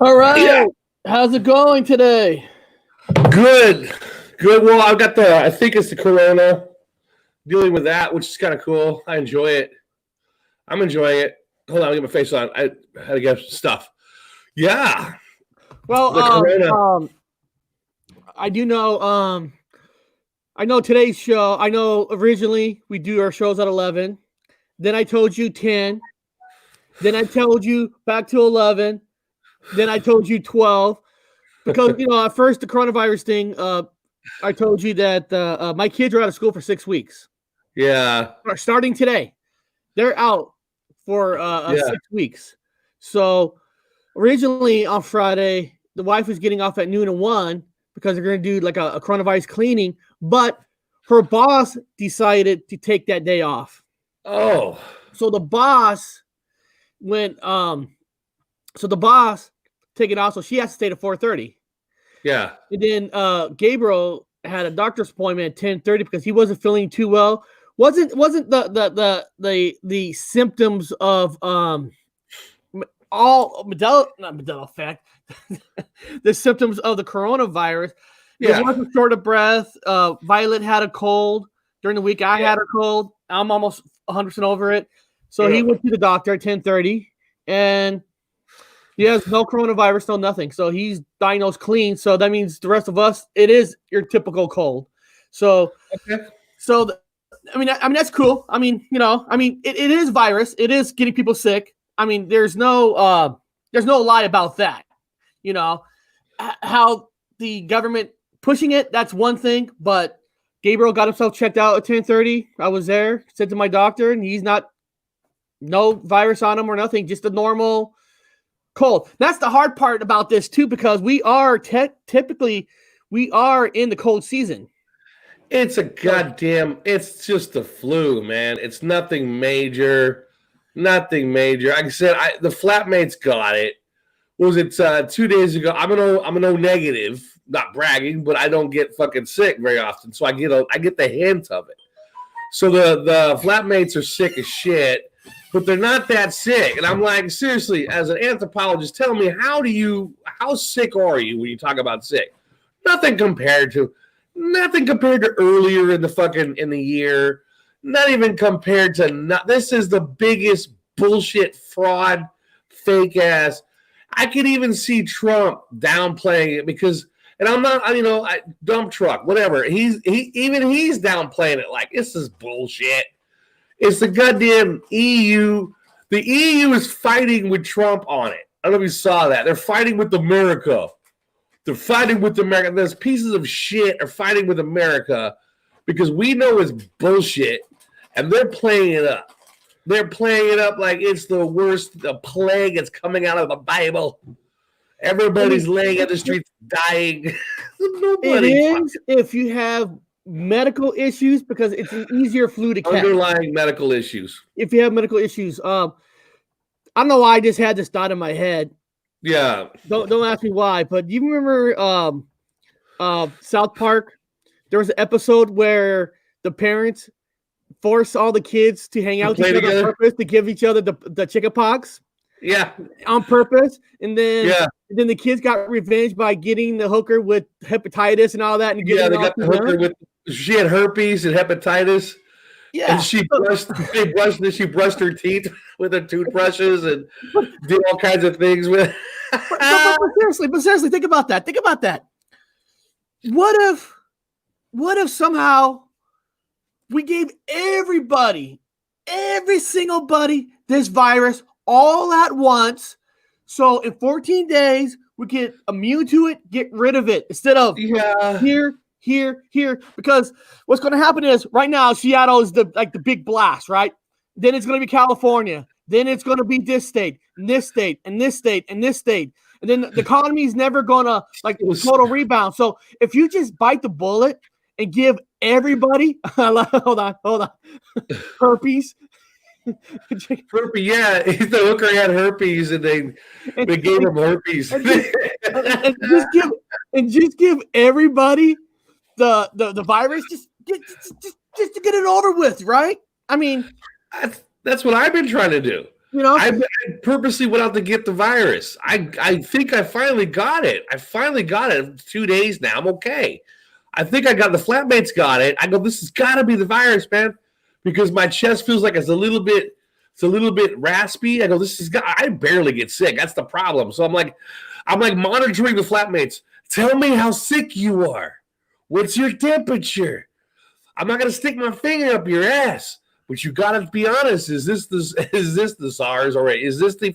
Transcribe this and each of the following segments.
All right. Yeah. How's it going today? Good. Good. Well, I've got I think it's the corona, dealing with that, which is kind of cool. I enjoy it. I'm enjoying it. Hold on, I'll get my face on. I had to get stuff. Yeah. Well, The corona. I do know. I know today's show. I know originally we do our shows at 11. Then I told you 10. Then I told you back to 11. Then I told you 12. Because at first the coronavirus thing. I told you that my kids are out of school for 6 weeks. Yeah. Starting today, they're out for Yeah. 6 weeks. So originally on Friday, the wife was getting off at noon and 1 because they're going to do like a coronavirus cleaning, but her boss decided to take that day off. Oh. So the boss went. So the boss take it off, so she has to stay to 4:30. Yeah. And then Gabriel had a doctor's appointment at 10:30 because he wasn't feeling too well. Wasn't the symptoms of all Mandela Effect, the symptoms of the coronavirus. Yeah. It wasn't short of breath. Violet had a cold during the week. I had a cold. I'm almost 100% over it. So he went to the doctor at 10:30, and he has no coronavirus, no nothing. So he's diagnosed clean. So that means the rest of us, it is your typical cold. So, I mean that's cool. I mean, it is virus. It is getting people sick. I mean, there's no lie about that. How the government pushing it, that's one thing. But Gabriel got himself checked out at 10:30. I was there, said to my doctor, and he's no virus on him or nothing, just a normal cold. That's the hard part about this too, because we are typically in the cold season. It's it's just the flu, man. It's nothing major. Nothing major. Like I said, the flatmates got it. Was it 2 days ago? I'm an O negative. Not bragging, but I don't get fucking sick very often, so I get the hint of it. So the flatmates are sick as shit, but they're not that sick. And I'm like, seriously, as an anthropologist, tell me how sick are you when you talk about sick? Nothing compared to earlier in the year. Not even compared to this is the biggest bullshit fraud, fake ass. I could even see Trump downplaying it because, and I'm not, dump truck, whatever. He's downplaying it like this is bullshit. It's the goddamn EU. The EU is fighting with Trump on it. I don't know if you saw that. They're fighting with America. They're fighting with America. Those pieces of shit are fighting with America because we know it's bullshit, and they're playing it up. They're playing it up like it's the worst plague that's coming out of the Bible. Everybody's laying in the streets dying. It is if you have medical issues because it's an easier flu to catch. Underlying medical issues. If you have medical issues, I don't know why I just had this thought in my head. Yeah. Don't ask me why, but do you remember South Park? There was an episode where the parents force all the kids to hang out with each other on purpose to give each other the chickenpox. Yeah. On purpose. And then the kids got revenge by getting the hooker with hepatitis and all that. And they got the hooker with she had herpes and hepatitis. Yeah. And she brushed her teeth with her toothbrushes and did all kinds of things with but seriously, think about that. Think about that. What if somehow we gave every single buddy this virus all at once, so in 14 days we get immune to it, get rid of it instead of here. Because what's going to happen is right now Seattle is the big blast, right? Then it's going to be California. Then it's going to be this state, and this state, and this state, and this state. And then the economy is never going to total rebound. So if you just bite the bullet and give everybody, hold on, herpes. Herpes, yeah. The hooker had herpes, and they gave him herpes. And just give everybody the virus just to get it over with, right? I mean, that's what I've been trying to do. You know, I purposely went out to get the virus. I think I finally got it. I finally got it. 2 days now. I'm okay. I think I got the flatmates got it. I go, this has got to be the virus, man, because my chest feels like it's a little bit raspy. I go, I barely get sick. That's the problem. So I'm like monitoring the flatmates. Tell me how sick you are. What's your temperature? I'm not gonna stick my finger up your ass. But you gotta be honest. Is this the SARS or is this the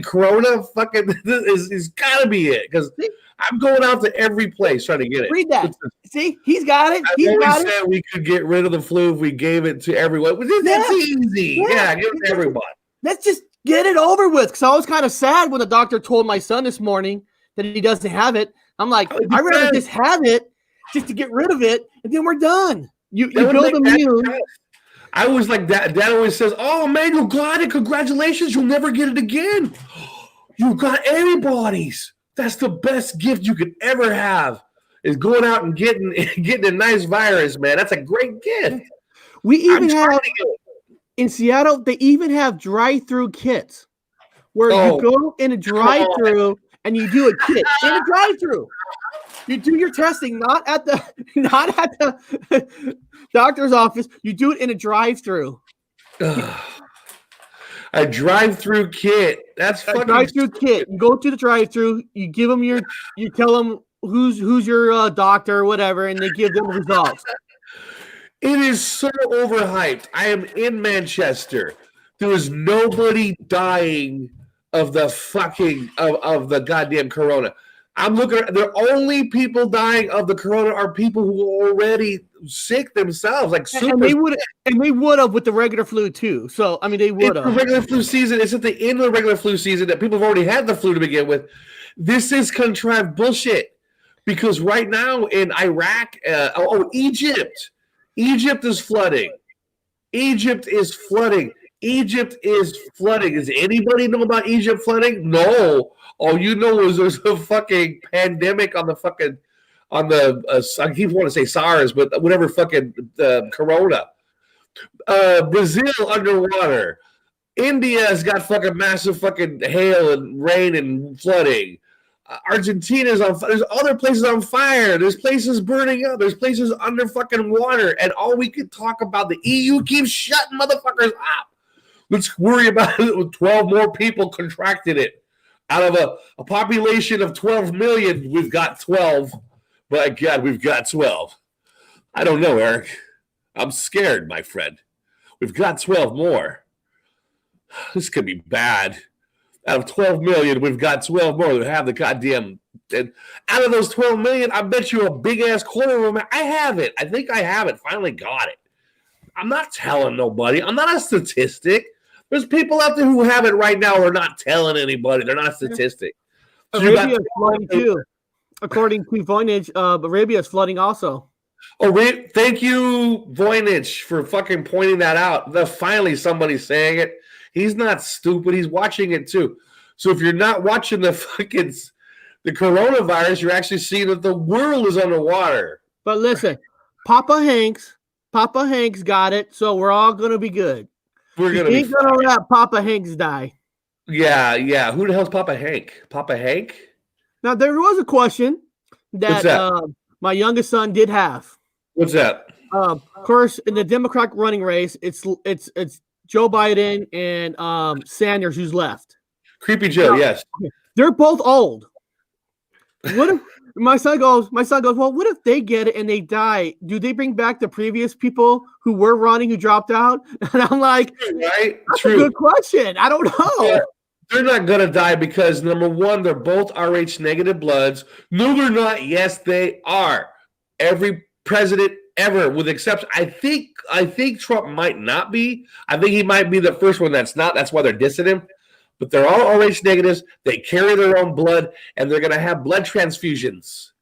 Corona? Fucking is gotta be it because I'm going out to every place trying to get it. Read that. See, he's got it. I always said we could get rid of the flu if we gave it to everyone. That's easy. Yeah, give it to everyone. Let's just get it over with. Because I was kind of sad when the doctor told my son this morning that he doesn't have it. I'm like, I'd rather just have it just to get rid of it, and then we're done. You build immune. I was like that. Dad always says, "Oh man, you got it! Congratulations! You'll never get it again. You got antibodies. That's the best gift you could ever have. Is going out and getting a nice virus, man. That's a great gift." We even have in Seattle. They even have drive-through kits where you go in a drive-through and you do a kit in a drive-through. You do your testing not at the doctor's office. You do it in a drive-through. A drive-through kit. That's fucking drive-through kit. You go to the drive-through. You give them you tell them who's your doctor or whatever, and they give them the results. It is so overhyped. I am in Manchester. There is nobody dying of the fucking of the goddamn corona. I'm looking at the only people dying of the corona are people who are already sick themselves, like super. And they would have with the regular flu too. So I mean, they would have. The regular flu season. It's at the end of the regular flu season that people have already had the flu to begin with. This is contrived bullshit because right now in Iraq, Egypt is flooding. Egypt is flooding. Does anybody know about Egypt flooding? No. All you know is there's a fucking pandemic on the I keep wanting to say SARS, but whatever fucking corona. Brazil underwater. India's got fucking massive fucking hail and rain and flooding. Argentina's on fire. There's other places on fire. There's places burning up. There's places under fucking water. And all we could talk about, the EU keeps shutting motherfuckers up. Let's worry about it with 12 more people contracted it. Out of a population of 12 million, we've got 12. My God, we've got 12. I don't know, Eric. I'm scared, my friend. We've got 12 more. This could be bad. Out of 12 million, we've got 12 more that have the goddamn. And out of those 12 million, I bet you a big-ass corner of them. I have it. I think I have it. Finally got it. I'm not telling nobody. I'm not a statistic. There's people out there who have it right now who are not telling anybody. They're not a statistic. So Arabia is flooding too. According to Voynich, Arabia is flooding also. Oh, thank you, Voynich, for fucking pointing that out. Finally, somebody's saying it. He's not stupid. He's watching it too. So if you're not watching the coronavirus, you're actually seeing that the world is underwater. But listen, Papa Hanks got it, so we're all gonna be good. We're gonna let Papa Hanks die. Yeah. Who the hell's Papa Hank? Papa Hank? Now there was a question that? My youngest son did have. What's that? Of course, in the Democratic running race, it's Joe Biden and Sanders who's left. Creepy Joe, yes. They're both old. What if my son goes, well, what if they get it and they die? Do they bring back the previous people who were running who dropped out? And I'm like, right? That's a good question. I don't know. Yeah. They're not going to die because, number one, they're both Rh negative bloods. No, they're not. Yes, they are. Every president ever, with exception. I think Trump might not be. I think he might be the first one that's not. That's why they're dissing him. But they're all Rh negatives. They carry their own blood, and they're going to have blood transfusions.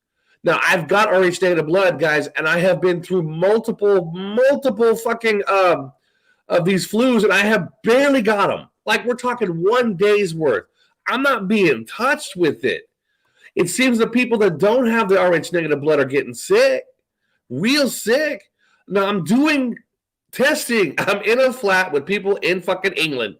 Now, I've got Rh negative blood, guys, and I have been through multiple fucking of these flus, and I have barely got them. Like, we're talking 1 day's worth. I'm not being touched with it. It seems the people that don't have the Rh negative blood are getting sick, real sick. Now, I'm doing Testing. I'm in a flat with people in fucking England.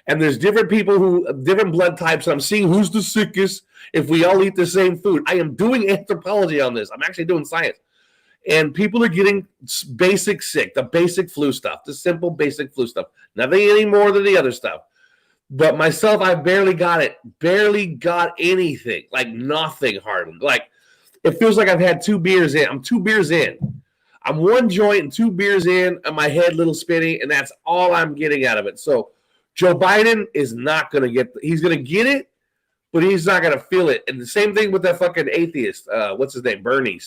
And there's different people who different blood types. I'm seeing who's the sickest if we all eat the same food. I am doing anthropology on this. I'm actually doing science. And people are getting basic sick, the basic flu stuff, the simple basic flu stuff. Nothing any more than the other stuff. But myself, I barely got it. Barely got anything. Like nothing hardly. Like it feels like I've had 2 beers in. I'm 2 beers in. I'm 1 joint and 2 beers in, and my head a little spinny, and that's all I'm getting out of it. So Joe Biden is not going to get – he's going to get it, but he's not going to feel it. And the same thing with that fucking atheist. What's his name? Bernie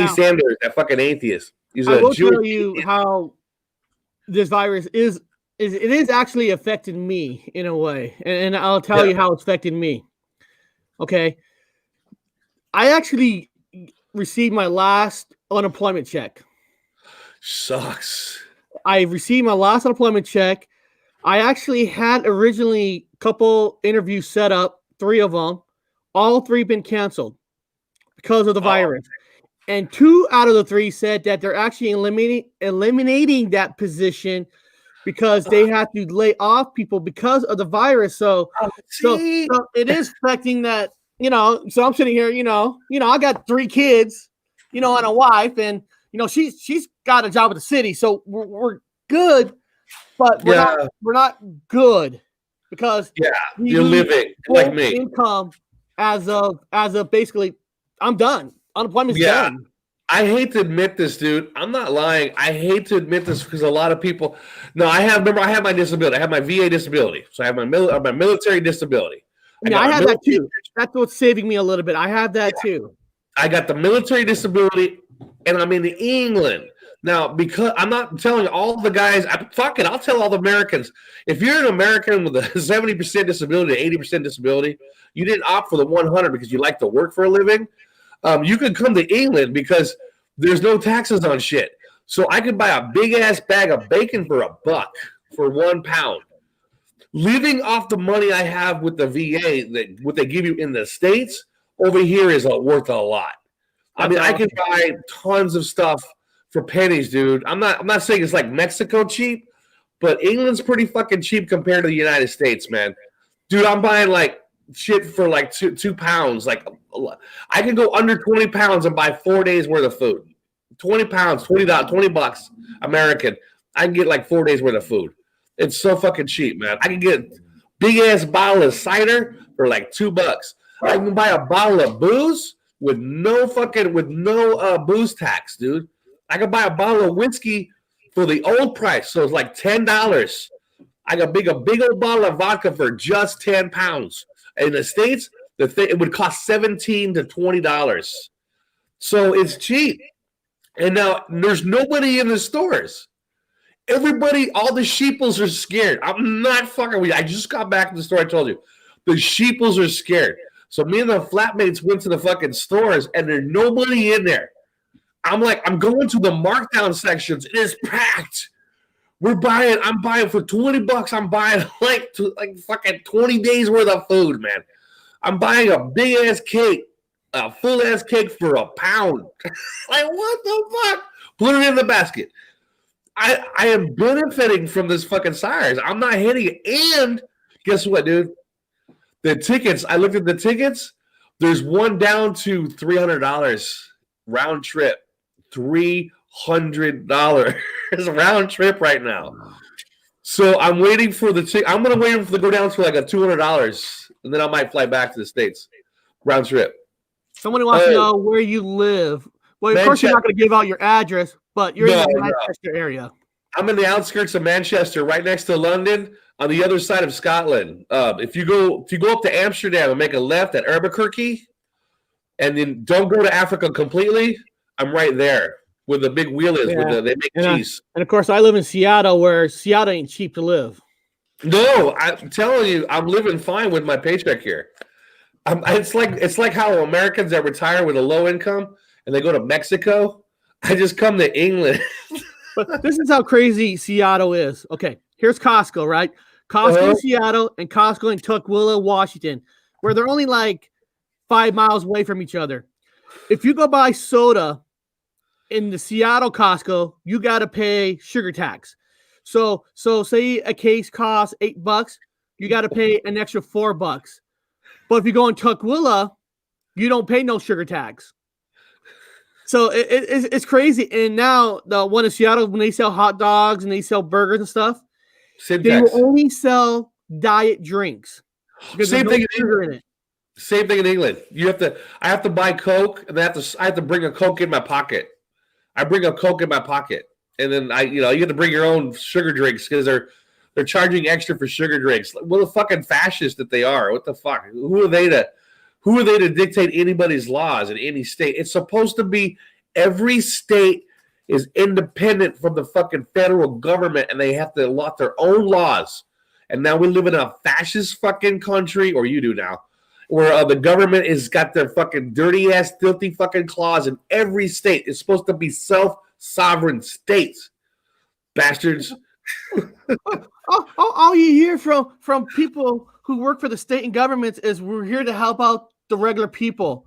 Sanders, that fucking atheist. He's I will Jewish tell you atheist. how this virus is actually affecting me in a way. And I'll tell you how it's affecting me. Okay. I actually received my last unemployment check. Sucks. I received my last unemployment check. I actually had originally a couple interviews set up, 3 of them. All 3 been canceled because of the virus. And 2 out of the 3 said that they're actually eliminating that position because they have to lay off people because of the virus. So it is affecting that, so I'm sitting here, I got 3 kids, and a wife, and, she's got a job at the city. So we're good, but we're not good because you're living like me. Income as of basically, I'm done. Unemployment's done. I hate to admit this, dude. I'm not lying. I hate to admit this because a lot of people. No, I have my disability. I have my VA disability. So I have my military disability. I have that too. That's what's saving me a little bit. I have that too. I got the military disability, and I'm in England now because I'm not telling all the guys. I'll tell all the Americans. If you're an American with a 70% disability, 80% disability, you didn't opt for the 100 because you like to work for a living. You could come to England because there's no taxes on shit. So I could buy a big ass bag of bacon for $1 for £1. Living off the money I have with the VA, what they give you in the States, over here is worth a lot. I mean, I can buy tons of stuff for pennies, dude. I'm not saying it's like Mexico cheap, but England's pretty fucking cheap compared to the United States, man. Dude, I'm buying like shit for like two pounds. Like I can go under 20 pounds and buy 4 days worth of food. 20 pounds, $20 American. I can get like 4 days worth of food. It's so fucking cheap, man. I can get big ass bottle of cider for like $2. I can buy a bottle of booze with no booze tax, dude. I can buy a bottle of whiskey for the old price, so it's like $10. I got a big old bottle of vodka for just 10 pounds. In the States, it would cost $17 to $20. So it's cheap. And now there's nobody in the stores. Everybody, all the sheeples are scared. I'm not fucking with you. I just got back to the store. I told you. The sheeples are scared. So me and the flatmates went to the fucking stores, and there's nobody in there. I'm going to the markdown sections. It is packed. I'm buying for $20. I'm buying like fucking 20 days worth of food, man. I'm buying a big ass cake, a full ass cake for £1. Like, what the fuck? Put it in the basket. I am benefiting from this fucking SARS. I'm not hitting it. And guess what, dude? The tickets, I looked at the tickets. There's one down to $300 round trip. $300 round trip right now. So I'm waiting for the ticket. I'm going to wait for it to go down to like a $200, and then I might fly back to the States. Round trip. Somebody wants to know where you live. Well, of course, you're not going to give out your address, but you're in the Manchester area. I'm in the outskirts of Manchester, right next to London, on the other side of Scotland. If you go up to Amsterdam and make a left at Albuquerque, and then don't go to Africa completely, I'm right there where the big wheel is. They make cheese. And of course, I live in Seattle, where Seattle ain't cheap to live. No, I'm telling you, I'm living fine with my paycheck here. It's like how Americans that retire with a low income and they go to Mexico. I just come to England. But this is how crazy Seattle is. Okay, here's Costco, right? Costco in Seattle and Costco in Tukwila, Washington, where they're only like 5 miles away from each other. If you go buy soda in the Seattle Costco, you got to pay sugar tax. So say a case costs $8, you got to pay an extra $4. But if you go in Tukwila, you don't pay no sugar tax. So it's crazy. And now the one in Seattle, when they sell hot dogs and they sell burgers and stuff, they will only sell diet drinks. Same thing in it. Same thing in England. I have to buy Coke, and I have to bring a Coke in my pocket. I bring a Coke in my pocket, and then you have to bring your own sugar drinks because they're charging extra for sugar drinks. What a fucking fascist that they are. What the fuck? Who are they to dictate anybody's laws in any state? It's supposed to be every state is independent from the fucking federal government, and they have to lot their own laws. And now we live in a fascist fucking country, or you do now, where the government has got their fucking dirty ass, filthy fucking claws in every state. It's supposed to be self-sovereign states, bastards. All you hear from people who work for the state and governments is we're here to help out the regular people.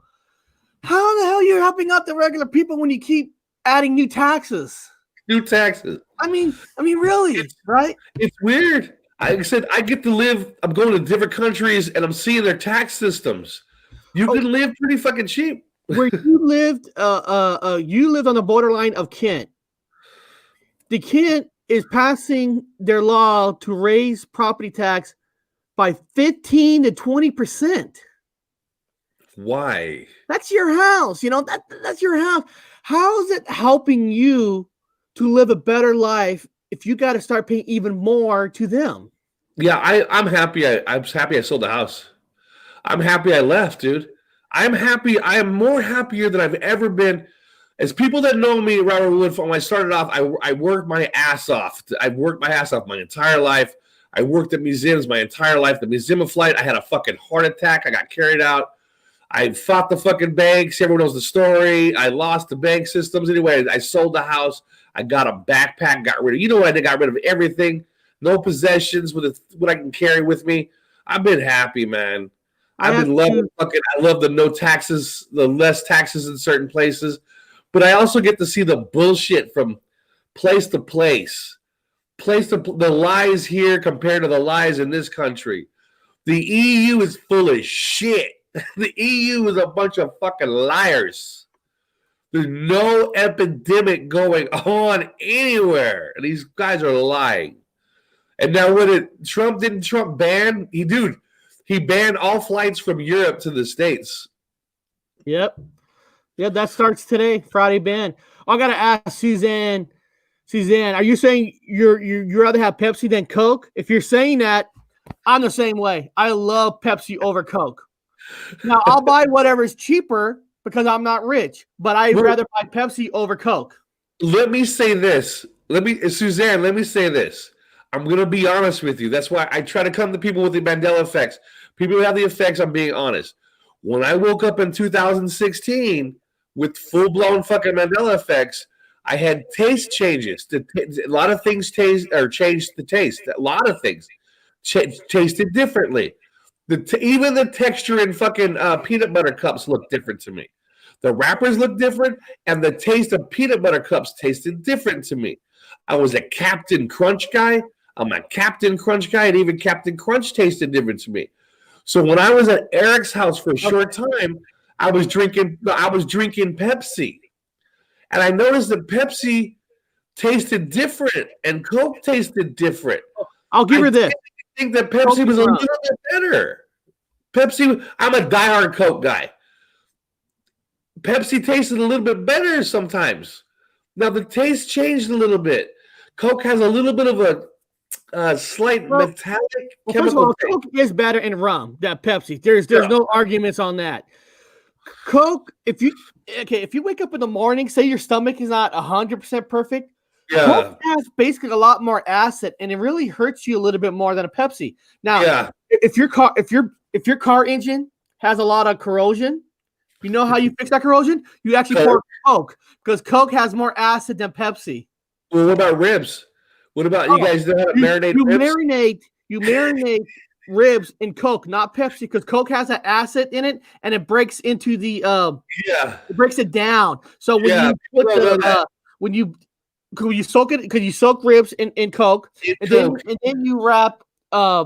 How the hell are you helping out the regular people when you keep adding new taxes? New taxes. I mean, really, right? It's weird. I said I get to live. I'm going to different countries and I'm seeing their tax systems. You can live pretty fucking cheap. Where you lived, you lived on the borderline of Kent. The Kent is passing their law to raise property tax by 15 to 20%. Why? That's your house. That's your house. How is it helping you to live a better life if you got to start paying even more to them? Yeah, I'm happy. I'm happy I sold the house. I'm happy I left, dude. I'm happy. I am more happier than I've ever been. As people that know me, Robert Wood, when I started off, I worked my ass off. I've worked my ass off my entire life. I worked at museums my entire life. The Museum of Flight, I had a fucking heart attack. I got carried out. I fought the fucking banks. Everyone knows the story. I lost the bank systems. Anyway, I sold the house. I got a backpack, got rid of, what I did? Got rid of everything. No possessions with what I can carry with me. I've been happy, man. I've been loving fucking, I love the no taxes, the less taxes in certain places. But I also get to see the bullshit from place to place. The lies here compared to the lies in this country. The EU is full of shit. The EU is a bunch of fucking liars. There's no epidemic going on anywhere. And these guys are lying. And now didn't Trump ban? He banned all flights from Europe to the States. Yep. Yeah, that starts today, Friday ban. I gotta ask Suzanne, are you saying you'd rather have Pepsi than Coke? If you're saying that, I'm the same way. I love Pepsi over Coke. Now I'll buy whatever's cheaper because I'm not rich, but I'd rather buy Pepsi over Coke. Let me say this. Suzanne, let me say this. I'm going to be honest with you. That's why I try to come to people with the Mandela effects. People who have the effects, I'm being honest. When I woke up in 2016 with full-blown fucking Mandela effects, I had taste changes. A lot of things changed the taste. A lot of things tasted differently. Even the texture in fucking peanut butter cups looked different to me. The wrappers looked different, and the taste of peanut butter cups tasted different to me. I was a Captain Crunch guy. I'm a Captain Crunch guy, and even Captain Crunch tasted different to me. So when I was at Eric's house for a short time, I was drinking Pepsi, and I noticed that Pepsi tasted different, and Coke tasted different. I'll give her this. I think that Pepsi was a little bit better. I'm a diehard Coke guy. Pepsi tasted a little bit better sometimes. Now the taste changed a little bit. Coke has a little bit of a slight metallic chemical. First of all, Coke is better in rum than Pepsi. There's no arguments on that. Coke, if you wake up in the morning, say your stomach is not 100% perfect, Coke has basically a lot more acid, and it really hurts you a little bit more than a Pepsi. Now, if your car engine has a lot of corrosion, you know how you fix that corrosion? You actually pour Coke, because Coke has more acid than Pepsi. Well, what about ribs? What about you guys know how to marinate ribs? You marinate ribs in Coke, not Pepsi, because Coke has that acid in it, and it breaks into the it breaks it down. So when you put when you soak it, because you soak ribs in Coke, and then you wrap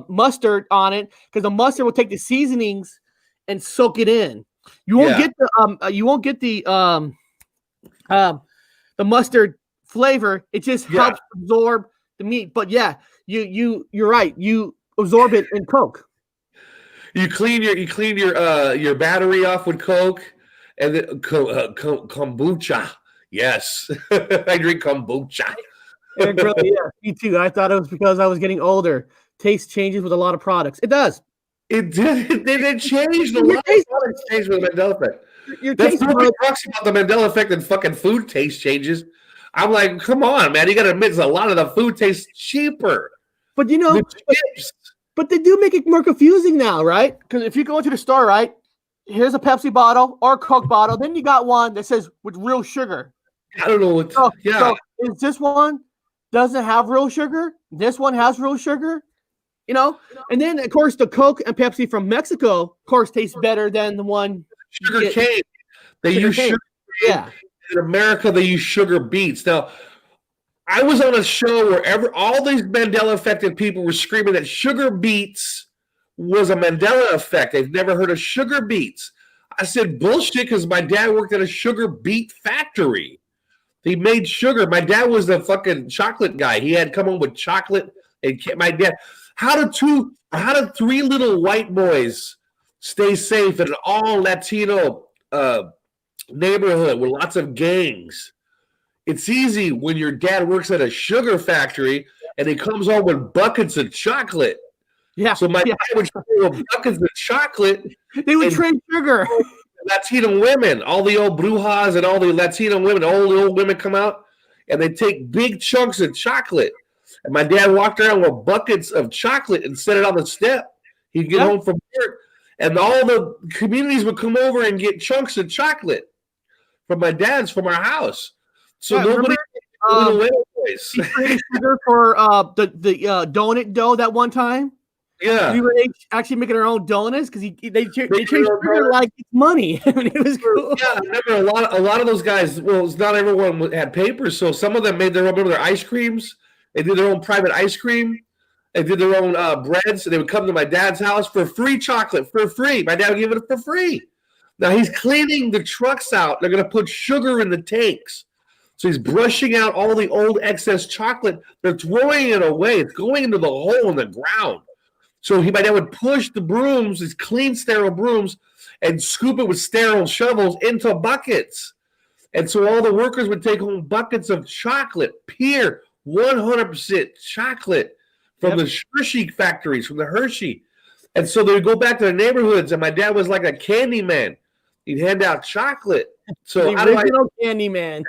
mustard on it, because the mustard will take the seasonings and soak it in. You won't get the mustard flavor. It just helps absorb the meat. But yeah, you're right. You absorb it in Coke. You clean your battery off with Coke, and then kombucha. Yes, I drink kombucha. Yeah, me too. I thought it was because I was getting older. Taste changes with a lot of products. It does. It did. It changed a lot. Of products changed with the Mandela Effect. That's nobody talks about the Mandela Effect and fucking food taste changes. I'm like, come on, man. You got to admit, a lot of the food tastes cheaper. But but they do make it more confusing now, right? Because if you go into the store, right, here's a Pepsi bottle or a Coke bottle. Then you got one that says with real sugar. I don't know what. So is this one doesn't have real sugar? This one has real sugar. And then of course the Coke and Pepsi from Mexico, of course, tastes better than the one sugar cane. They use sugar. Yeah. In America, they use sugar beets. Now, I was on a show where all these Mandela affected people were screaming that sugar beets was a Mandela effect. They've never heard of sugar beets. I said bullshit, because my dad worked at a sugar beet factory. He made sugar. My dad was the fucking chocolate guy. He had come home with chocolate. And my dad. How did three little white boys stay safe in an all Latino neighborhood with lots of gangs? It's easy when your dad works at a sugar factory and he comes home with buckets of chocolate. Yeah. So my dad would show with buckets of chocolate. They would trade sugar. Latino women, all the old brujas and all the Latino women, all the old women come out and they take big chunks of chocolate. And my dad walked around with buckets of chocolate and set it on the step. He'd get home from work, and all the communities would come over and get chunks of chocolate from our house. So nobody. He traded sugar for the donut dough that one time. Yeah, we were actually making our own donuts because they changed sugar like it's money. I mean, it was cool. Yeah, I remember a lot of those guys. Well, not everyone had papers, so some of them made their ice creams. They did their own private ice cream. They did their own bread. So they would come to my dad's house for free chocolate, for free. My dad would give it for free. Now he's cleaning the trucks out. They're going to put sugar in the tanks. So he's brushing out all the old excess chocolate. They're throwing it away. It's going into the hole in the ground. So my dad would push the brooms, these clean, sterile brooms, and scoop it with sterile shovels into buckets. And so all the workers would take home buckets of chocolate, pure 100% chocolate from the Hershey factories, from the Hershey. And so they would go back to their neighborhoods, and my dad was like a candy man. He'd hand out chocolate. So the original candy man.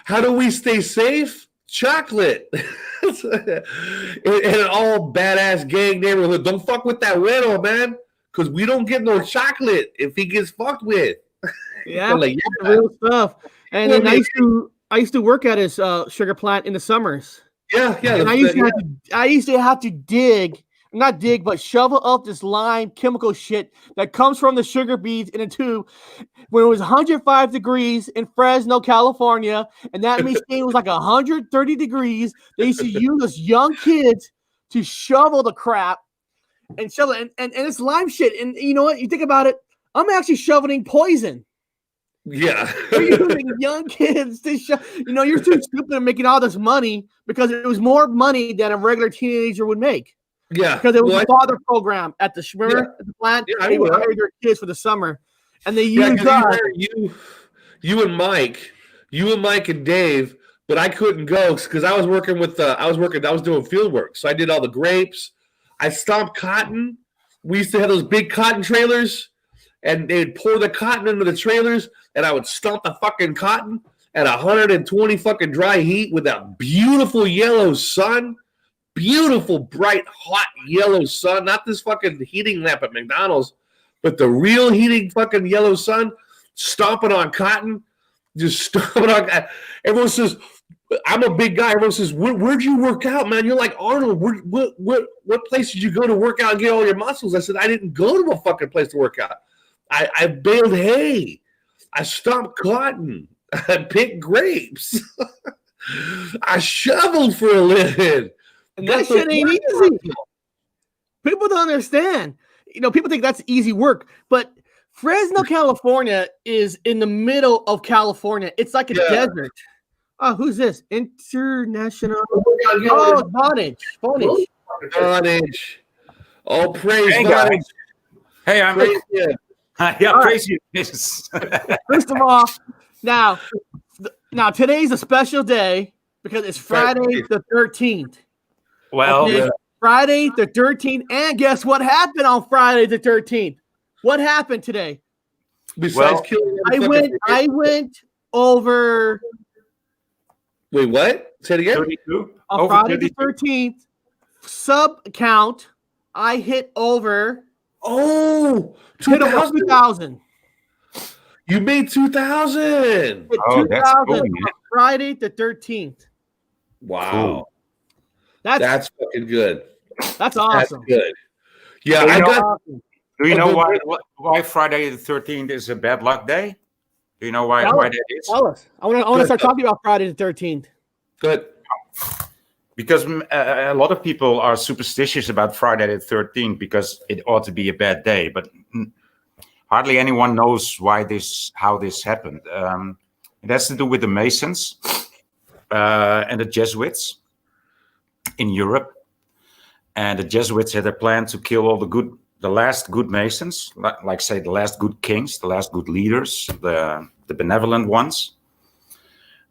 How do we stay safe? Chocolate. In an all badass gang neighborhood. Don't fuck with that widow, man, because we don't get no chocolate if he gets fucked with. Yeah, real stuff. And then I used to work at his sugar plant in the summers. Yeah. And I used to have to shovel up this lime chemical shit that comes from the sugar beets in a tube when it was 105 degrees in Fresno, California, and that machine was like 130 degrees. They used to use us young kids to shovel the crap and shovel it, and it's lime shit. And you know what? You think about it, I'm actually shoveling poison. Yeah. You're using young kids to you're too stupid at making all this money because it was more money than a regular teenager would make. Yeah. Because it was a father program at the plant. Yeah, they would hire their kids for the summer. And they used you and Mike and Dave, but I couldn't go because I was working I was doing field work. So I did all the grapes. I stomped cotton. We used to have those big cotton trailers. And they'd pour the cotton into the trailers, and I would stomp the fucking cotton at 120 fucking dry heat with that beautiful yellow sun. Beautiful, bright, hot yellow sun. Not this fucking heating lamp at McDonald's, but the real heating fucking yellow sun. Stomping on cotton. Just stomping on. Everyone says, I'm a big guy. Everyone says, "Where'd you work out, man?" You're like Arnold. What place did you go to work out and get all your muscles? I said, I didn't go to a fucking place to work out. I baled hay. I stomped cotton. I picked grapes. I shoveled for a living. And that shit ain't easy. People don't understand. People think that's easy work, but Fresno, California is in the middle of California. It's like a desert. Oh, who's this? International. Oh, Vonage. Oh, praise hey, Vonage. Hey, I'm Praise you. praise you. First of all, now today's a special day because it's Friday the 13th. Well, okay? Friday the 13th, and guess what happened on Friday the 13th? What happened today? Besides killing, I went over. Wait, what? Say it again. 32? On Over Friday 32? the 13th, sub count, I hit over. Oh, Hit over 2,000. You made 2,000. Oh, that's cool, man. Friday the 13th. Wow. Cool. That's fucking good. That's awesome. That's good. Yeah, So I got. Do you know why Friday the 13th is a bad luck day? Do you know why that is? Tell us. I want to start talking about Friday the 13th. Good. Because a lot of people are superstitious about Friday the 13th because it ought to be a bad day, but hardly anyone knows how this happened. It has to do with the Masons and the Jesuits in Europe, and the Jesuits had a plan to kill all the last good Masons, like say the last good kings, the last good leaders, the benevolent ones,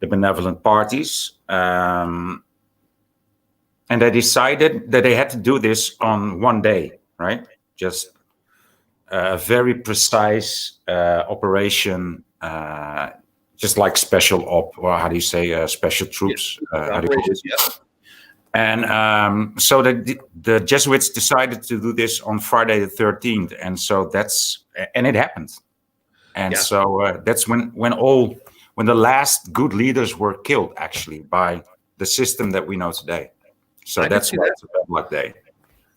the benevolent parties. And they decided that they had to do this on one day, right? Just a very precise operation, just like special op, or how do you say, special troops? And so the Jesuits decided to do this on Friday the 13th, and so it happened. And so that's when the last good leaders were killed, actually, by the system that we know today. So that's why it's a bad luck day.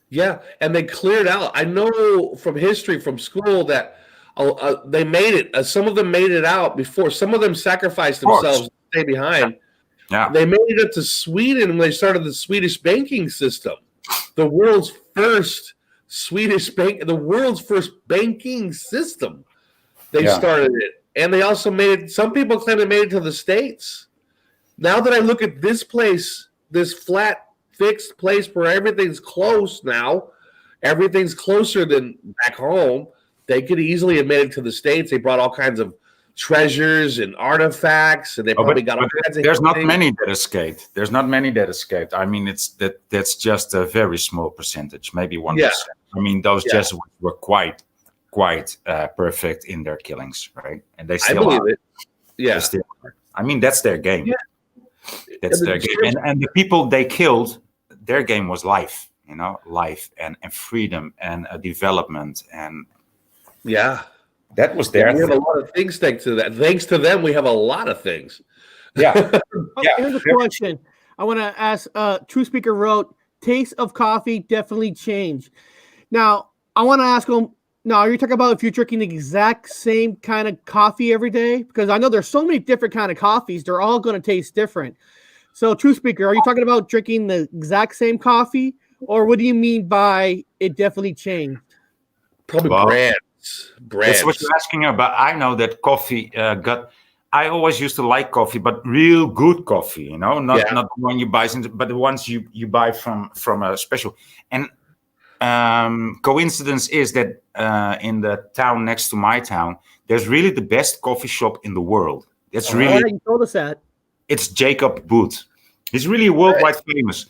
Yeah, and they cleared out. I know from history, from school, that they made it. Some of them made it out before. Some of them sacrificed themselves to stay behind. Yeah. They made it up to Sweden when they started the Swedish banking system. The world's first the world's first banking system. They started it. And they also made it, some people claim they made it to the States. Now that I look at this place, this flat, fixed place where everything's close now, everything's closer than back home, they could easily have made it to the States. They brought all kinds of treasures and artifacts, and they probably got all kinds of. There's not many that escaped. There's not many that escaped. I mean, that's just a very small percentage, maybe 1%. Yeah. I mean, those Jesuits were quite perfect in their killings, right? And they still believe are. it. Yeah. They still are. I mean, that's their game. Yeah. That's their game. And the people they killed, their game was life, life and freedom and development. And that was their thing. We have a lot of things thanks to that. Thanks to them, we have a lot of things. Yeah. Here's a question. I want to ask, True Speaker wrote, taste of coffee definitely changed. Now, I want to ask him, now, are you talking about if you're drinking the exact same kind of coffee every day? Because I know there's so many different kind of coffees. They're all going to taste different. So, True Speaker, are you talking about drinking the exact same coffee? Or what do you mean by it definitely changed? Probably brands. That's what you're asking about. I know that coffee I always used to like coffee, but real good coffee, not the one you buy, but the ones you buy from a special. And coincidence is that in the town next to my town, there's really the best coffee shop in the world. It's really. You told us that. It's Jacob Boot. He's really worldwide famous.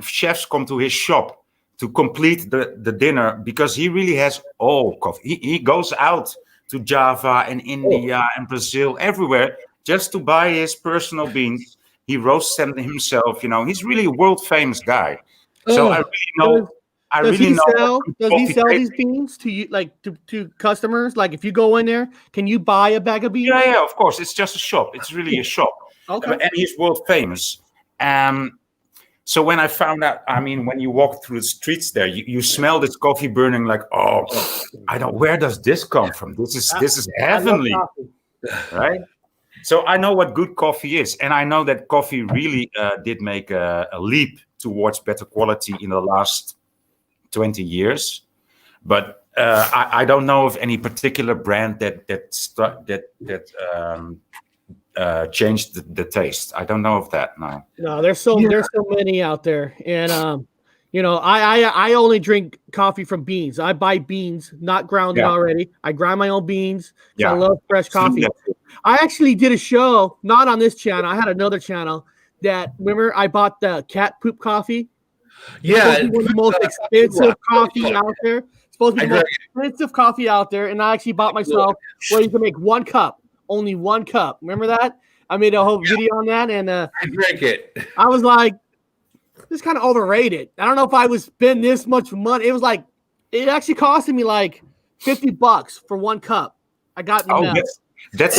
Chefs come to his shop to complete the dinner because he really has all coffee. He goes out to Java and India and Brazil, everywhere, just to buy his personal beans. He roasts them himself. He's really a world famous guy. So I really know I Does really he know sell? what Does he coffee sell tastes these beans to you, like to customers? Like if you go in there, can you buy a bag of beans? Yeah, of course. It's just a shop. It's really a shop. Okay. And he's world famous. So when I found out, I mean, when you walk through the streets there, you smell this coffee burning like, oh, I don't. Where does this come from? This is heavenly, right? So I know what good coffee is, and I know that coffee really did make a leap towards better quality in the last 20 years. But I don't know of any particular brand that changed the taste. I don't know of that. No, there's so many out there, and you know, I only drink coffee from beans. I buy beans, not grounded already. I grind my own beans. I love fresh coffee. I actually did a show, not on this channel. I had another channel that, remember, I bought the cat poop coffee. Yeah, one of the most expensive coffee out there. It's supposed to be the most expensive coffee out there, and I actually bought myself where you can make 1 cup, only 1 cup. Remember that? I made a whole video on that, and I drank it. I was like, this is kind of overrated. I don't know if I would spend this much money. It was like, it actually costed me like $50 for 1 cup. I got in the mail. That's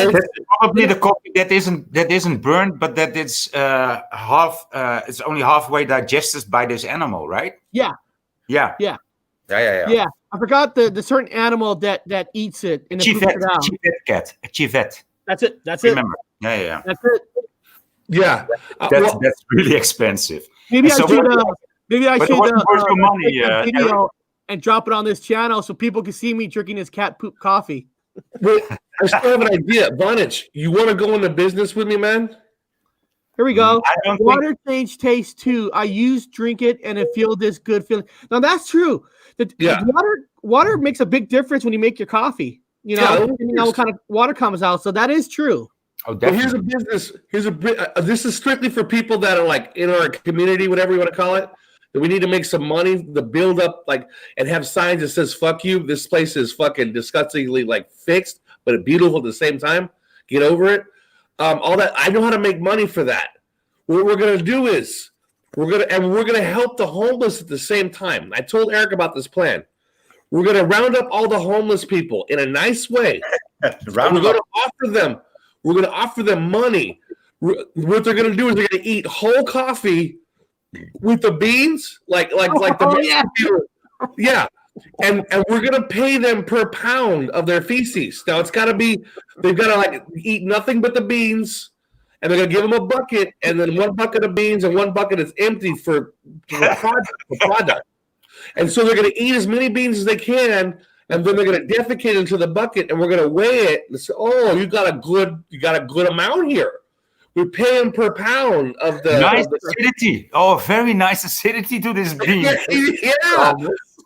probably the coffee that isn't burned, but that it's it's only halfway digested by this animal, right? Yeah. I forgot the certain animal that eats it in the cat. A civet. That's it. Remember? Yeah. That's it. Yeah. That's really expensive. Maybe I should money, video and drop it on this channel so people can see me drinking this cat poop coffee. Well, I still have an idea. Vonage, you want to go into business with me, man? Here we go. Water change taste too. I drink it and it feels this good feeling. Now that's true. Water makes a big difference when you make your coffee. You know, depending on what kind of water comes out. So that is true. Oh, definitely. Here's a business. This is strictly for people that are like in our community, whatever you want to call it. That we need to make some money to build up, like, and have signs that says "fuck you." This place is fucking disgustingly like fixed, but beautiful at the same time. Get over it. All that, I know how to make money for that. What we're gonna do is we're gonna help the homeless at the same time. I told Eric about this plan. We're gonna round up all the homeless people in a Nice way. We're gonna offer them money. What they're gonna do is they're gonna eat whole coffee with the beans, like and we're gonna pay them per pound of their feces. Now it's gotta be, they've gotta like eat nothing but the beans, and they're gonna give them a bucket, and then 1 bucket of beans and 1 bucket is empty for product. And so they're gonna eat as many beans as they can, and then they're gonna defecate into the bucket, and we're gonna weigh it and say, "Oh, you got a good amount here." We pay them per pound of the acidity. Oh, very nice acidity to this bean. Yeah.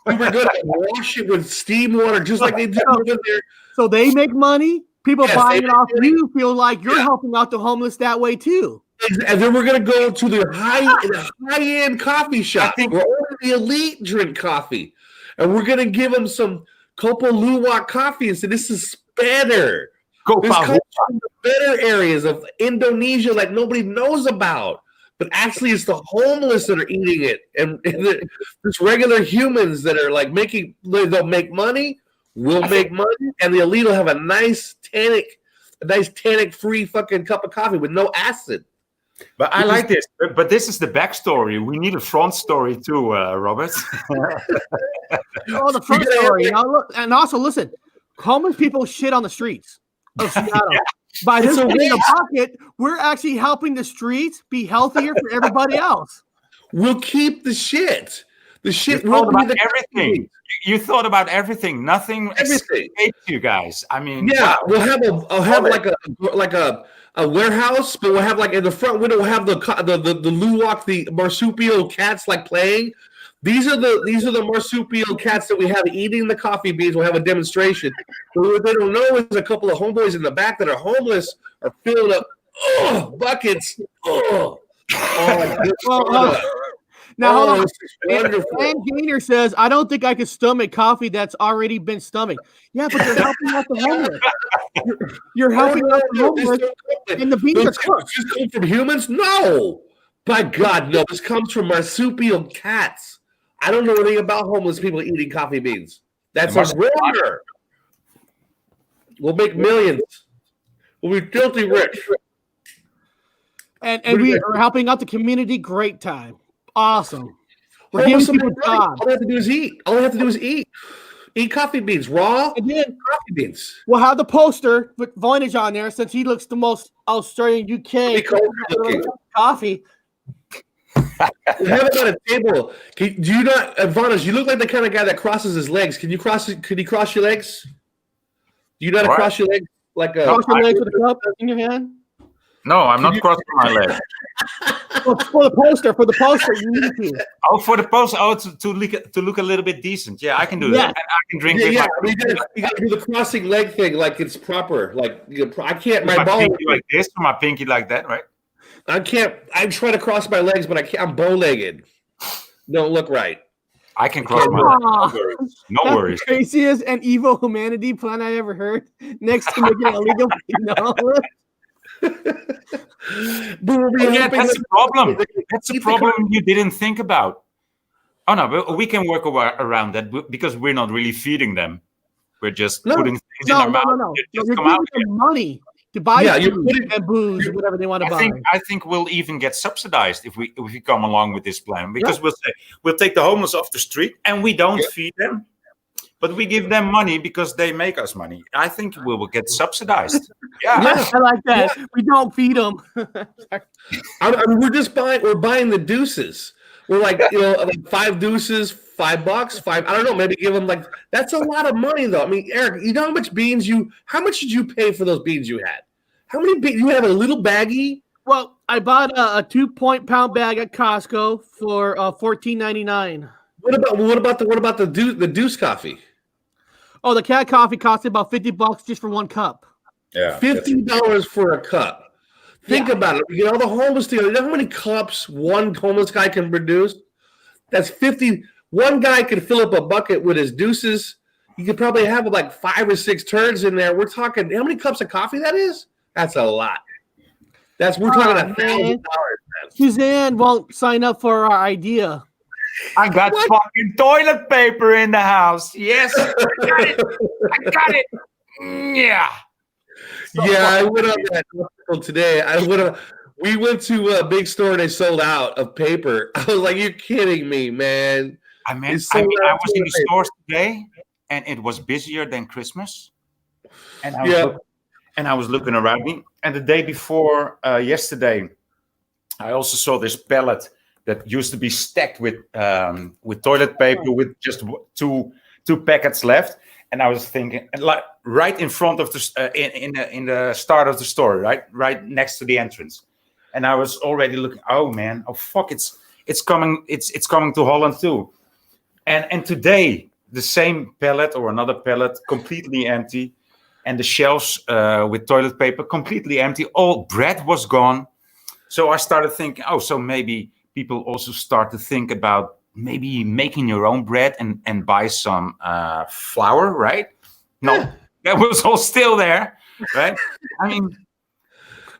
We were gonna wash it with steam water, just like they do over there. So they make money. People buying it off you feel like you're helping out the homeless that way too. And then we're gonna go to the high-end coffee shop. We're only the elite drink coffee, and we're gonna give them some Kopo Luwak coffee and say this is better. This comes from the better areas of Indonesia that nobody knows about, but actually it's the homeless that are eating it, and there's regular humans that are like they'll make money, we'll make money, and the elite will have a nice tannic-free fucking cup of coffee with no acid. But I like this. But this is the backstory. We need a front story too, Robert. The front story. And also, listen, homeless people shit on the streets of Seattle. By this being a pocket, we're actually helping the streets be healthier for everybody else. We'll keep the shit. The shit will be the everything. You thought about everything. Nothing escaped you guys. I mean, yeah, wow. I'll have like a warehouse, but we'll have like in the front window we'll have the luwak, the marsupial cats like playing. These are the marsupial cats that we have eating the coffee beans. We'll have a demonstration. But what they don't know is a couple of homeboys in the back that are homeless are filling up buckets. Now, hold on. Dan Gainer says, I don't think I could stomach coffee that's already been stomached. Yeah, but you're helping out the homeless. You're helping out the homeless, and the beans are cooked. Does this come from humans? No. By God, no. This comes from marsupial cats. I don't know anything about homeless people eating coffee beans. That's a rumor. We'll make millions. We'll be filthy rich. And we are helping out the community. Great time. Awesome. We're Homeless giving people people, jobs. all they have to do is eat. All they have to do is eat. Eat coffee beans, raw And then coffee beans. we'll have the poster with Voynich on there since he looks the most Australian UK coffee. We have it on a table. Do you not, Voynich, you look like the kind of guy that crosses his legs. Can you cross your legs? Do you know how to cross your legs like a cross your legs with a cup in your hand? No, I'm not crossing my legs. For the poster, you need to. Oh, for the poster. Oh, to look a little bit decent. Yeah, I can do that. And I can drink. Yeah, you got to do the crossing leg thing like it's proper. Like I can't. My ball pinky like this, or my pinky like that, right? I can't. I'm trying to cross my legs, but I can't. I'm bow-legged. Don't look right. I can cross my legs. No worries. The craziest and evil humanity plan I ever heard. Next to making it illegal. Yeah, that's the problem. That's the problem you didn't think about. Oh no, but we can work around that because we're not really feeding them. We're just putting things in our mouth. You're giving them money to buy food and booze, whatever they want to buy. I think we'll even get subsidized if we come along with this plan, because we'll take the homeless off the street and we don't feed them, but we give them money because they make us money. I think we will get subsidized. Yeah, I like that. Yeah. We don't feed them. We're buying the deuces. We're like, like 5 deuces, $5, I don't know, maybe give them that's a lot of money though. I mean, Eric, you know how much did you pay for those beans you had? How many beans? You have a little baggie? Well, I bought a 2-pound bag at Costco for $14.99. What about the deuce coffee? Oh, the cat coffee costed about $50 just for one cup. Yeah, $50 for a cup. Think about it. You get all the homeless together. You know how many cups one homeless guy can produce? That's 50. One guy could fill up a bucket with his deuces. You could probably have 5 or 6 turds in there. We're talking how many cups of coffee that is? That's a lot. We're talking $1,000. Suzanne won't sign up for our idea. I got fucking toilet paper in the house. Yes, I got it. Yeah. I went on that today. We went to a big store and they sold out of paper. I was like, "You're kidding me, man!" I was in the stores today, and it was busier than Christmas. And I was looking around me. And the day before yesterday, I also saw this pallet that used to be stacked with toilet paper with just two packets left. And I was thinking, right in front of the in the start of the store, right next to the entrance. And I was already looking. Oh man! Oh fuck! It's coming. It's coming to Holland too. And today the same pallet or another pallet completely empty, and the shelves with toilet paper completely empty. All bread was gone. So I started thinking, so maybe people also start to think about maybe making your own bread and buy some flour, right? No, that was all still there, right? I mean,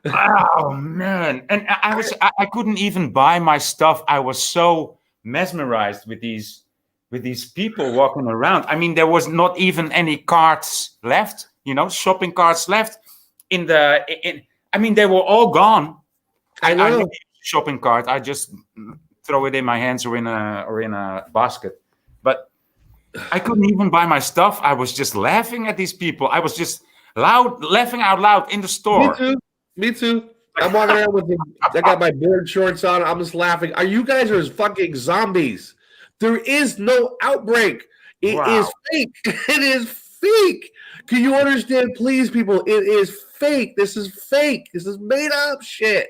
oh man. And I couldn't even buy my stuff. I was so mesmerized with these people walking around. I mean, there was not even any carts left, shopping carts left I mean, they were all gone. I know. Shopping cart. I just throw it in my hands or in a basket. But I couldn't even buy my stuff. I was just laughing at these people. I was just laughing out loud in the store. Me too. I'm walking around I got my board shorts on. I'm just laughing. You guys are fucking zombies. There is no outbreak. It is fake. It is fake. Can you understand, please, people? It is fake. This is fake. This is made up shit.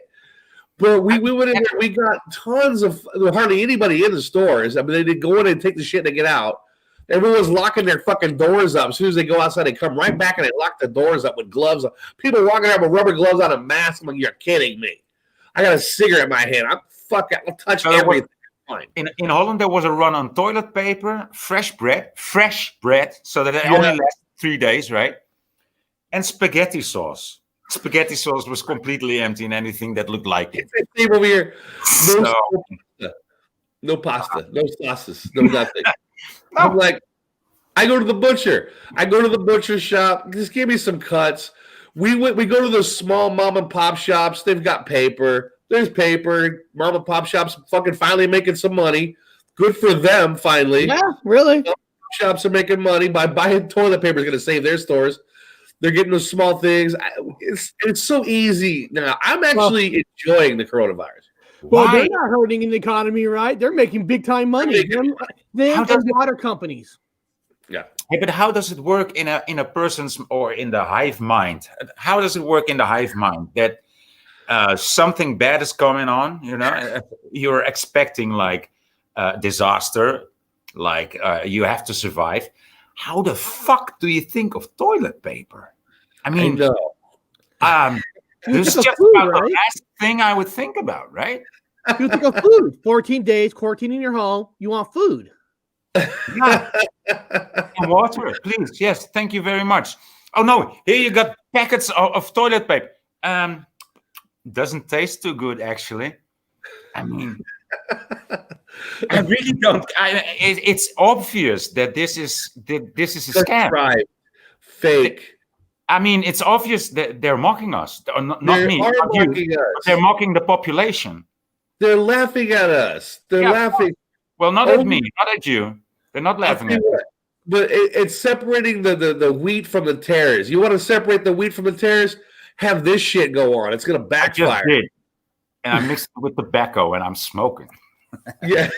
But we went in there. We got tons of hardly anybody in the stores. I mean, they go in and take the shit and they get out. Everyone's locking their fucking doors up. As soon as they go outside, they come right back and they lock the doors up with gloves on. People walking around with rubber gloves on and masks. I'm like, you're kidding me. I got a cigarette in my hand. I'll touch everything. In Holland, there was a run on toilet paper, fresh bread, so that it only lasted 3 days, right? And spaghetti sauce. Spaghetti sauce was completely empty in anything that looked like it. Over here. No pasta, no sauces, no nothing. No. I'm like, I go to the butcher. I go to the butcher shop. Just give me some cuts. We go to those small mom and pop shops. They've got paper. There's paper. Mom and pop shops fucking finally making some money. Good for them, finally. Yeah, really. Shops are making money by buying toilet paper is going to save their stores. They're getting those small things. It's so easy now. I'm actually enjoying the coronavirus. Well, Why? they're not hurting in the economy, right? They're making big time money. They How and does it- water companies. Yeah. Hey, but how does it work in a person's or in the hive mind? How does it work in the hive mind that something bad is going on? You know, you're expecting like disaster, like you have to survive. How the fuck do you think of toilet paper? I mean, know. this is think of just food, about the right? last thing I would think about, right? You think of food. 14 days, quarantine in your home. You want food. Yeah. And water, please. Yes, thank you very much. Oh no, here you got packets of toilet paper. Doesn't taste too good, actually. I mean, I really don't. It's obvious that this is a scam. Right. Fake. I mean, it's obvious that they're mocking us. Not They me, are not you. mocking But us. they're mocking the population. They're laughing at us. They're Yeah. laughing. Well, not Oh, at me, not at you. They're not laughing I'll at tell you me. what, but it's separating the wheat from the tares. You want to separate the wheat from the tares? Have this shit go on. It's going to I just backfire. did. And I mixed it with tobacco and I'm smoking. Yeah.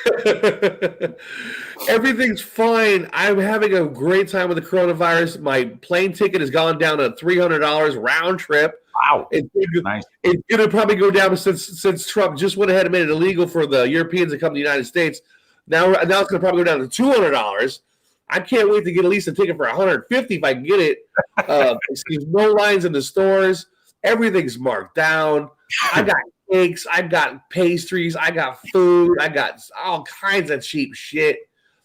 Everything's fine. I'm having a great time with the coronavirus. My plane ticket has gone down to $300 round trip. Wow. It's Nice. going to probably go down since Trump just went ahead and made it illegal for the Europeans to come to the United States. Now it's going to probably go down to $200. I can't wait to get at least a ticket for $150 if I can get it. There's no lines in the stores. Everything's marked down. I got cakes. I got pastries. I got food. I got all kinds of cheap shit.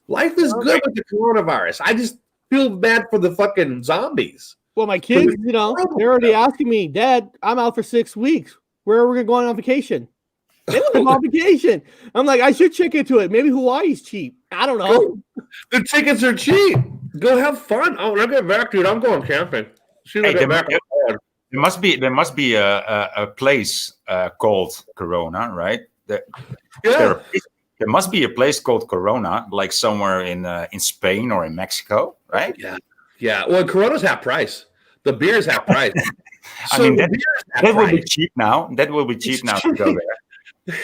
Life is good with the coronavirus. I just feel bad for the fucking zombies. Well, my kids, you know, they're already asking me, Dad, I'm out for 6 weeks. Where are we going on vacation? They want to go on vacation. I'm like, I should check into it. Maybe Hawaii's cheap. I don't know. The tickets are cheap. Go have fun. Oh, when I get back, dude, I'm going camping. Soon as I Hey, get back, I'm going. There must be a place called Corona, right? Yeah. There must be a place called Corona, like somewhere in Spain or in Mexico, right? Yeah. Well, Corona's half price. The beer's half price. I mean, the beer's half that will be price. cheap now. That will be cheap now to go there.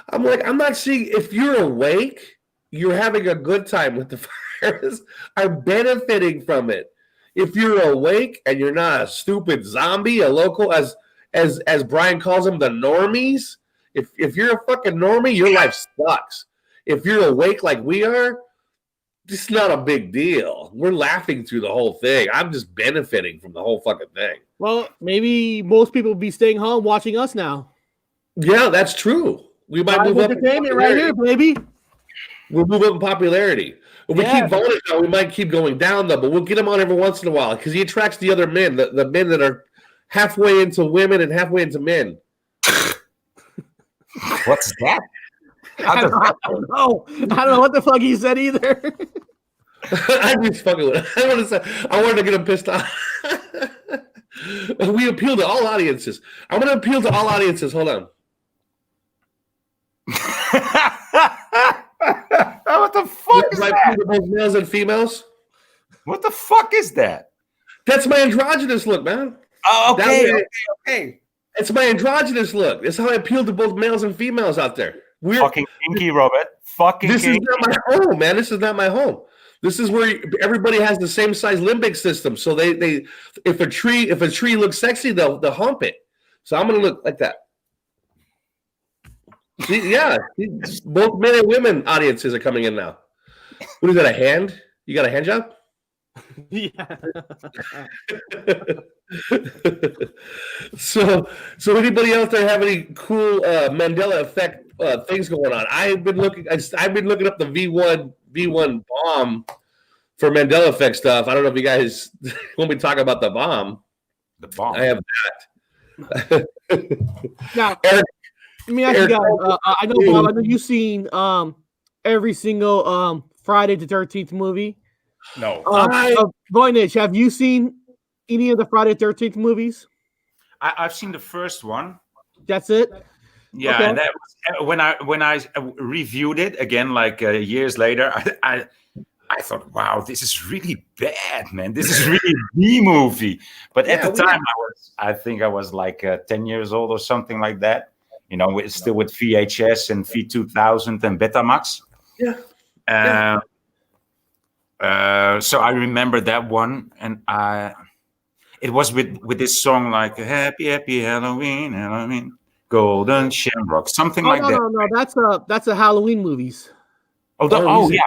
I'm like, I'm not seeing if you're awake, you're having a good time with the virus. I'm benefiting from it. If you're awake and you're not a stupid zombie, a local, as Brian calls them, the normies. If you're a fucking normie, your life sucks. If you're awake like we are, it's not a big deal. We're laughing through the whole thing. I'm just benefiting from the whole fucking thing. Well, maybe most people will be staying home watching us now. Yeah, that's true. We might Live move up in entertainment right here, popularity. baby. We'll move up in popularity. If we keep voting now, we might keep going down, though, but we'll get him on every once in a while because he attracts the other men, the men that are halfway into women and halfway into men. What's that? I don't know. I don't know what the fuck he said either. I'm just fucking with him. I wanted to get him pissed off. We appeal to all audiences. I'm going to appeal to all audiences. Hold on. What the fuck is Do I that? appeal to both males and females? What the fuck is that? That's my androgynous look, man. Oh, okay. Okay. It's my androgynous look. That's how I appeal to both males and females out there. Fucking kinky, Robert. Fucking This kinky. is not my home, man. This is not my home. This is where everybody has the same size limbic system. So they if a tree looks sexy, they'll hump it. So I'm gonna look like that. See, yeah, both men and women audiences are coming in now. What is that? A hand? You got a hand job? Yeah. So anybody out there have any cool Mandela Effect things going on? I've been looking up the V1 bomb for Mandela Effect stuff. I don't know if you guys want me to talk about the bomb. The bomb. I have that. Now, Let me ask you guys. I know, Bob. I know you've seen every single Friday the 13th movie. No, Voynich, have you seen any of the Friday the 13th movies? I've seen the first one. That's it. Yeah, Okay. and that was, when I reviewed it again, like years later, I thought, wow, this is really bad, man. This is really the movie. But at the time, I think I was like 10 years old or something like that. You know, still with VHS and V2000 and Betamax. Yeah. So I remember that one, and it was with this song like Happy Happy Halloween, Halloween, Golden Shamrock, something like that. No, that's a Halloween movies. Yeah.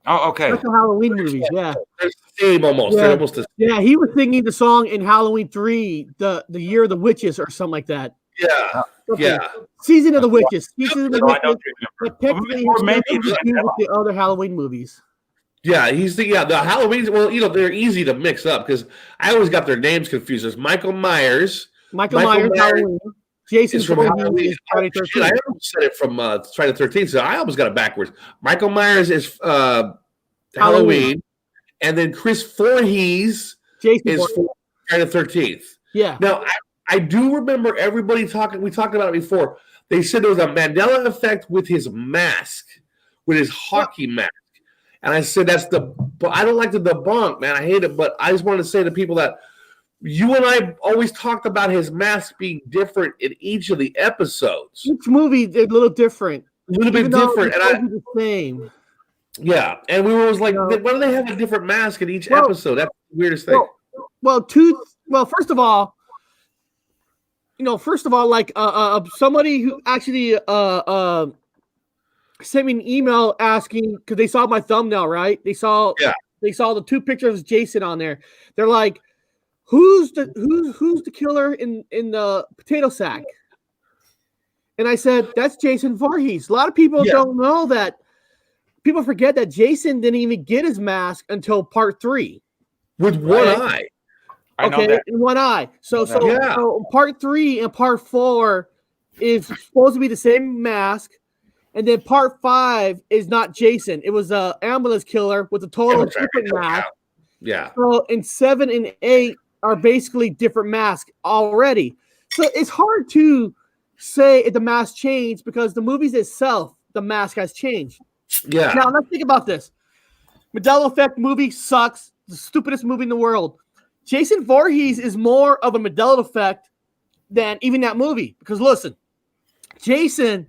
Oh, okay. That's a Halloween movies. Yeah. They're the same almost. Yeah. They're almost the same. Yeah, he was singing the song in Halloween 3, the Year of the Witches or something like that. Yeah. Okay. Yeah. Season of the Witches. Season of the No, I Witches. don't remember. But technically, Or maybe it's with the other Halloween movies. Yeah, the Halloween. Well, you know, they're easy to mix up because I always got their names confused. There's Michael Myers. Michael Myers Halloween. Jason from Halloween. Friday 13th. I almost said it from Friday the 13th, so I almost got it backwards. Michael Myers is Halloween, and then Chris Voorhees is for Friday the 13th. Yeah. Now, I do remember everybody talking. We talked about it before. They said there was a Mandela effect with his mask, with his hockey mask. And I said, but I don't like to debunk, man. I hate it. But I just wanted to say to people that you and I always talked about his mask being different in each of the episodes. Each movie is a little different. A little bit different. And the same. Yeah. And we were always like, why do they have a different mask in each episode? That's the weirdest thing. First of all, like somebody who actually sent me an email asking, because they saw my thumbnail, right? They saw the two pictures of Jason on there. They're like, who's the killer in the potato sack? And I said, that's Jason Voorhees. A lot of people don't know that. People forget that Jason didn't even get his mask until part 3. With one eye. Okay, in one eye. So part 3 and part 4 is supposed to be the same mask. And then part 5 is not Jason. It was an ambulance killer with a total different mask. Yeah. So in 7 and 8 are basically different masks already. So it's hard to say if the mask changed because the movies itself, the mask has changed. Yeah. Now let's think about this. Mandela Effect movie sucks. The stupidest movie in the world. Jason Voorhees is more of a Mandela Effect than even that movie. Because listen, Jason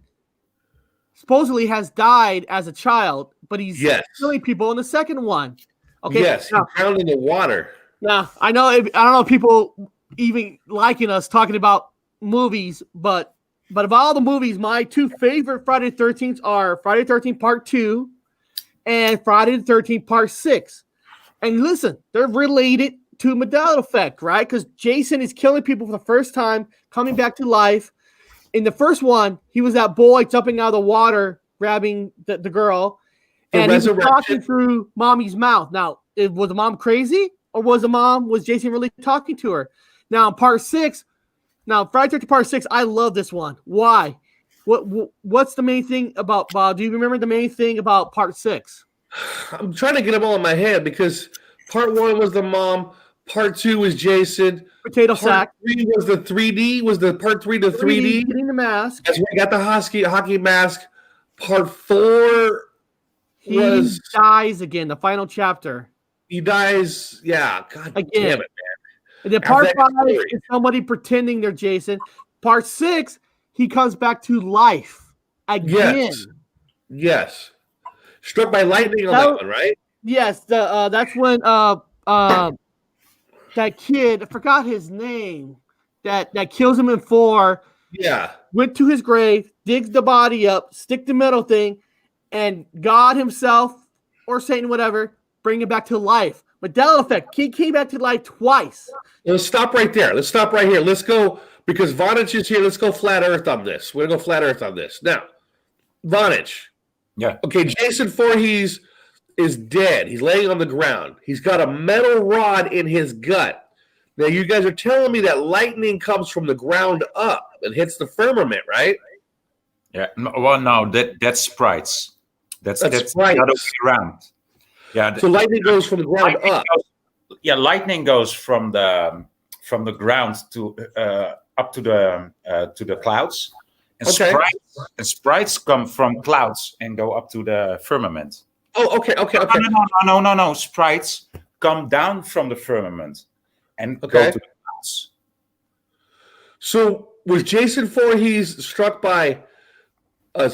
supposedly has died as a child, but he's killing people in the second one. Okay. Yes, he drowned in the water. Now, I don't know if people even liking us talking about movies, but of all the movies, my two favorite Friday the 13th are Friday the 13th Part 2 and Friday the 13th Part 6. And listen, they're related to Mandela Effect, right? Because Jason is killing people for the first time, coming back to life. In the first one, he was that boy jumping out of the water, grabbing the girl, and he was talking through mommy's mouth. Now, was the mom crazy, or was Jason really talking to her? Now, in part 6, Friday the 13th Part 6, I love this one. Why? What's the main thing about, Bob? Do you remember the main thing about part 6? I'm trying to get them all in my head because part 1 was the mom, part 2 was Jason. Potato sack. 3 was the 3D. Was the part 3 the 3D? Getting the mask. That's where he got the hockey mask. Part 4 he dies again. The final chapter. He dies. Yeah. God again. Damn it, man. And then part 5 is somebody pretending they're Jason. Part 6, he comes back to life again. Yes. Struck by lightning on that one, right? Yes. That's when that kid, I forgot his name, that kills him in 4. Yeah. Went to his grave, digs the body up, stick the metal thing, and God himself or Satan, whatever, bring him back to life. Mandela Effect, he came back to life twice. Let's stop right there. Let's stop right here. Let's go, because Vonage is here. Let's go flat earth on this. We're going to go flat earth on this. Now, Vonage. Yeah. Okay, Jason Voorhees is dead. He's laying on the ground. He's got a metal rod in his gut. Now, you guys are telling me that lightning comes from the ground up and hits the firmament, right? Yeah. Well, no, that's sprites. That's the other sprites. way around. Yeah. So lightning goes from the ground up. Lightning goes from the ground to up to the clouds, and Okay. sprites come from clouds and go up to the firmament. Oh, okay. No. Sprites come down from the firmament and go to the clouds. So was Jason Voorhees struck by a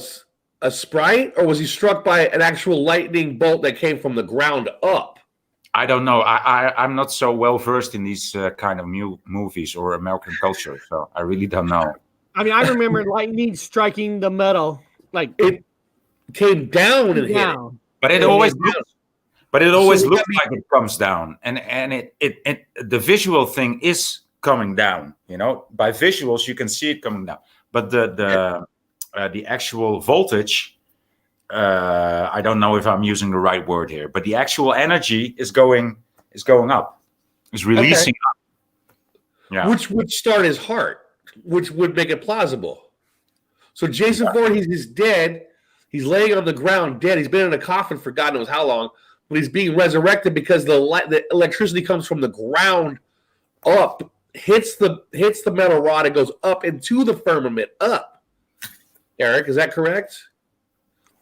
sprite, or was he struck by an actual lightning bolt that came from the ground up? I don't know. I'm not so well versed in these kind of movies or American culture, so I really don't know. I mean, I remember lightning striking the metal, like it came down and hit it. But it always looks like it comes down, and it the visual thing is coming down. You know, by visuals you can see it coming down, but the actual voltage. I don't know if I'm using the right word here, but the actual energy is going up, is releasing up. Yeah, which would start his heart, which would make it plausible. So Jason Voorhees is dead. He's laying on the ground dead. He's been in a coffin for God knows how long, but he's being resurrected because the electricity comes from the ground up, hits the metal rod, and goes up into the firmament up. Eric, is that correct?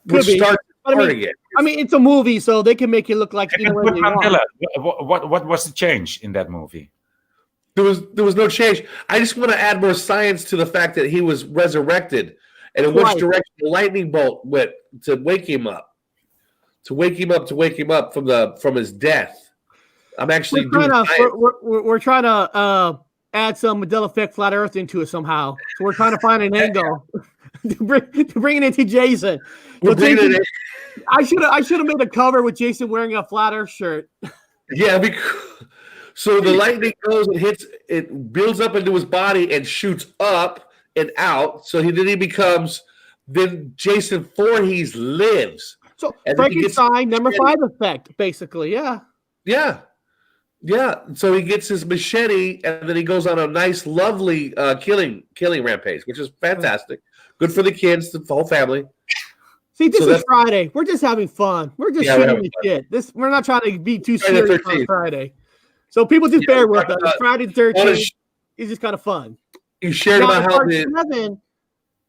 Could be. Starts again. I mean, it's a movie, so they can make it look like Mandela. What was the change in that movie? There was no change. I just want to add more science to the fact that he was resurrected, and in which direction the lightning bolt went to wake him up, from his death. I'm actually we're trying to add some Mandela Effect Flat Earth into it somehow. So we're trying to find an angle to bring it into Jason. I should have made a cover with Jason wearing a Flat Earth shirt. Yeah, so the lightning goes and hits, it builds up into his body and shoots up and out. So then Jason Voorhees lives. So Frankenstein number 5 effect, basically, yeah. Yeah. So he gets his machete and then he goes on a nice, lovely killing rampage, which is fantastic. Good for the kids, the whole family. See, this is Friday. We're just having fun. We're just shooting the shit. We're not trying to be too serious on Friday. So people just bear with us. Friday the 13th is just kind of fun. You shared about how part 7.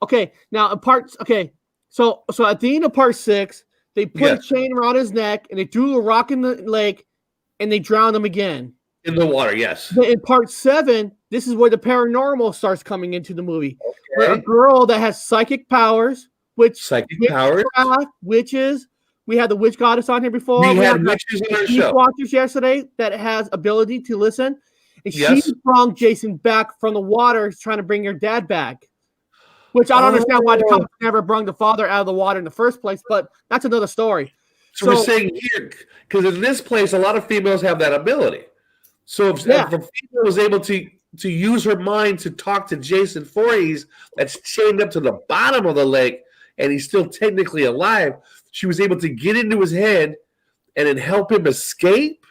Okay, now in part. Okay, so at the end of part 6, they put a chain around his neck and they threw a rock in the lake and they drowned him again in the water. Yes. But in part 7, this is where the paranormal starts coming into the movie. Where a girl that has psychic powers, witches. We had the witch goddess on here before. We had witches on our show. Watchers yesterday that has ability to listen. And she brought Jason back from the water trying to bring her dad back. Which I don't understand why the couple never brought the father out of the water in the first place, but that's another story. So we're saying here, because in this place, a lot of females have that ability. So if a female was able to use her mind to talk to Jason Voorhees, that's chained up to the bottom of the lake, and he's still technically alive, she was able to get into his head and then help him escape?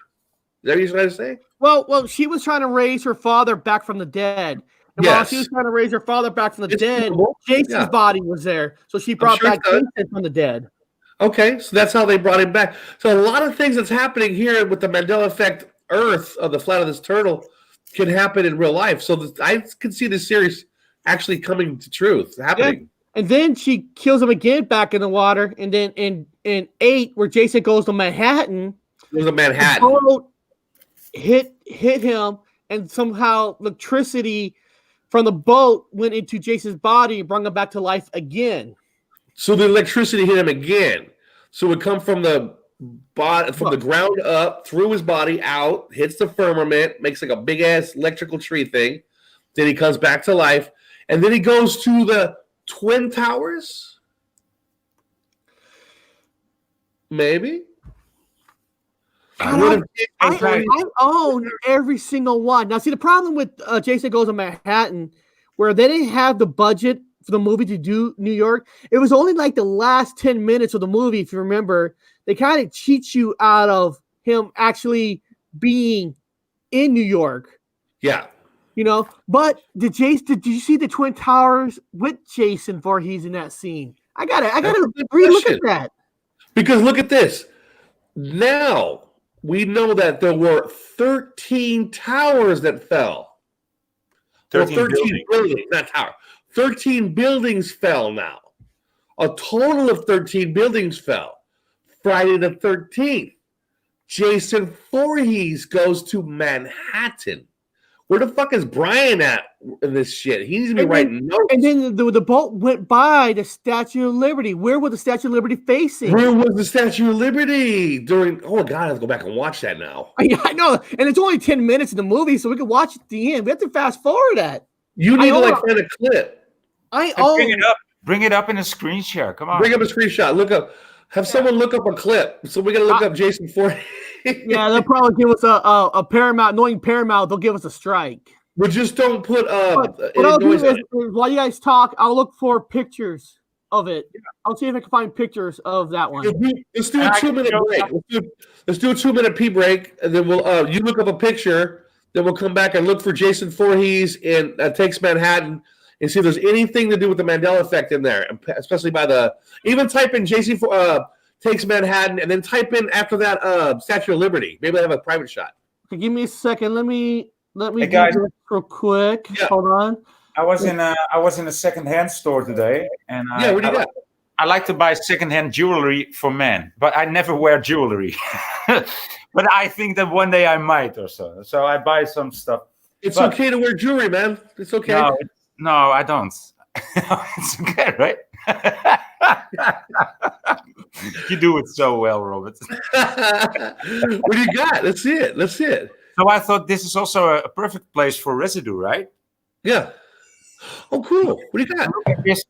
Is that what you're trying to say? Well, she was trying to raise her father back from the dead. And while she was trying to raise her father back from the dead, Jason's body was there. So she brought back Jason from the dead. Okay, so that's how they brought him back. So a lot of things that's happening here with the Mandela Effect Earth of the Flat of this Turtle can happen in real life. So I can see this series actually coming to truth, happening. Yeah. And then she kills him again back in the water. And then in 8, where Jason goes to Manhattan, the boat hit him, and somehow electricity from the boat went into Jason's body and brought him back to life again. So the electricity hit him again. So it come from the ground up, through his body, out, hits the firmament, makes like a big ass electrical tree thing. Then he comes back to life, and then he goes to the Twin Towers. Maybe. I own every single one. Now, see, the problem with Jason Goes to Manhattan, where they didn't have the budget for the movie to do New York, it was only like the last 10 minutes of the movie, if you remember. They kind of cheat you out of him actually being in New York. Yeah. But did you see the Twin Towers with Jason Voorhees in that scene? I gotta relook at that. Because look at this. Now we know that there were 13 towers that fell. 13 buildings, not towers. 13 buildings fell now. A total of 13 buildings fell. Friday the 13th, Jason Voorhees goes to Manhattan. Where the fuck is Brian at in this shit? He needs to be writing notes. And then the boat went by the Statue of Liberty. Where was the Statue of Liberty facing? Where was the Statue of Liberty during? Oh God, I have to go back and watch that now. I know, and it's only 10 minutes in the movie, so we can watch it at the end. We have to fast forward that. You need to find a clip. Bring it up. Bring it up in a screen share. Come on. Bring up a screenshot. Look up. Have someone look up a clip. So we got to look up Jason Voorhees. Yeah, they'll probably give us a Paramount. Knowing Paramount, they'll give us a strike. But just don't put what I'll do is, while you guys talk, I'll look for pictures of it. I'll see if I can find pictures of that one. Let's do a 2-minute break. Let's do a 2-minute pee break, and then we'll you look up a picture. Then we'll come back and look for Jason Voorhees in Takes Manhattan and see if there's anything to do with the Mandela Effect in there, especially even type in Jason Takes Manhattan and then type in after that Statue of Liberty. Maybe I have a private shot. Okay, give me a second. Let me hey guys, do this real quick. Yeah. Hold on. I was in a secondhand store today, and what do you got? I like to buy secondhand jewelry for men, but I never wear jewelry. But I think that one day I might or so. So I buy some stuff. It's okay to wear jewelry, man. It's okay. No, I don't. It's okay, right? You do it so well, Robert. What do you got? Let's see it. So I thought this is also a perfect place for residue, right? Yeah. Oh, cool. What do you got? Look at this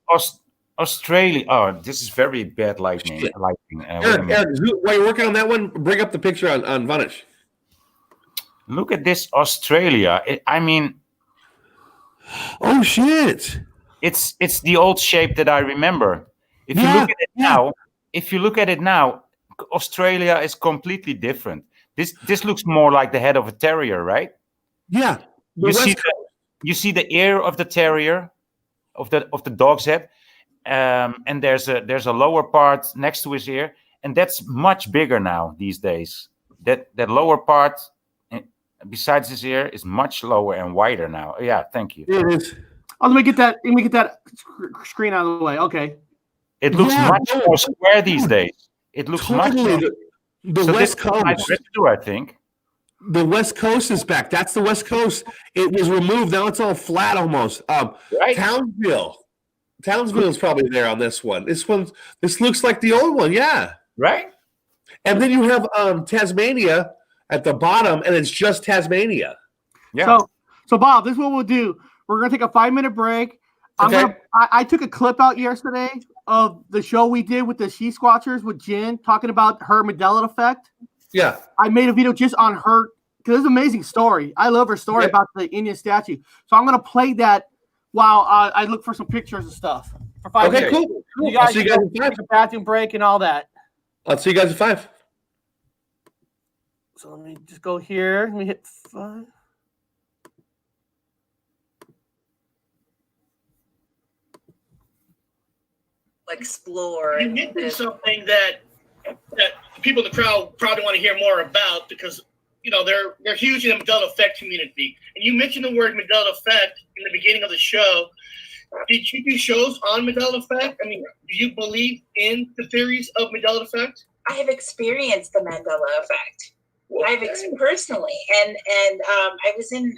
Australia. Oh, this is very bad lighting. Eric, while you're working on that one, bring up the picture on Vonage. Look at this Australia. Oh shit! It's the old shape that I remember. If you look at it now, Australia is completely different. This looks more like the head of a terrier, right? Yeah. You see the ear of the terrier, of the dog's head, and there's a lower part next to his ear, and that's much bigger now these days. That lower part, besides his ear, is much lower and wider now. Yeah, thank you. It is. Oh, let me get that screen out of the way. Okay. It looks much more square these days. It looks much more. The West Coast, I think. The West Coast is back. That's the West Coast. It was removed. Now it's all flat almost. Right. Townsville is probably there on this one. This looks like the old one. Yeah. Right. And then you have Tasmania at the bottom, and it's just Tasmania. Yeah. So Bob, this is what we'll do. We're gonna take a 5-minute break. I took a clip out yesterday of the show we did with the She Squatchers with Jen talking about her Mandela Effect. Yeah. I made a video just on her because it's an amazing story. I love her story about the Indian statue. So I'm gonna play that while I look for some pictures and stuff for 5 minutes. Okay, cool. You guys take a bathroom break and all that. I'll see you guys at 5. So let me just go here. Let me hit 5. Explore. You mentioned something that people in the crowd probably want to hear more about because they're huge in the Mandela Effect community. And you mentioned the word Mandela Effect in the beginning of the show. Did you do shows on Mandela Effect? I mean, do you believe in the theories of Mandela Effect? I have experienced the Mandela Effect. Personally, and I was in.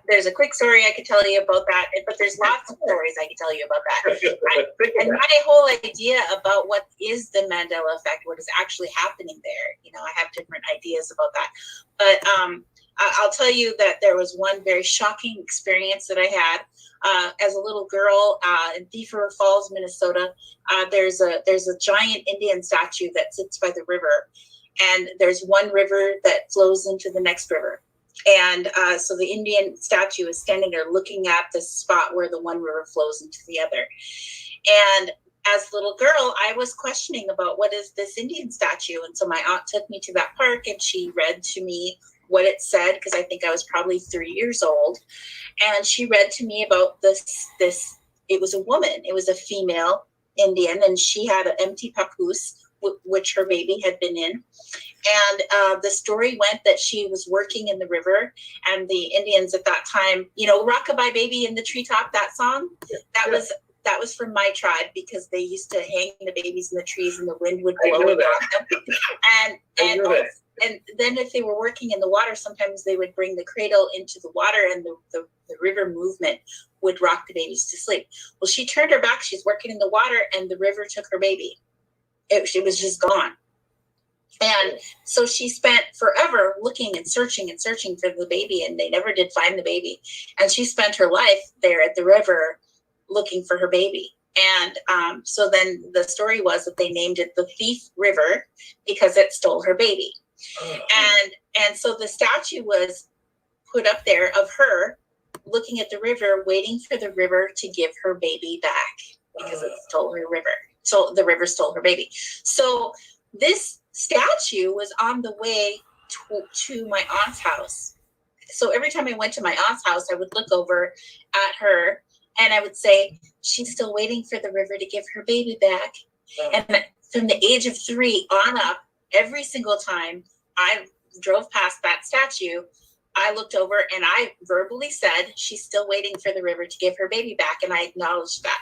There's a quick story I could tell you about that, but there's lots of stories I could tell you about that. And my whole idea about what is the Mandela Effect, what is actually happening there, I have different ideas about that. But I'll tell you that there was one very shocking experience that I had as a little girl in Thief River Falls, Minnesota. There's a giant Indian statue that sits by the river, and there's one river that flows into the next river. And so the Indian statue is standing there looking at the spot where the one river flows into the other. And as a little girl, I was questioning about what is this Indian statue. And so my aunt took me to that park and she read to me what it said because I think I was probably 3 years old. And she read to me about this. It was a woman. It was a female Indian, and she had an empty papoose, which her baby had been in. And the story went that she was working in the river, and the Indians at that time, "Rockabye Baby in the Treetop," that song, that was from my tribe, because they used to hang the babies in the trees and the wind would blow and rock them. And then if they were working in the water, sometimes they would bring the cradle into the water, and the river movement would rock the babies to sleep. Well, she turned her back. She's working in the water, and the river took her baby. It was just gone. And so she spent forever looking and searching for the baby, and they never did find the baby. And she spent her life there at the river looking for her baby. And so then the story was that they named it the Thief River because it stole her baby. And so the statue was put up there of her looking at the river, waiting for the river to give her baby back because it stole her river. So the river stole her baby. So this statue was on the way to my aunt's house. So every time I went to my aunt's house, I would look over at her and I would say, "She's still waiting for the river to give her baby back." And from the age of 3 on up, every single time I drove past that statue, I looked over and I verbally said, "She's still waiting for the river to give her baby back." And I acknowledged that.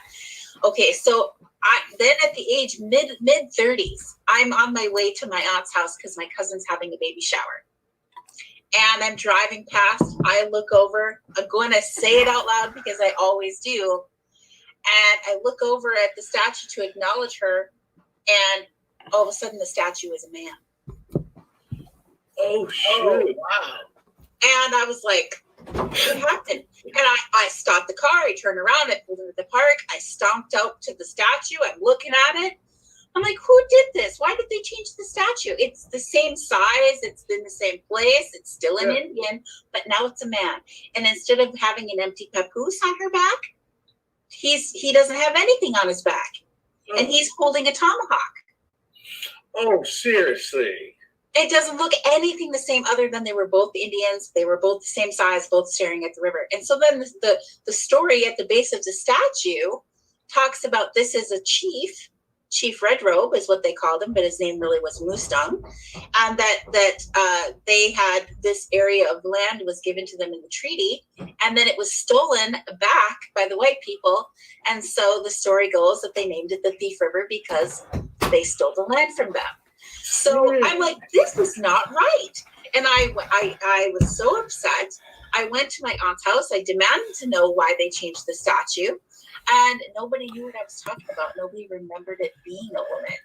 Okay, so then at the age mid-30s, I'm on my way to my aunt's house because my cousin's having a baby shower. And I'm driving past, I look over, I'm going to say it out loud because I always do. And I look over at the statue to acknowledge her, and all of a sudden the statue is a man. Oh, shit. Oh, wow. And I was like, what happened? And I stopped the car, I turned around, I pulled into the park, I stomped out to the statue, I'm looking at it. I'm like, who did this? Why did they change the statue? It's the same size, it's in the same place, it's still an Indian, but now it's a man. And instead of having an empty papoose on her back, he doesn't have anything on his back. And he's holding a tomahawk. Oh, seriously. It doesn't look anything the same other than they were both Indians. They were both the same size, both staring at the river. And so then the story at the base of the statue talks about this is a chief. Chief Red Robe is what they called him, but his name really was Mustang. And that they had this area of land was given to them in the treaty. And then it was stolen back by the white people. And so the story goes that they named it the Thief River because they stole the land from them. So I'm like, this is not right. And I was so upset. I went to my aunt's house. I demanded to know why they changed the statue. And nobody knew what I was talking about. Nobody remembered it being a woman.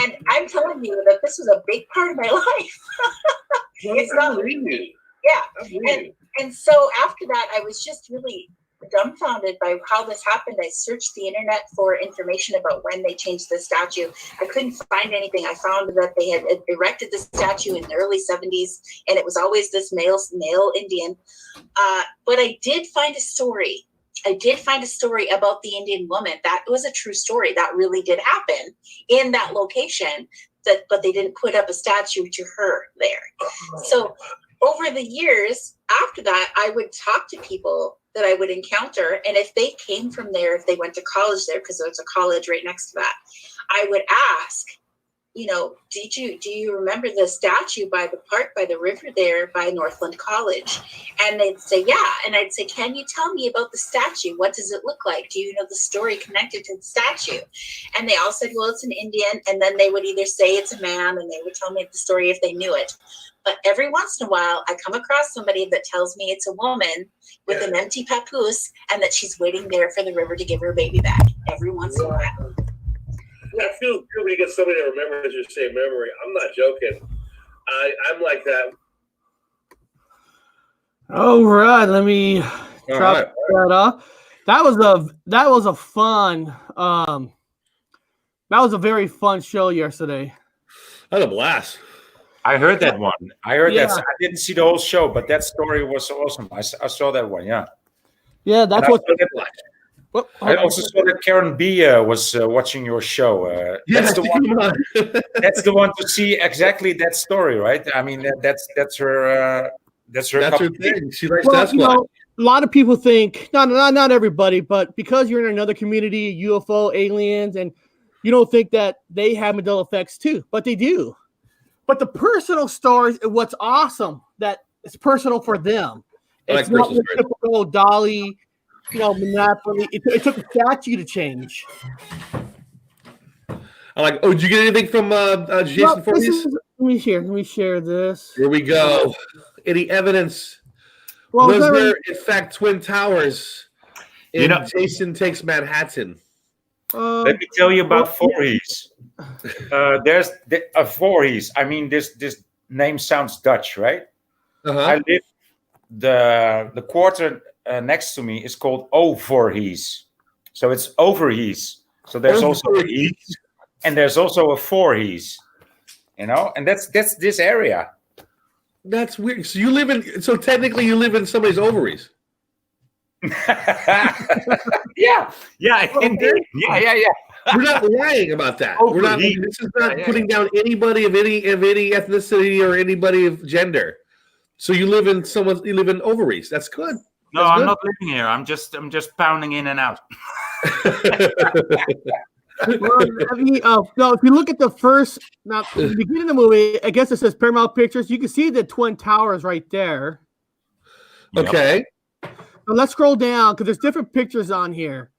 And I'm telling you that this was a big part of my life. It's not really. Yeah. And so after that, I was just really dumbfounded by how this happened. I searched the internet for information about when they changed the statue. I couldn't find anything. I found that they had erected the statue in the early 70s, and it was always this male Indian. But I did find a story. About the Indian woman. That was a true story. That really did happen in that location. But they didn't put up a statue to her there. So over the years after that, I would talk to people that I would encounter. And if they came from there, if they went to college there, because there was a college right next to that, I would ask, do you remember the statue by the park, by the river there by Northland College? And they'd say, yeah. And I'd say, can you tell me about the statue? What does it look like? Do you know the story connected to the statue? And they all said, well, it's an Indian. And then they would either say it's a man, and they would tell me the story if they knew it. But every once in a while, I come across somebody that tells me it's a woman with an empty papoose and that she's waiting there for the river to give her baby back. Every once in a while. I feel good when you get somebody that remembers your same memory. I'm not joking. I'm like that. All right, let me drop that off. That was a fun. That was a very fun show yesterday. That was a blast. I heard that one. I heard that. I didn't see the whole show, but that story was awesome. I saw that one. Yeah. Yeah, that's what. Well, I also saw that Karen B was watching your show. That's the one. That's the one to see exactly that story, right? I mean, that's her. That's her thing. She likes well, Sasquatch. a lot of people think not everybody, but because you're in another community, UFO, aliens, and you don't think that they have Mandela effects too, but they do. But the personal stories, what's awesome that it's personal for them. It's not the typical Dolly, Monopoly. It took a statue to change. I like. Oh, did you get anything from Jason Voorhees? Let me share this. Here we go. Any evidence? Well, was there in fact Twin Towers in Jason Takes Manhattan? Let me tell you about Voorhees. There's a Voorhees. I mean, this name sounds Dutch, right? I live the quarter next to me is called Overhees, so it's Overhees. So there's also a Hees, and there's also a Voorhees. And that's this area. That's weird. So you live in. So technically, you live in somebody's ovaries. yeah, indeed. Yeah. We're not lying about that. We're not. This is not putting down anybody of any ethnicity or anybody of gender. So you live in You live in ovaries. That's good. No, That's I'm good. not living here. I'm just pounding in and out. Well, if you look at the beginning of the movie, I guess it says Paramount Pictures. You can see the Twin Towers right there. Okay. So let's scroll down because there's different pictures on here,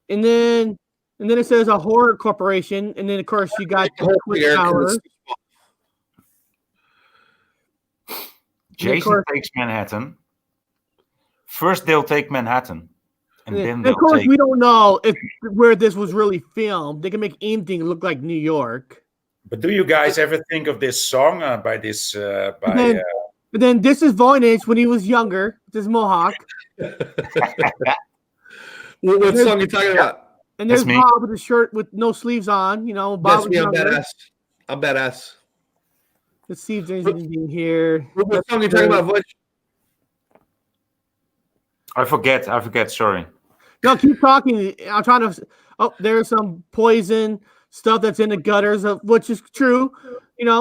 and then it says a horror corporation, and then of course you got the Twin Towers. Jason Takes Manhattan. First, they'll take Manhattan. And then of course, we don't know where this was really filmed. They can make anything look like New York. But do you guys ever think of this song by this? But then this is Voynich when he was younger. This is Mohawk. What song are you talking about? And there's Bob with a shirt with no sleeves on. Bob. That's me. I'm badass. I'm badass. Let's see if there's anything here. What song are you talking about, Voynich? I forget. Sorry. No, keep talking. I'm trying to. Oh, there's some poison stuff that's in the gutters, which is true.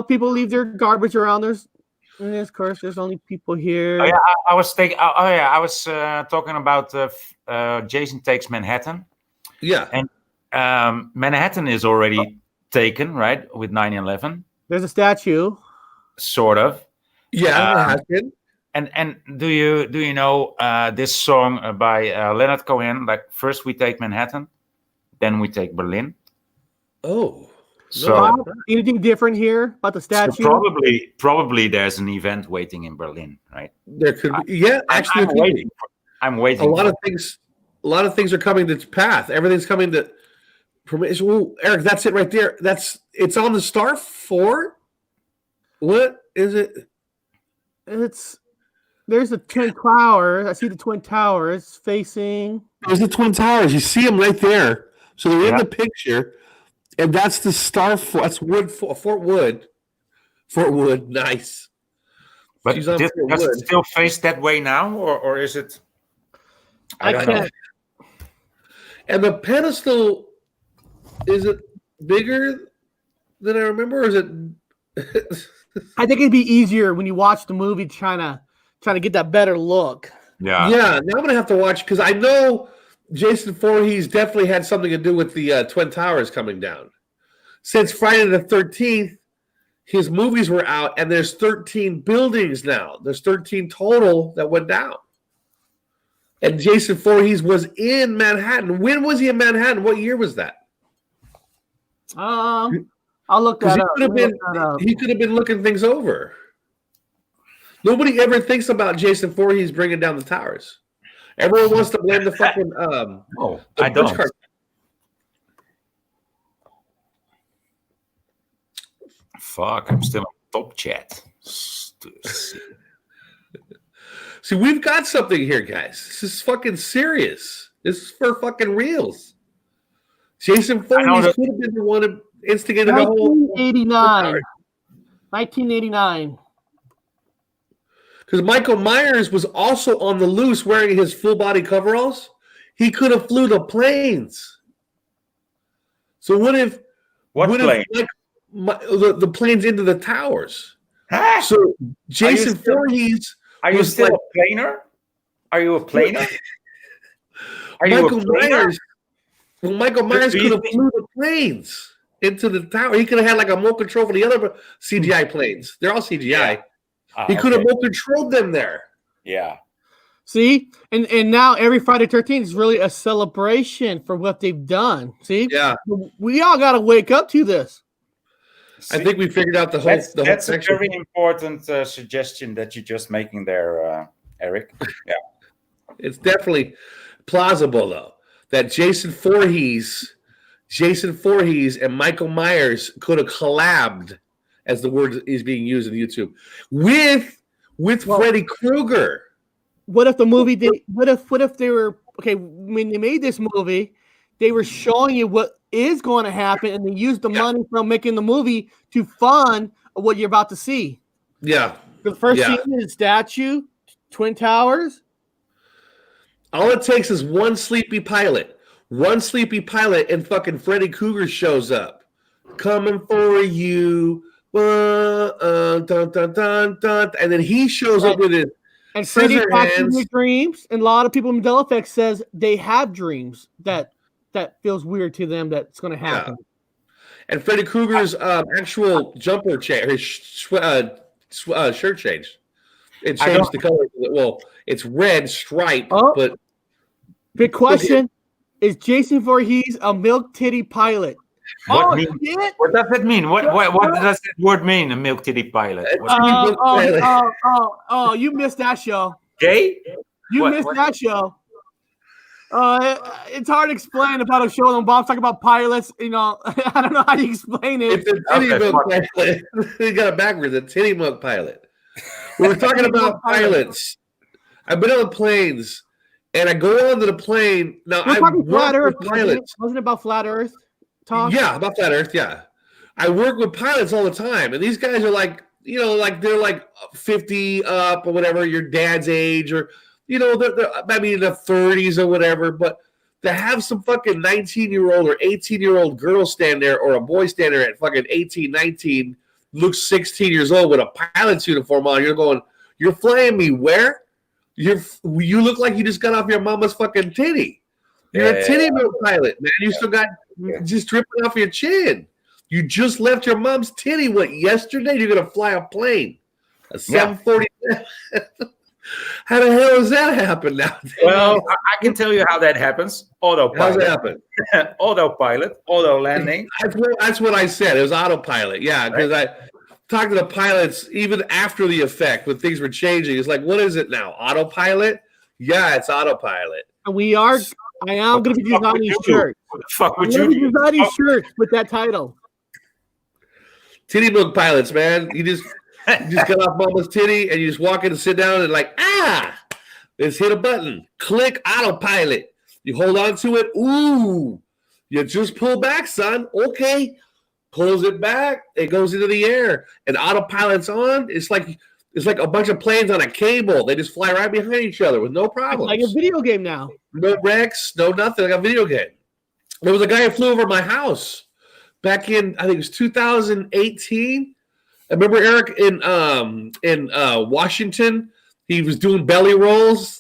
People leave their garbage around. And of course, there's only people here. Oh yeah, I was talking about Jason Takes Manhattan. Yeah, and Manhattan is already taken, right, with 9/11. There's a statue. Sort of. Yeah, Manhattan. And do you know this song by Leonard Cohen? Like, first we take Manhattan, then we take Berlin. Oh, so anything different here about the statue? So probably there's an event waiting in Berlin, right? There could be. Yeah, actually, I'm waiting. A lot of things are coming to path. Everything's coming to permission. Well, Eric, that's it right there. It's on the Star 4. What is it? There's the Twin Towers. I see the Twin Towers facing. There's the Twin Towers. You see them right there. So they're in the picture, and that's the Star 4. That's Fort Wood. Fort Wood, nice. But does it still face that way now, or is it? I don't know. And the pedestal, is it bigger than I remember, or is it? I think it'd be easier when you watch the movie trying to get that better look. Yeah. Now I'm gonna have to watch because I know Jason Voorhees definitely had something to do with the Twin Towers coming down. Since Friday the 13th, his movies were out, and there's 13 buildings now. There's 13 total that went down. And Jason Voorhees was in Manhattan. When was he in Manhattan? What year was that? I'll look that up. He could have been looking things over. Nobody ever thinks about Jason Voorhees bringing down the towers. Everyone wants to blame the fucking. I don't. Fuck! I'm still on top chat. See, we've got something here, guys. This is fucking serious. This is for fucking reals. Jason Voorhees could have been the one who instigated the whole. 1989. Because Michael Myers was also on the loose wearing his full body coveralls. he could have flew the planes. So what if plane? The planes into the towers? Huh? So Jason Voorhees. Are you still a planer? Are you a planer? Michael Myers. Well, Michael Myers could have flew the planes into the tower. He could have had like a remote control for the other CGI planes. They're all CGI. Yeah. He could have remote controlled them there. Yeah. See, and now every Friday 13th is really a celebration for what they've done. See, yeah, we all got to wake up to this. I think we figured out the whole. That's a very important suggestion that you're just making there, Eric. Yeah, it's definitely plausible though that Jason Voorhees and Michael Myers could have collabed, as the word is being used in YouTube, with Freddy Krueger. What if the movie what if they were okay when they made this movie, they were showing you what is going to happen, and they used the money from making the movie to fund what you're about to see. Yeah. The first scene is statue, Twin Towers. All it takes is one sleepy pilot, and fucking Freddy Krueger shows up, coming for you, dun, dun, dun, dun, and then he shows up with his. And Freddy talks in your dreams, and a lot of people in Mandela Effects says they have dreams that feels weird to them that's going to happen. Yeah. And Freddy Krueger's actual jumper change, his shirt changed. It changed the color. Well, it's red stripe, but big question: is Jason Voorhees a milk titty pilot? What does that mean? What does that word mean? A milk titty pilot? You missed that show. Gay? You missed that show. It's hard to explain about a show when Bob's talking about pilots. You know, I don't know how you explain it. It's a titty milk pilot. He got it backwards. A titty milk pilot. We were talking about pilots. I've been on the planes, and I go onto the plane. Now I work with pilots. Wasn't it about flat Earth? Talk? Yeah, about flat Earth. Yeah, I work with pilots all the time, and these guys are like, they're like 50 up or whatever, your dad's age, or they're maybe in the 30s or whatever. But to have some fucking 19-year-old or 18-year-old girl stand there, or a boy stand there at fucking 18, 19, looks 16 years old with a pilot's uniform on, you're flying me where? You look like you just got off your mama's fucking titty. You're a titty milk pilot, man. You still got just dripping off your chin. You just left your mom's titty. What, yesterday? You're going to fly a plane. A 747. How the hell does that happen now? Well, I can tell you how that happens. Autopilot. How's that happen? Autopilot, auto landing. That's what I said. It was autopilot. Yeah, because I talked to the pilots even after the effect when things were changing. It's like, what is it now? Autopilot? Yeah, it's autopilot. And I am going to be designing shirts. What the fuck would you be designing shirts with that title? Titty milk pilots, man. You just got off mama's titty and you just walk in and sit down and let's hit a button. Click autopilot. You hold on to it. Ooh, you just pull back, son. Okay. Pulls it back. It goes into the air. And autopilot's on. It's like a bunch of planes on a cable. They just fly right behind each other with no problems. Like a video game now. No wrecks, no nothing. Like a video game. There was a guy who flew over my house back in, I think it was 2018. I remember Eric in Washington. He was doing belly rolls.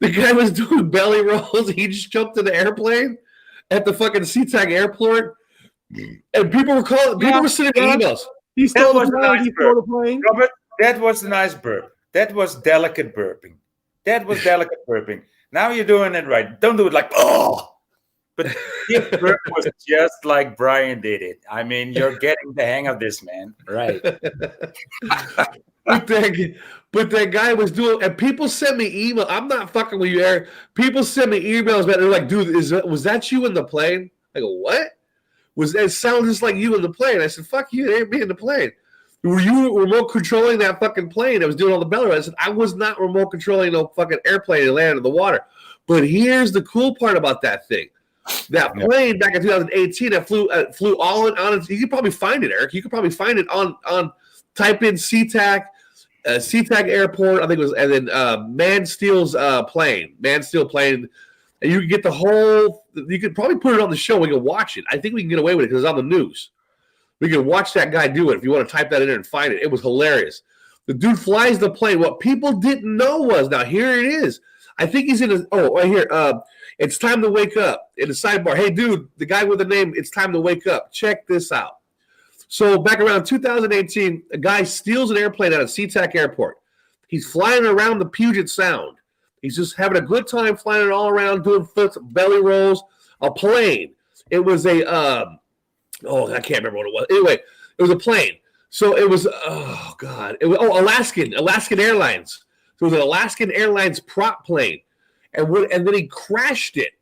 The guy was doing belly rolls. He just jumped in the airplane at the fucking SeaTac airport, and people were sending emails. He stole the plane. Robert, that was a nice burp. That was delicate burping. Now you're doing it right. Don't do it like, oh. But this burp was just like Brian did it. I mean, you're getting the hang of this, man. Right. But that guy was doing, and people sent me email. I'm not fucking with you, Eric. People sent me emails, man. They're like, dude, was that you in the plane? I go, what? It sounded just like you in the plane. I said, fuck you, it ain't me in the plane. Were you remote controlling that fucking plane that was doing all the belly? I said, I was not remote controlling no fucking airplane that landed in the water. But here's the cool part about that thing. That plane back in 2018 that flew all on it. You could probably find it, Eric. You could probably find it on type in SeaTac SeaTac Airport, I think it was, and then Man Steele's plane. Man Steele plane. And you can get the whole, you could probably put it on the show. We can watch it. I think we can get away with it because it's on the news. We can watch that guy do it if you want to type that in there and find it. It was hilarious. The dude flies the plane. What people didn't know was, now here it is. I think he's in a, right here. It's time to wake up. In the sidebar. Hey, dude, the guy with the name, it's time to wake up. Check this out. So back around 2018, a guy steals an airplane out of SeaTac Airport. He's flying around the Puget Sound. He's just having a good time flying it all around, doing flips, belly rolls, a plane. It was a, I can't remember what it was. Anyway, it was a plane. So it was, Alaskan Airlines. So it was an Alaskan Airlines prop plane. And then he crashed it.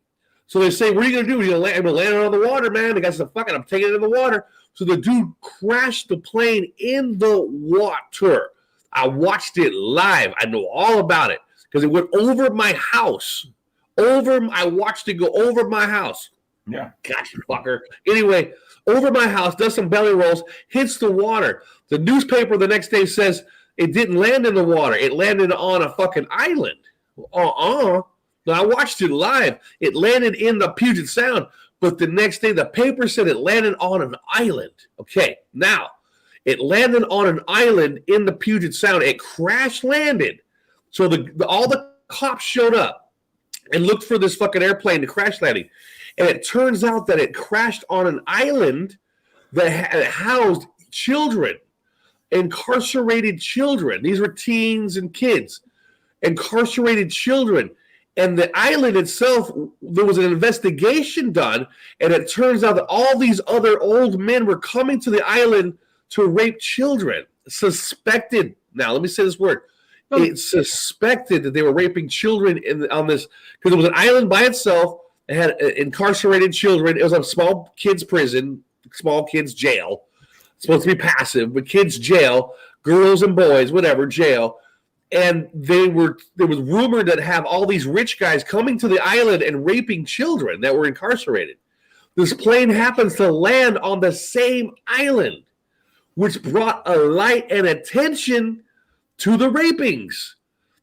So they say, what are you going to do? You're going to land it on the water, man. The guy said, fuck it, I'm taking it in the water. So the dude crashed the plane in the water. I watched it live. I know all about it. Because it went over my house. I watched it go over my house. Yeah. Gotcha, fucker. Anyway, over my house, does some belly rolls, hits the water. The newspaper the next day says it didn't land in the water. It landed on a fucking island. Now, I watched it live. It landed in the Puget Sound. But the next day, the paper said it landed on an island. Okay, now, it landed on an island in the Puget Sound. It crash landed. So all the cops showed up and looked for this fucking airplane to crash landing. And it turns out that it crashed on an island that housed children, incarcerated children. These were teens and kids, incarcerated children. And the island itself, there was an investigation done, and it turns out that all these other old men were coming to the island to rape children. Suspected. Now, let me say this word. It's suspected that they were raping children on this, because it was an island by itself. It had incarcerated children. It was a small kids prison, small kids jail. It's supposed to be passive, but kids jail, girls and boys, whatever, jail. And there was rumored that have all these rich guys coming to the island and raping children that were incarcerated. This plane happens to land on the same island, which brought a light and attention to the rapings,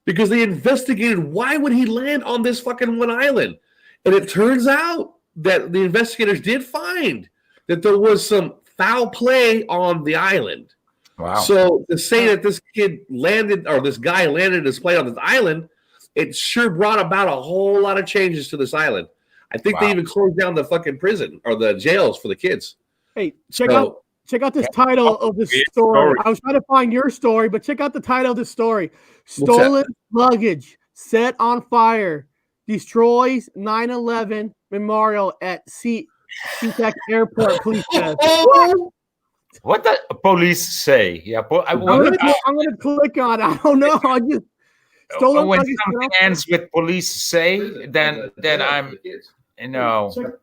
because they investigated why would he land on this fucking one island. And it turns out that the investigators did find that there was some foul play on the island. Wow. So to say that this guy landed his plane on this island, it sure brought about a whole lot of changes to this island. I think they even closed down the fucking prison or the jails for the kids. Hey, check out this title of this story. I was trying to find your story, but check out the title of this story. Stolen luggage set on fire. Destroys 9/11 memorial at SeaTac Airport, police said. What the police say? Yeah, I'm gonna click on it. I don't know. I just stolen when luggage. something ends with police say, then I'm no.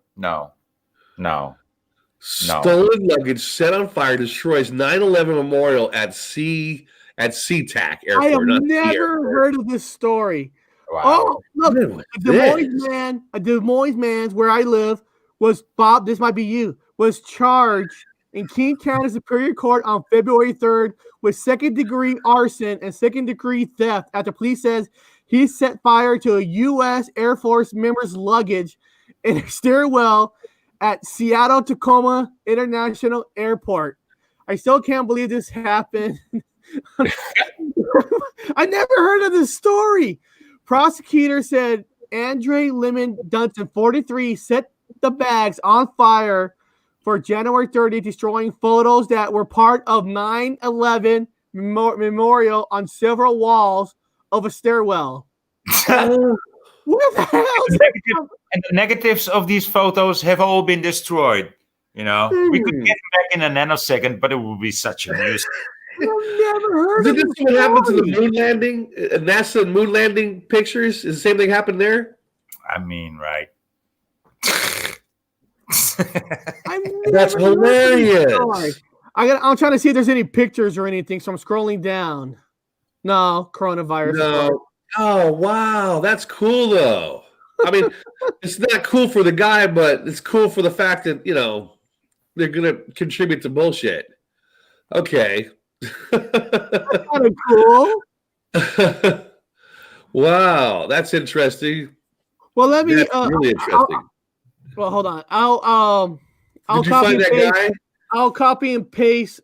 Stolen luggage set on fire destroys 9/11 memorial at SeaTac Airport. I have never heard of this story. Wow. Oh, look, a Des Moines man, where I live, was Bob. This might be you. Was charged in King County Superior Court on February 3rd with second-degree arson and second-degree theft after police says he set fire to a U.S. Air Force member's luggage in a stairwell at Seattle-Tacoma International Airport. I still can't believe this happened. I never heard of this story. Prosecutor said Andre Lemon Dunton, 43, set the bags on fire for January 30th, destroying photos that were part of 9/11 memorial on several walls of a stairwell. What the hell? And the negatives of these photos have all been destroyed. You know, we could get them back in a nanosecond, but it would be such a news. I've never heard of this. What happened to the moon landing? NASA moon landing pictures? Is the same thing happened there? I mean, right? That's hilarious. I'm trying to see if there's any pictures or anything, so I'm scrolling down. No, coronavirus. No. Oh, wow. That's cool, though. I mean, it's not cool for the guy, but it's cool for the fact that, they're going to contribute to bullshit. Okay. Kind of cool. Wow, that's interesting. Well, let me. That's really interesting. Well, hold on. I'll Did you copy find and that paste. guy? I'll copy and paste.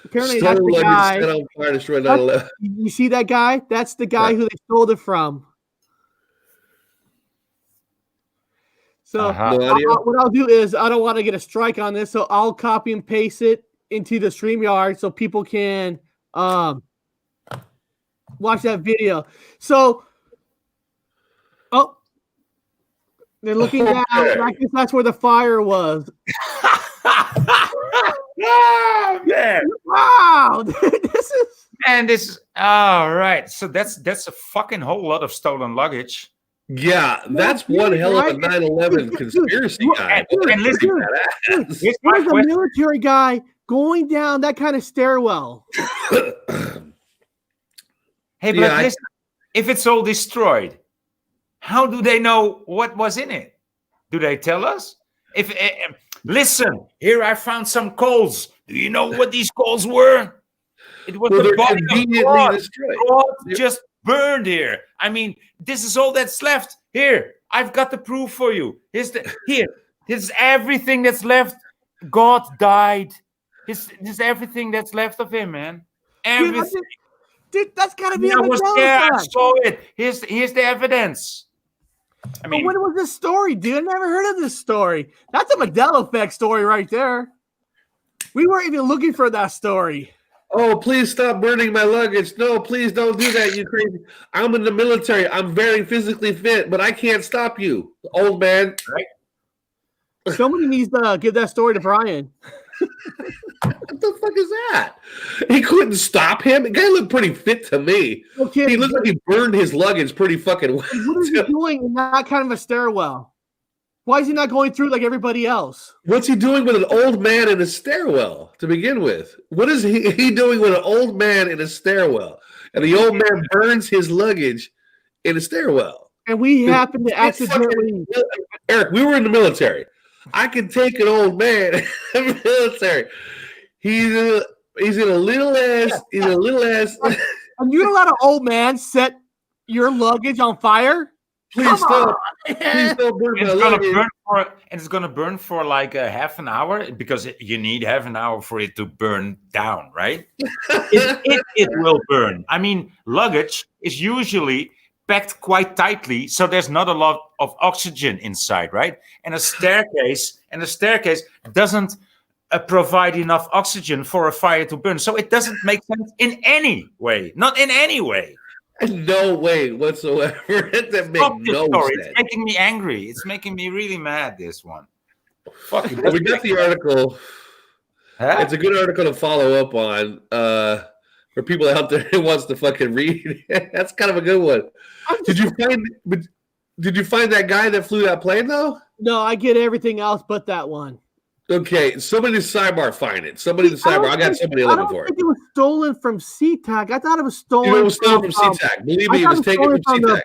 Apparently, that's Stolen the luggage guy. set on fire, destroyed 9/11. You see that guy? That's the guy who they stole it from. So Uh-huh. No audio? what I'll do is I don't want to get a strike on this, so I'll copy and paste it into the StreamYard so people can watch that video. So, they're looking down. I guess that's where the fire was. Oh, man. Wow, this is. And this, all right. So that's a fucking whole lot of stolen luggage. Yeah, that's one hell of a 9/11 conspiracy guy. And listen, There's a military guy going down that kind of stairwell. Hey, but listen, if it's all destroyed, how do they know what was in it? Do they tell us? If listen, here I found some coals. Do you know what these coals were? It was the body of God. God just burned here. I mean, this is all that's left. Here, I've got the proof for you. This is everything that's left. God died. This is everything that's left of him, man. Everything. Dude, that's gotta be. I was there. I saw it. Here's the evidence. I mean, when was this story, dude? I never heard of this story. That's a Mandela Effect story right there. We weren't even looking for that story. Oh, please stop burning my luggage. No, please don't do that, you crazy. I'm in the military. I'm very physically fit, but I can't stop you, old man. Right? Somebody needs to give that story to Brian. What the fuck is that? He couldn't stop him. The guy looked pretty fit to me. Okay, he looked like he burned his luggage pretty fucking well. What is he doing in that kind of a stairwell? Why is he not going through like everybody else? What's he doing with an old man in a stairwell to begin with? What is he doing with an old man in a stairwell? And the old man burns his luggage in a stairwell. And we happen to accidentally... Eric, we were in the military. I can take an old man in the military. He's in a little ass. He's in a little ass. And you don't let an old man set your luggage on fire? Please stop. Please don't burn my luggage. It's gonna burn for like a half an hour because you need half an hour for it to burn down, right? It will burn. I mean, luggage is usually packed quite tightly, so there's not a lot of oxygen inside, right? And a staircase doesn't provide enough oxygen for a fire to burn, so it doesn't make sense in any way. Not in any way. No way whatsoever. That makes no sense. It's making me angry. It's making me really mad. This one. Fuck. Well, we got the article. Huh? It's a good article to follow up on for people out there who wants to fucking read. That's kind of a good one. Did you find that guy that flew that plane though? No, I get everything else but that one. Okay, somebody in the sidebar find it. Somebody in the sidebar. I got somebody looking for it. I don't think it was stolen from SeaTac. I thought it was stolen. It was stolen from SeaTac. Believe me, it was taken from SeaTac.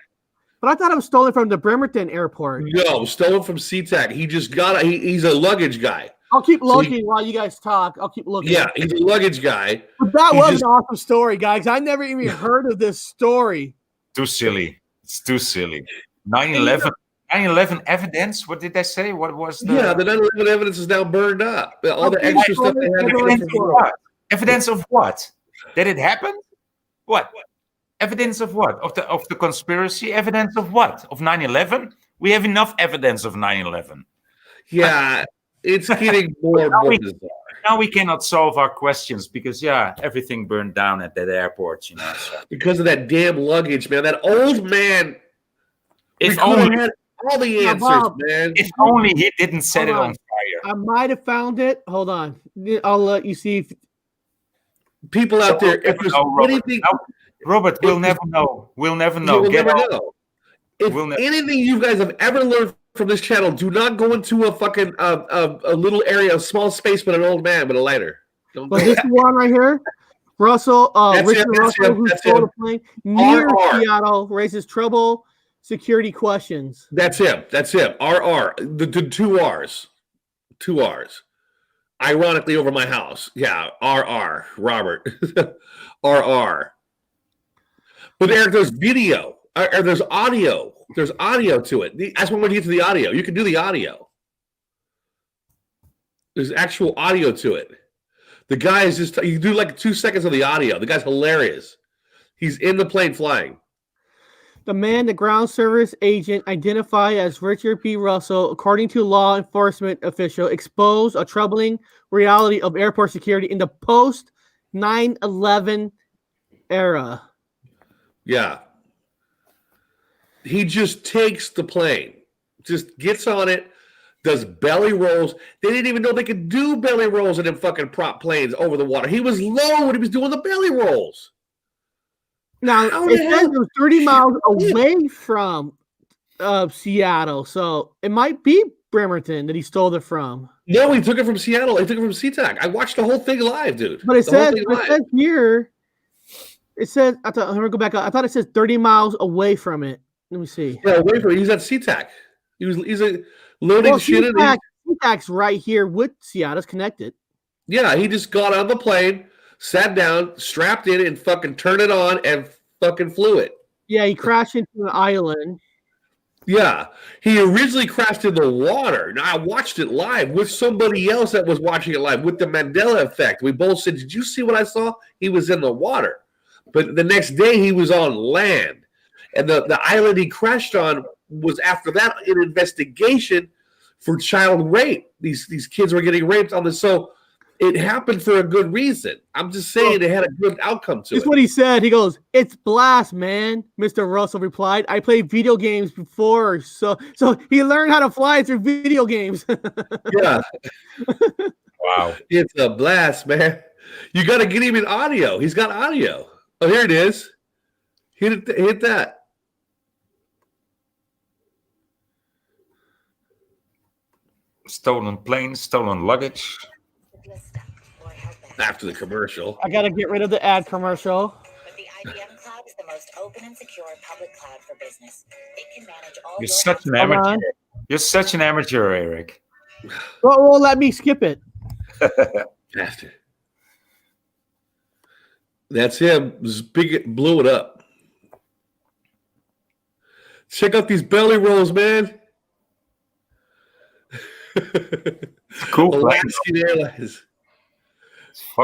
But I thought it was stolen from the Bremerton airport. No, stolen from SeaTac. He just got he's a luggage guy. I'll keep looking while you guys talk. I'll keep looking. Yeah, he's a luggage guy. But that was an awesome story, guys. I never even heard of this story. Too silly. It's too silly. 9/11 evidence? What did they say? What was the... Yeah, the 9/11 evidence is now burned up. All the extra stuff they had. Evidence of what? That it happened? What? Evidence of what? Of the conspiracy? Evidence of what? Of 9/11? We have enough evidence of 9/11. Yeah, it's getting more and more bizarre. Now we cannot solve our questions because, everything burned down at that airport, you know. So. Because of that damn luggage, man. That old man. If only had all the answers, man. If only he didn't set it on fire. I might have found it. Hold on. I'll let you see if people out there. If there's anything, Robert, we'll never know. We'll never know. We'll never know. If anything you guys have ever learned from this channel, do not go into a fucking a little area, a small space with an old man with a lighter. Don't but this one right here, Russell, Richard Russell, who stole the plane near Seattle, raises trouble. Security questions. That's him. RR. The two R's. ironically over my house. Yeah, RR, Robert. RR. But Eric, there's video, or there's audio. There's audio to it. That's when we get to the audio. You can do the audio. There's actual audio to it. The guy is just, you do like 2 seconds of the audio. The guy's hilarious. He's in the plane flying. The man, the ground service agent identified as Richard B. Russell, according to law enforcement official, exposed a troubling reality of airport security in the post 9/11 era. Yeah. He just takes the plane, just gets on it, does belly rolls. They didn't even know they could do belly rolls in them fucking prop planes over the water. He was low when he was doing the belly rolls. Now, it says it was 30 miles away from Seattle, so it might be Bremerton that he stole it from. No, he took it from Seattle. He took it from SeaTac. I watched the whole thing live, dude. But it says here, it says, I'm going to go back up. I thought it says 30 miles away from it. Let me see. Yeah, away from it. He's at SeaTac. He's loading shit in. SeaTac's right here with Seattle. It's connected. Yeah, he just got on the plane, sat down, strapped in, and fucking turned it on and fucking flew it. Yeah, he crashed into an island. Yeah, he originally crashed in the water. Now, I watched it live with somebody else that was watching it live with the Mandela Effect. We both said, "Did you see what I saw?" He was in the water. But the next day, he was on land. And the island he crashed on was, after that, an investigation for child rape. These kids were getting raped on this. So it happened for a good reason. I'm just saying it had a good outcome to it. That's what he said. He goes, "It's blast, man," Mr. Russell replied. "I played video games before, so he learned how to fly through video games." Yeah. Wow. It's a blast, man. You got to get him in audio. He's got audio. Oh, here it is. Hit that. Stolen planes, stolen luggage. After the commercial. I got to get rid of the ad commercial. But the IBM cloud is the most open and secure public cloud for business. It can manage all You're your such an Hold amateur. on. You're such an amateur, Eric. Well, won't let me skip it. Bastard. That's him. Blew it up. Check out these belly rolls, man. Cool. Alaskan Airlines.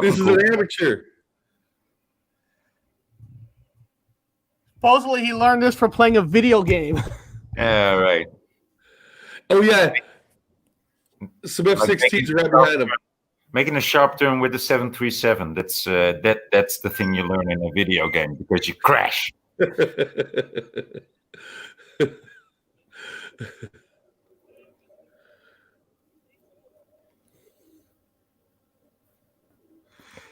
This is Cool. an amateur. Supposedly, he learned this from playing a video game. Yeah, right. Oh, yeah. Some F-16s right behind him. Making a sharp turn with the 737. That's the thing you learn in a video game because you crash.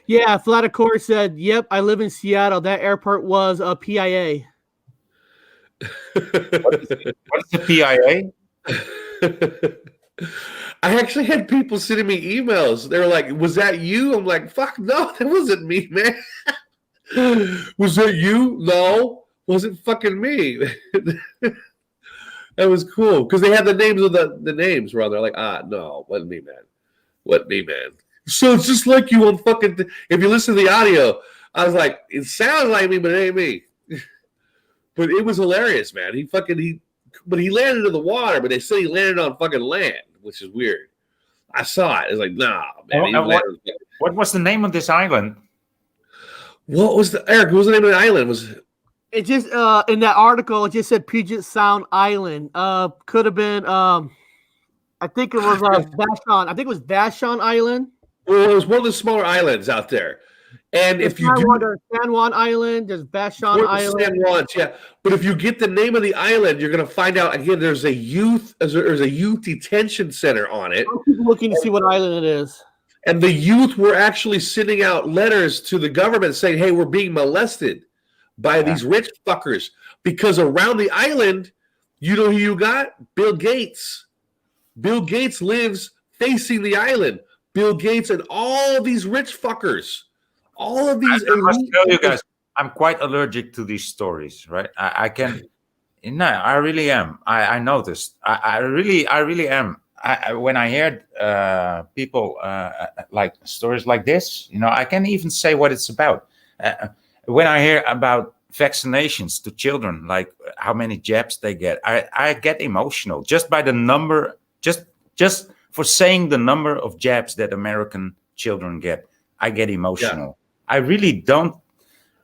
Yeah, Flaticore said, "Yep, I live in Seattle. That airport was a PIA." What's the PIA? I actually had people sending me emails. They were like, "Was that you?" I'm like, "Fuck no, that wasn't me, man." Was that you? No, wasn't fucking me. That was cool because they had the names of the names wrong. They're like, no, wasn't me, man. Wasn't me, man. So it's just like you on fucking. If you listen to the audio, I was like, it sounds like me, but it ain't me. But it was hilarious, man. But he landed in the water, but they said he landed on fucking land, which is weird. I saw it. It's like, nah, man. What was the name of this island? What was the name of the island? It just in that article, it just said Puget Sound Island. Could have been I think it was Vashon. I think it was Vashon Island. Well, it was one of the smaller islands out there. And if you there's San Juan Island, there's Vashon Island. San Juan, yeah. But if you get the name of the island, you're gonna find out again. There's a youth detention center on it. I'm looking to see what island it is. And the youth were actually sending out letters to the government saying, "Hey, we're being molested by these rich fuckers." Because around the island, you know who you got? Bill Gates. Bill Gates lives facing the island. Bill Gates and all these rich fuckers. All of these. I must tell you guys, I'm quite allergic to these stories, right? I really am. I know this. I really am. when I heard people like stories like this, I can't even say what it's about. When I hear about vaccinations to children, like how many jabs they get, I get emotional just by the number, just for saying the number of jabs that American children get. I get emotional. I really don't.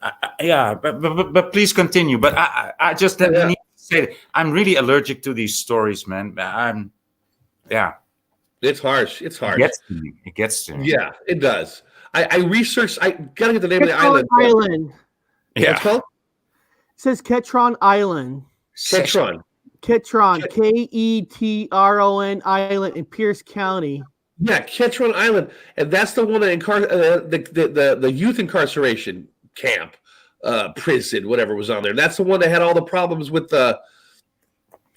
But please continue. But I just need to say that I'm really allergic to these stories, man. It's harsh. It's harsh. It gets to me. Yeah, it does. I researched. I gotta get the name of the island. Yeah. What's called? It says Ketron Island. Ketron. Ketron Island in Pierce County. Yeah, Ketron Island, and that's the one that the youth incarceration camp, prison, whatever was on there. That's the one that had all the problems with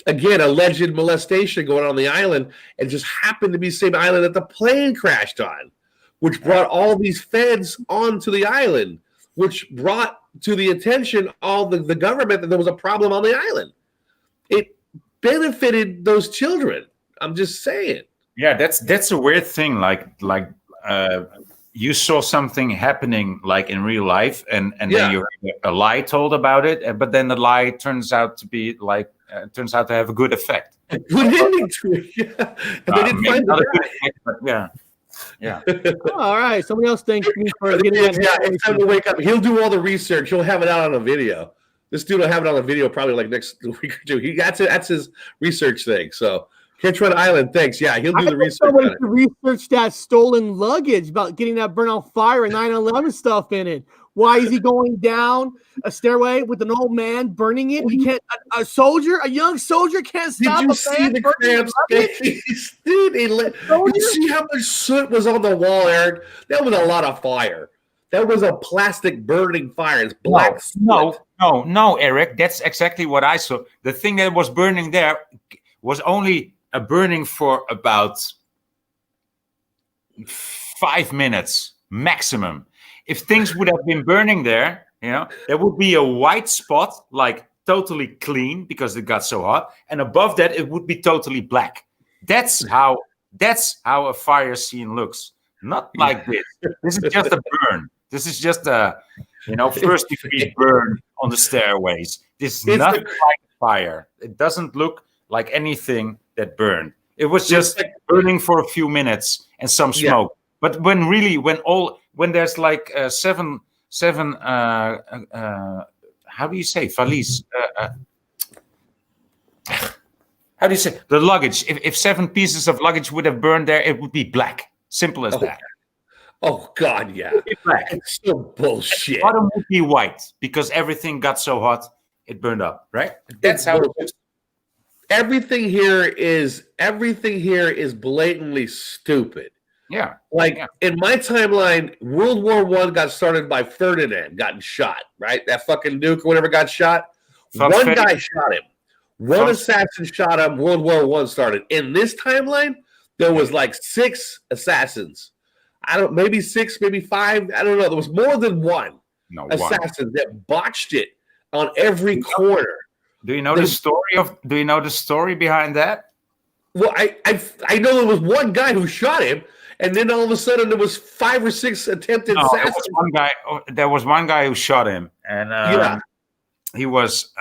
again, alleged molestation going on the island, and just happened to be the same island that the plane crashed on, which brought all these feds onto the island, which brought to the attention all the government that there was a problem on the island. It benefited those children. I'm just saying. Yeah, that's a weird thing. Like you saw something happening like in real life, and then you heard a lie told about it, but then the lie turns out to be like turns out to have a good effect. Good ending to it. Yeah. And they didn't find not the a good effect, but yeah. Oh, all right. Somebody else thanks me for getting that. It's time to wake up. He'll do all the research. He'll have it out on a video. This dude will have it on a video probably like next week or two. That's his research thing. So Ketron Island, thanks. Yeah, he'll do the research. Somebody to research that stolen luggage about getting that burn on fire and 9/11 stuff in it. Why is he going down a stairway with an old man burning it? He can't. A young soldier, can't stop. Did you see the cramp's face, dude? You see how much soot was on the wall, Eric? That was a lot of fire. That was a plastic burning fire. It's black. No, Eric. That's exactly what I saw. The thing that was burning there was only a burning for about 5 minutes maximum. If things would have been burning there, there would be a white spot, like totally clean because it got so hot, and above that it would be totally black. That's how a fire scene looks. Not like this. This is just a burn. This is just a first degree burn on the stairways. This is nothing like fire. It doesn't look like anything that burned. It was just burning for a few minutes and some smoke. But when there's like seven how do you say valise? How do you say the luggage? If 7 pieces of luggage would have burned there, it would be black. Simple as that. Oh God, yeah. It's so bullshit. The bottom would be white because everything got so hot it burned up. Right? That's how it is. Everything here is blatantly stupid. Yeah. In my timeline, World War I got started by Ferdinand getting shot, right? That fucking Duke or whatever got shot. One guy shot him. One assassin shot him. World War I started. In this timeline, there was like 6 assassins. Maybe 6, maybe 5. I don't know. There was more than one assassin that botched it on every corner. Do you know the story behind that? Well, I know there was one guy who shot him, and then all of a sudden there was 5 or 6 attempted assassins. There was one guy who shot him, and he was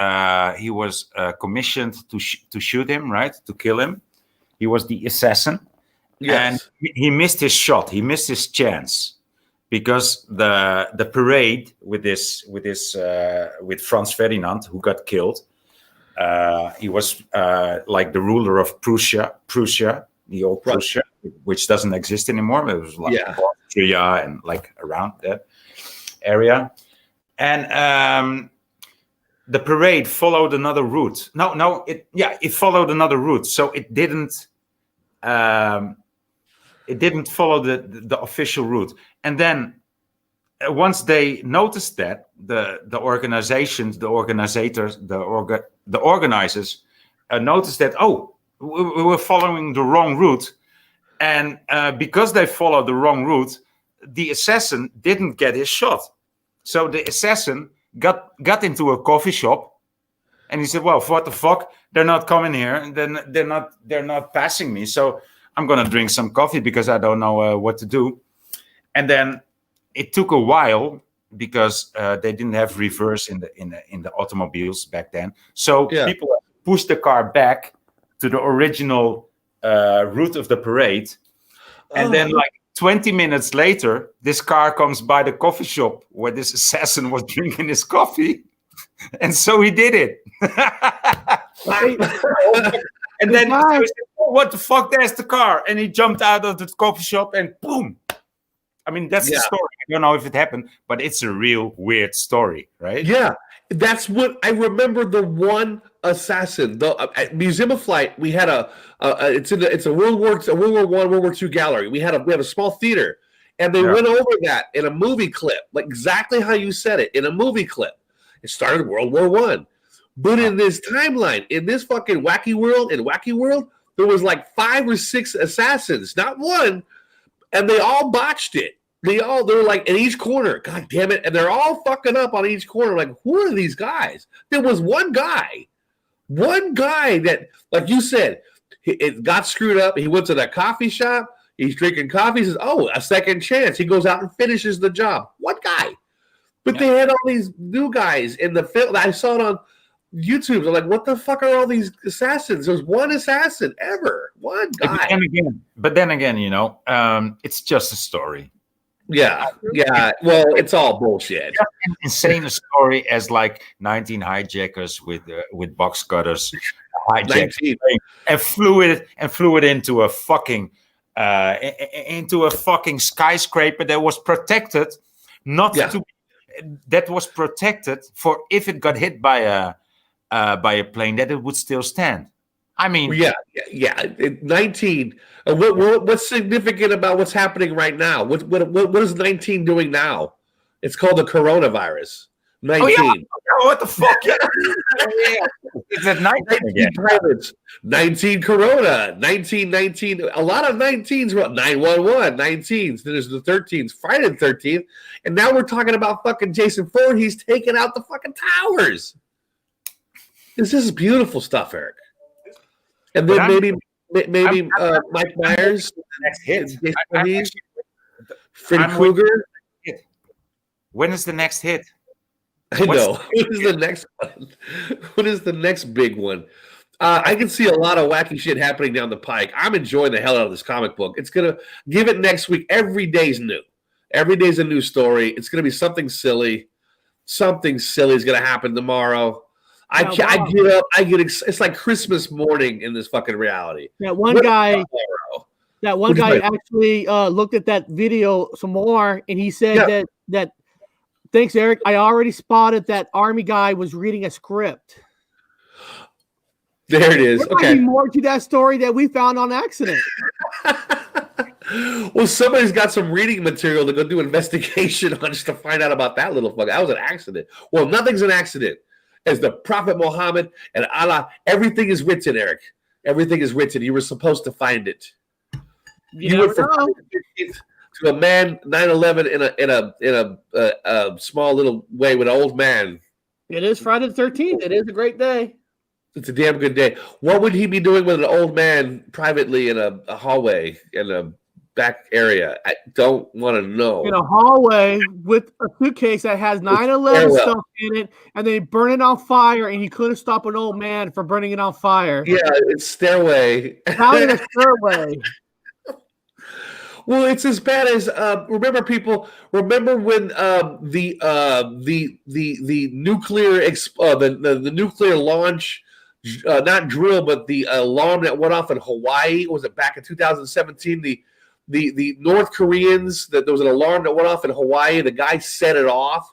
commissioned to shoot him, right? To kill him. He was the assassin, and he missed his shot. He missed his chance because the parade with Franz Ferdinand, who got killed. He was like the ruler of Prussia, the old Prussia, which doesn't exist anymore. It was like Austria and like around that area. And the parade followed another route. It followed another route. So it didn't follow the official route. And then once they noticed that, the organizations, the organizers noticed that, we were following the wrong route. And because they followed the wrong route, the assassin didn't get his shot. So the assassin got into a coffee shop And he said, well, what the fuck? They're not coming here. And then they're not passing me. So I'm going to drink some coffee because I don't know what to do. And then it took a while because they didn't have reverse in the automobiles back then. So people pushed the car back to the original route of the parade. And then like 20 minutes later, this car comes by the coffee shop where this assassin was drinking his coffee. And so he did it. And then he said, oh, what the fuck, there's the car. And he jumped out of the coffee shop and boom. I mean, that's the story. I don't know if it happened, but it's a real weird story, right? Yeah, that's what I remember. The one assassin, at Museum of Flight, we had it's a World War I, World War II gallery. We had a small theater, and they went over that in a movie clip, like exactly how you said it in a movie clip. It started World War I, but in this timeline, in this fucking wacky world, there was like 5 or 6 assassins, not one. And they all botched it. They were like in each corner. God damn it. And they're all fucking up on each corner. Like, who are these guys? There was one guy that, like you said, it got screwed up. He went to that coffee shop. He's drinking coffee. He says, oh, a second chance. He goes out and finishes the job. One guy. But they had all these new guys in the film. I saw it on YouTube. I'm like, what the fuck are all these assassins? There's one assassin ever. One guy. But then again, you know, it's just a story. Yeah. Well, it's all bullshit. Just an insane story as like 19 hijackers with box cutters hijacked and flew it into a fucking skyscraper that was protected, that was protected for if it got hit by a plane that it would still stand. I mean, 19. What's significant about what's happening right now? What is 19 doing now? It's called the coronavirus. 19. Oh, yeah. What the fuck? It's at 19 pilots. 19 Corona. 19. A lot of 19s. 911. 19s. Then there's the 13s. Friday the 13th. And now we're talking about fucking Jason Ford. He's taking out the fucking towers. This is beautiful stuff, Eric. And then maybe Mike Myers, next hit. Freddy Krueger. When is the next hit? I know. What is the next one? What is the next big one? I can see a lot of wacky shit happening down the pike. I'm enjoying the hell out of this comic book. It's gonna give it next week. Every day's new. Every day's a new story. It's gonna be something silly. Something silly is gonna happen tomorrow. I get up. It's like Christmas morning in this fucking reality. That one guy actually looked at that video some more, and he said that. Thanks, Eric. I already spotted that army guy was reading a script. There it is. There might be more to that story that we found on accident. Well, somebody's got some reading material to go do investigation on just to find out about that little fuck. That was an accident. Well, nothing's an accident. As the Prophet Muhammad and Allah, everything is written, Eric. Everything is written. You were supposed to find it. You were to a man 9/11 in a small little way with an old man. It is Friday the 13th. It is a great day. It's a damn good day. What would he be doing with an old man privately in a hallway in a back area? I don't want to know. In a hallway with a suitcase that has 9/11 stuff in it, and they burn it on fire, and he couldn't stop an old man from burning it on fire. Yeah, it's stairway. Down in a stairway. Well, it's as bad as remember when the nuclear the nuclear launch, not drill, but the alarm that went off in Hawaii, was it back in 2017? The North Koreans, that there was an alarm that went off in Hawaii. The guy set it off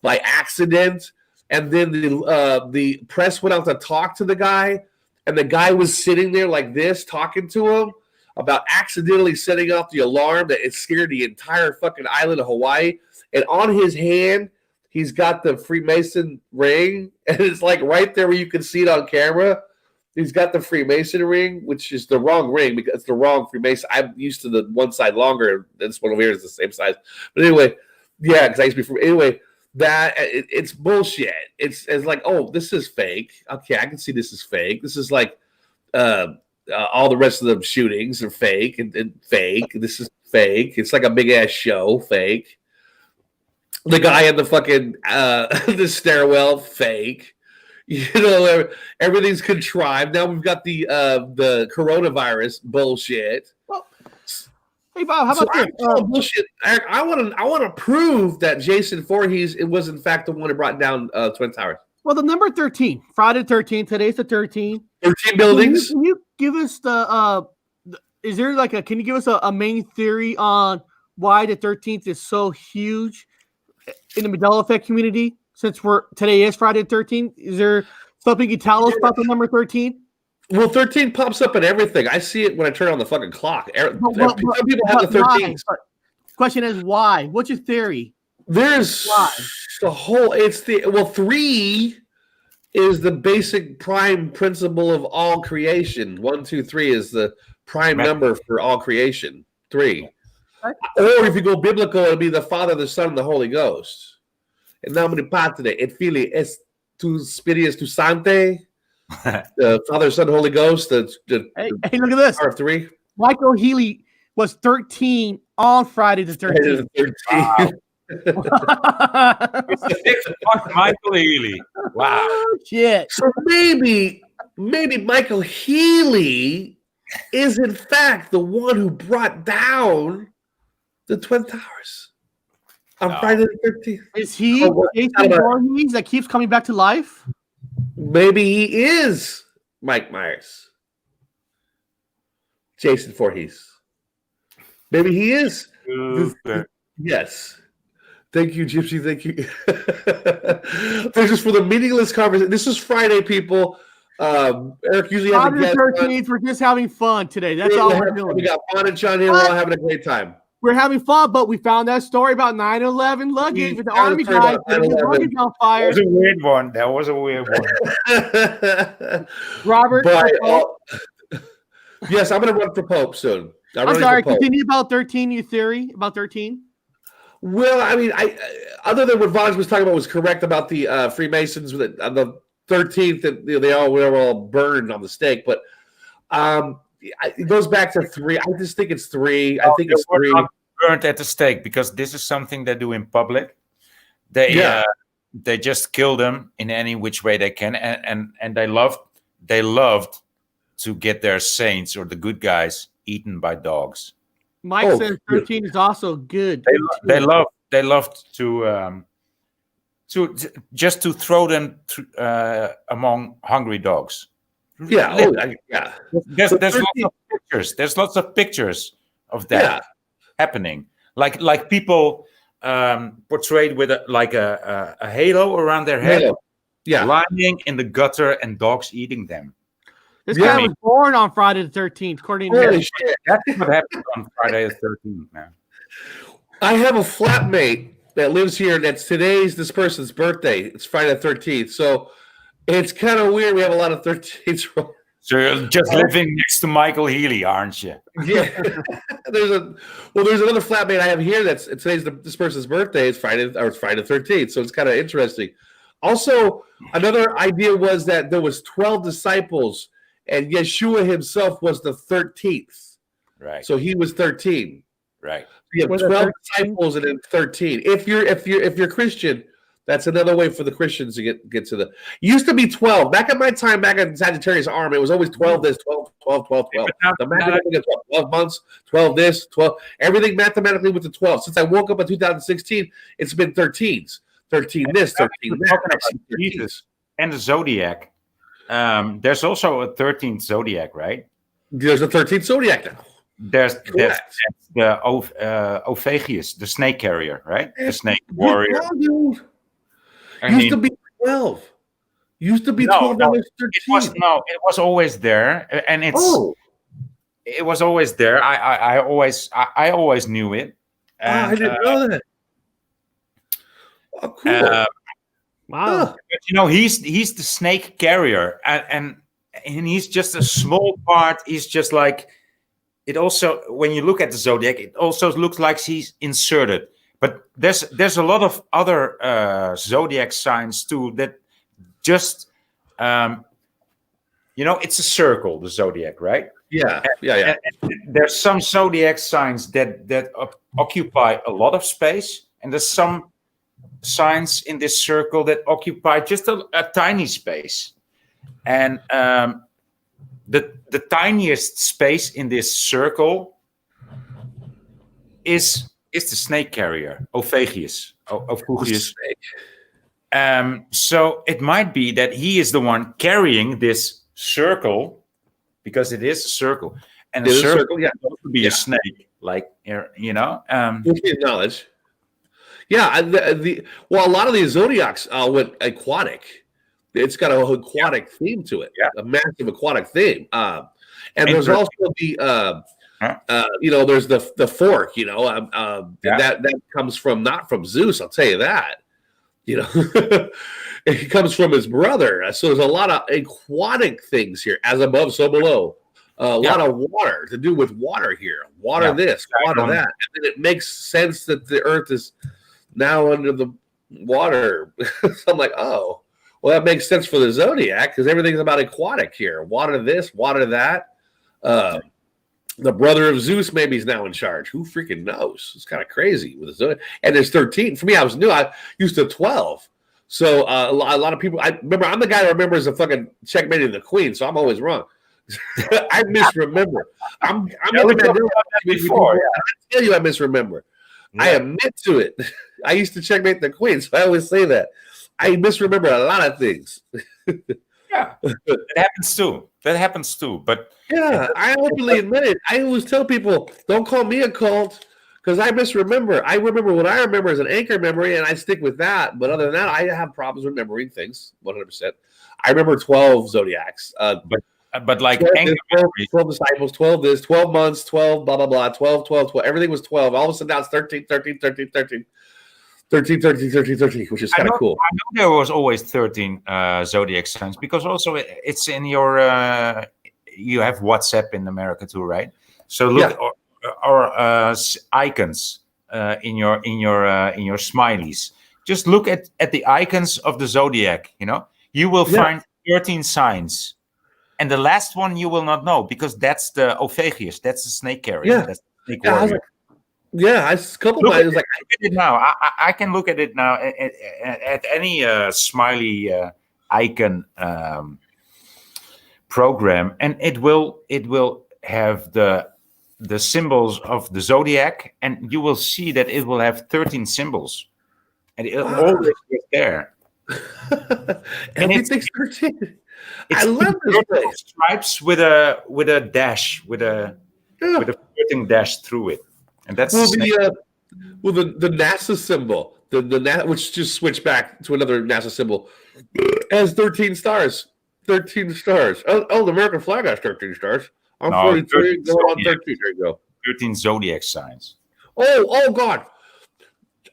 by accident, and then the press went out to talk to the guy, and the guy was sitting there like this, talking to him about accidentally setting off the alarm that it scared the entire fucking island of Hawaii. And on his hand, he's got the Freemason ring, and it's like right there where you can see it on camera. He's got the Freemason ring, which is the wrong ring because it's the wrong Freemason. I'm used to the one side longer. This one over here is the same size. But anyway, yeah, because I used to be from. Anyway, that it's bullshit. It's like, oh, this is fake. Okay, I can see this is fake. This is like all the rest of the shootings are fake and fake. This is fake. It's like a big ass show, fake. The guy in the fucking the stairwell, fake. You know, everything's contrived. Now we've got the coronavirus bullshit. Well, hey Bob, how about this? Bullshit. I want to prove that Jason Voorhees it was in fact the one who brought down Twin Towers. Well, the number 13, Friday 13th. Today's the 13th. 13 buildings. Can you give us is there like can you give us a main theory on why the 13th is so huge in the Mandela Effect community? Since today is Friday the 13th, is there something you can tell us about the number 13? Well, 13 pops up in everything. I see it when I turn on the fucking clock. Some people have the 13. Question is why? What's your theory? There's the whole. It's the 3 is the basic prime principle of all creation. 1, 2, 3 is the prime number for all creation. 3, or if you go biblical, it'll be the Father, the Son, and the Holy Ghost. In nomine Patri et Filii et Spiritus Sancti, the Father, Son, Holy Ghost. Hey, look at this. Part 3. Michael Healy was 13 on Friday the 13th. Wow. Michael Healy. Wow. Oh, shit. So maybe Michael Healy is in fact the one who brought down the Twin Towers. On Friday the 13th. Is he Jason Voorhees that keeps coming back to life? Maybe he is Mike Myers. Jason Voorhees. Maybe he is. Yes. Thank you, Gypsy. Thank you. This is for the meaningless conversation. This is Friday, people. Eric usually has a guest. 13th, we're just having fun today. That's all we're doing. We got Bon and John here. We're all having a great time. We're having fun, but we found that story about 9/11 luggage with the army guys. Luggage on fire. That was a weird one. That was a weird one. Robert. Yes, I'm going to run for Pope soon. I'm sorry. Continue about 13. Your theory about 13. Well, I mean, other than what Vons was talking about was correct about the Freemasons on the 13th that they all were all burned on the stake, but it goes back to 3. I just think it's 3. I think it's 3. Not burned at the stake because this is something they do in public. They just kill them in any which way they can, and they loved to get their saints or the good guys eaten by dogs. Mike says 13 is also good. They love to just to throw them among hungry dogs. Yeah, There's lots of pictures. There's lots of pictures of that happening. Like people portrayed with a halo around their head, lying in the gutter and dogs eating them. This guy was born on Friday the 13th, according to Holy shit. That's what happened on Friday the 13th, man. I have a flatmate that lives here. That's this person's birthday. It's Friday the 13th. So it's kind of weird. We have a lot of 13th. So you're just living next to Michael Healy, aren't you? Yeah. There's another flatmate I have here. This person's birthday. It's Friday the 13th. So it's kind of interesting. Also, another idea was that there was 12 disciples, and Yeshua himself was the 13th. Right. So he was 13. Right. You have 12 disciples and then 13. If you're Christian, that's another way for the Christians to get to the. It used to be 12. Back at my time, back at Sagittarius Arm, it was always 12 this, 12. The mathematically 12 months, 12 this, 12. Everything mathematically with the 12. Since I woke up in 2016, it's been 13s. 13 this, 13 that. Jesus and the Zodiac. There's also a 13th Zodiac, right? There's a 13th Zodiac now. There's the Ophagius, the snake carrier, right? The snake warrior. Used to be 12. Used to be 12. No, it was always there, and it was always there. I always knew it. And, I didn't know that. Oh, cool. Wow. But, he's the snake carrier, and he's just a small part. He's just like it. Also, when you look at the Zodiac, it also looks like he's inserted. But there's a lot of other zodiac signs too that just it's a circle, the zodiac, right? Yeah. And there's some zodiac signs that occupy a lot of space, and there's some signs in this circle that occupy just a tiny space. And the tiniest space in this circle is the snake carrier, Ophiuchus. So it might be that he is the one carrying this circle, because it is a circle, and a circle can also be a snake, like Which is knowledge. Yeah, a lot of these zodiacs went aquatic. It's got an aquatic theme to it, a massive aquatic theme. And there's also the there's the fork. That comes from not from Zeus. I'll tell you that. It comes from his brother. So there's a lot of aquatic things here, as above, so below. A lot of water to do with water here. Water this, water that. And then it makes sense that the earth is now under the water. So I'm like, oh, well, that makes sense for the zodiac because everything's about aquatic here. Water this, water that. The brother of Zeus maybe is now in charge. Who freaking knows? It's kind of crazy with the zodiac. And there's 13. For me, I was new. I used to 12. So a lot of people. I remember. I'm the guy that remembers the fucking checkmating the queen. So I'm always wrong. I misremember. I'm looking at before. I tell you, I misremember. Yeah. I admit to it. I used to checkmate the queen, so I always say that. I misremember a lot of things. Yeah, that happens too. But yeah, I openly admit it. I always tell people, don't call me a cult because I misremember. I remember what I remember as an anchor memory, and I stick with that. But other than that, I have problems remembering things 100%. I remember 12 zodiacs. But like 12 disciples, 12 this, 12 months, 12 blah, blah, blah, 12, 12, 12. Everything was 12. All of a sudden now it's 13, 13, 13, 13. 13, 13, 13, 13, which is kind of cool. I know there was always 13 zodiac signs because also it's in your you have WhatsApp in America too, right? So look at our icons in your smileys. Just look at the icons of the zodiac. You will find 13 signs, and the last one you will not know because that's the Ophiuchus, that's the snake carrier. Yeah, that's the snake warrior. Yeah, a couple of times. Look at it now. I can look at it now at any smiley icon program, and it will have the symbols of the zodiac, and you will see that it will have 13 symbols, and it always is there. Everything's 13. I love this place. Stripes with a dash with a flirting dash through it. And that's the NASA symbol, the which just switched back to another NASA symbol, has 13 stars. 13 stars. Oh, the American flag has 13 stars. I'm 43. Go on 13. There you go. 13 zodiac signs. Oh God!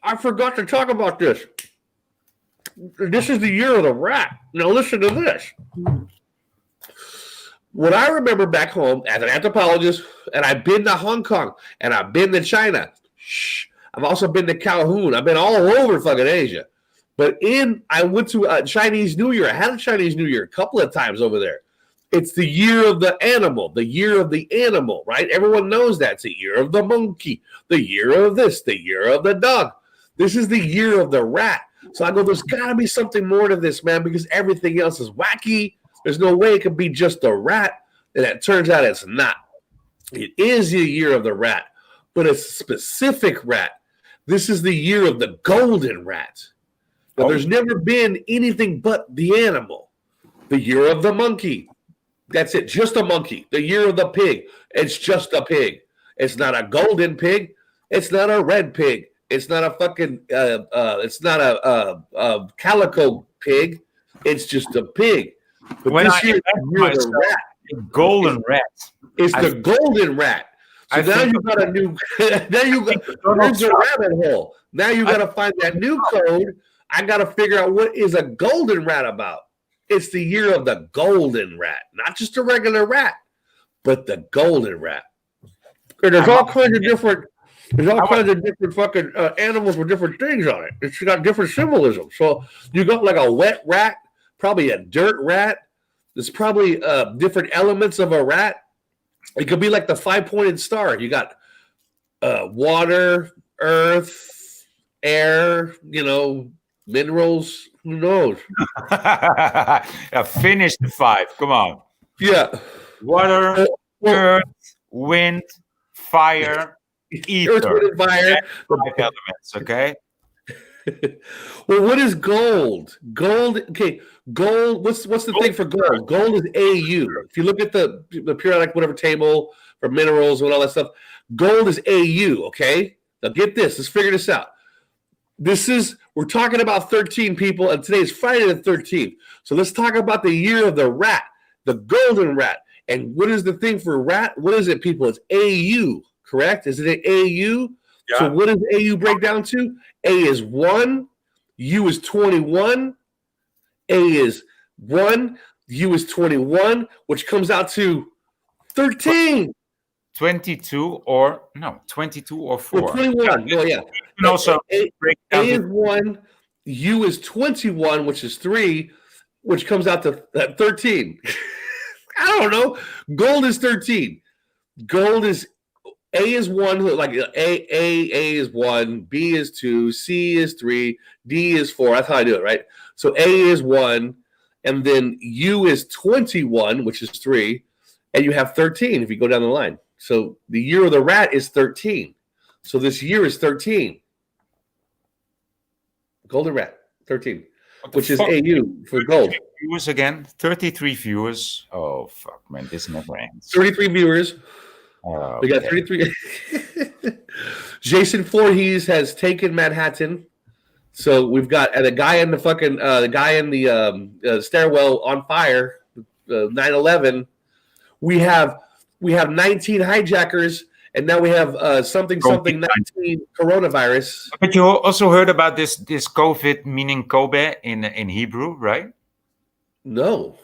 I forgot to talk about this. This is the year of the rat. Now listen to this. What I remember back home as an anthropologist, and I've been to Hong Kong, and I've been to China. I've also been to Calhoun. I've been all over fucking Asia. But I went to a Chinese New Year. I had a Chinese New Year a couple of times over there. It's the year of the animal, right? Everyone knows that. It's the year of the monkey, the year of this, the year of the dog. This is the year of the rat. So I go, there's got to be something more to this, man, because everything else is wacky. There's no way it could be just a rat, and it turns out it's not. It is the year of the rat, but it's a specific rat. This is the year of the golden rat. Now, there's never been anything but the animal. The year of the monkey. That's it, just a monkey. The year of the pig. It's just a pig. It's not a golden pig. It's not a red pig. It's not a fucking. It's not a calico pig. It's just a pig. But when this year, the golden rat. It's the golden rat. So now you got a new. Now you got. There's a rabbit hole. Now you got to find that new code. I got to figure out what is a golden rat about. It's the year of the golden rat, not just a regular rat, but the golden rat. And there's all kinds of different There's all kinds of different fucking animals with different things on it. It's got different symbolism. So you got like a wet rat, probably a dirt rat. There's probably different elements of a rat. It could be like the 5-pointed star. You got water, earth, air, minerals. Who knows? Finish the 5. Come on. Yeah. Water, earth, wind, fire, ether. Earth, wind, and fire. 5 elements, okay? Well, what is gold? Gold, okay. Gold, what's the thing for gold? Gold is AU. If you look at the periodic whatever table for minerals and all that stuff, gold is AU, okay? Now get this. Let's figure this out. We're talking about 13 people, and today is Friday the 13th. So let's talk about the year of the rat, the golden rat. And what is the thing for rat? What is it, people? It's AU, correct? Is it an AU? Yeah. So what does AU break down to? A is 1, U is 21, A is 1, U is 21, which comes out to 13. 22 or 4. Or 21. Yeah. You can also break down A is 1, U is 21, which is 3, which comes out to 13. I don't know. Gold is 13. Gold is A is 1, like A is 1, B is 2, C is 3, D is 4. That's how I do it, right? So A is 1, and then U is 21, which is 3, and you have 13 if you go down the line. So the year of the rat is 13. So this year is 13. Golden rat, 13, which is AU for gold. Viewers again, 33 viewers. Oh, fuck, man, this never ends. 33 viewers. We got 33. Jason Voorhees has taken Manhattan. So we've got the guy in the fucking stairwell on fire. 9/11. We have 19 hijackers, and now we have something 19 coronavirus. But you also heard about this COVID meaning Kobe in Hebrew, right? No.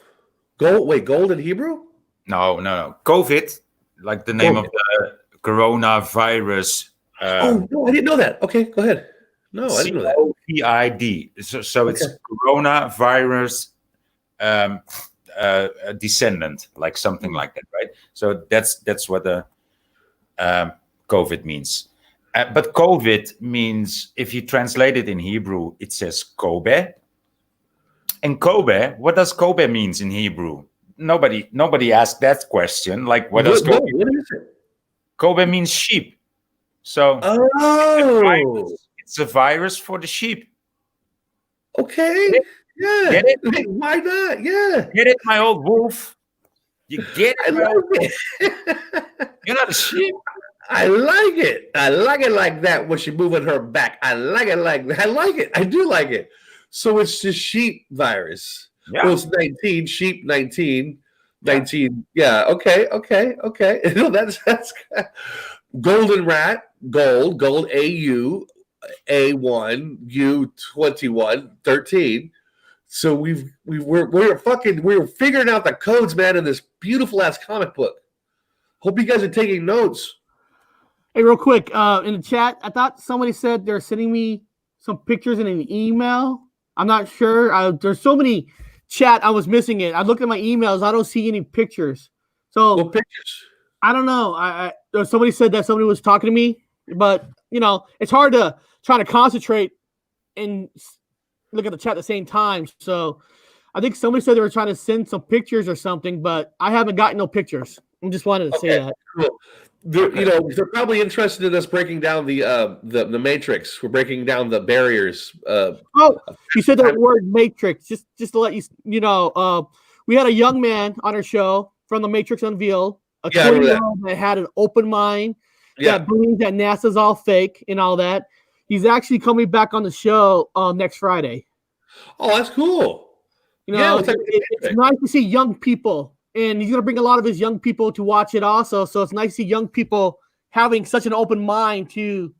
Gold in Hebrew? No. COVID, like the name of the coronavirus. No, I didn't know that. Okay, go ahead. No, I didn't know that. COVID. So it's coronavirus descendant, like something like that, right? So that's what the COVID means. But COVID means, if you translate it in Hebrew, it says Kobe. And Kobe, what does Kobe means in Hebrew? Nobody asked that question. Like, what does Kobe? What is it? Kobe means sheep. So it's a virus for the sheep. Okay. Yeah. Get it? Hey, why not? Yeah. Get it, my old wolf? You get it? I like it. You're not a sheep. I like it. I like it like that when she's moving her back. I like it like that. I like it. I do like it. So it's the sheep virus. Yeah. Well, it's 19, sheep 19. 19. Yeah. Okay. No, that's golden rat, gold, AU, A1, U 21, 13. So we're figuring out the codes, man, in this beautiful ass comic book. Hope you guys are taking notes. Hey, real quick, in the chat, I thought somebody said they're sending me some pictures in an email. I'm not sure. There's so many chat, I was missing it. I looked at my emails. I don't see any pictures. So what pictures? I don't know. Somebody said that somebody was talking to me, but it's hard to try to concentrate and look at the chat at the same time. So I think somebody said they were trying to send some pictures or something, but I haven't gotten no pictures. I just wanted to say that. Cool. They're probably interested in us breaking down the matrix. We're breaking down the barriers. You said the word matrix. Just to let you know, we had a young man on our show from the Matrix Unveiled, a 20-year-old that had an open mind, that believes that NASA's all fake and all that. He's actually coming back on the show next Friday. Oh, that's cool. It's nice to see young people. And he's going to bring a lot of his young people to watch it also. So it's nice to see young people having such an open mind to,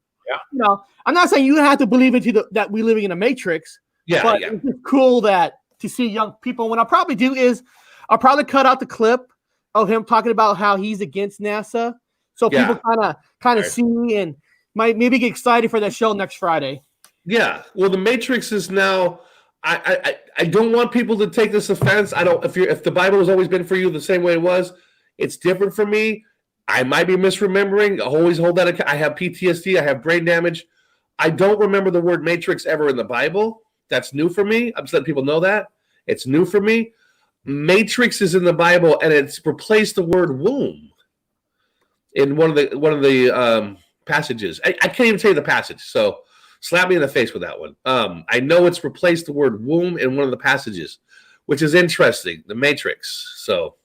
I'm not saying you have to believe into that we living in a matrix. But it's just cool to see young people. What I'll probably do is I'll probably cut out the clip of him talking about how he's against NASA. So people kind of see and might maybe get excited for that show next Friday. Yeah. Well, the Matrix is now. I don't want people to take this offense. I don't. If the Bible has always been for you the same way it was, it's different for me. I might be misremembering. I always hold that. I have PTSD. I have brain damage. I don't remember the word Matrix ever in the Bible. That's new for me. I'm just letting people know that. It's new for me. Matrix is in the Bible, and it's replaced the word womb in one of the passages. I can't even tell you the passage, so slap me in the face with that one. I know it's replaced the word womb in one of the passages, which is interesting. The Matrix. So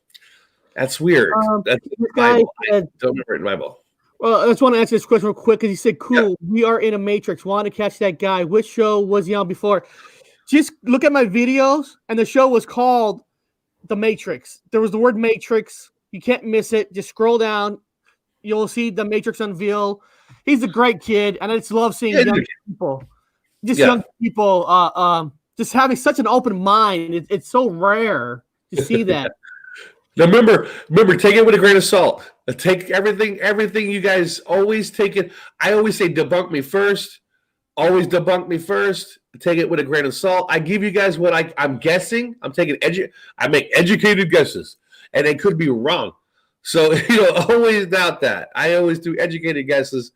that's weird. That's in the Bible. I don't remember it in the Bible. Well, I just want to answer this question real quick because he said, cool, we are in a Matrix. Want to catch that guy. Which show was he on before? Just look at my videos, and the show was called The Matrix. There was the word Matrix. You can't miss it. Just scroll down. You'll see The Matrix unveil. He's a great kid, and I just love seeing young people. Young people just having such an open mind. It's so rare to see that. Now remember, take it with a grain of salt. Take everything you guys always take it. I always say debunk me first. Always debunk me first. Take it with a grain of salt. I give you guys what I'm guessing. I'm taking I make educated guesses, and they could be wrong. So always doubt that. I always do educated guesses,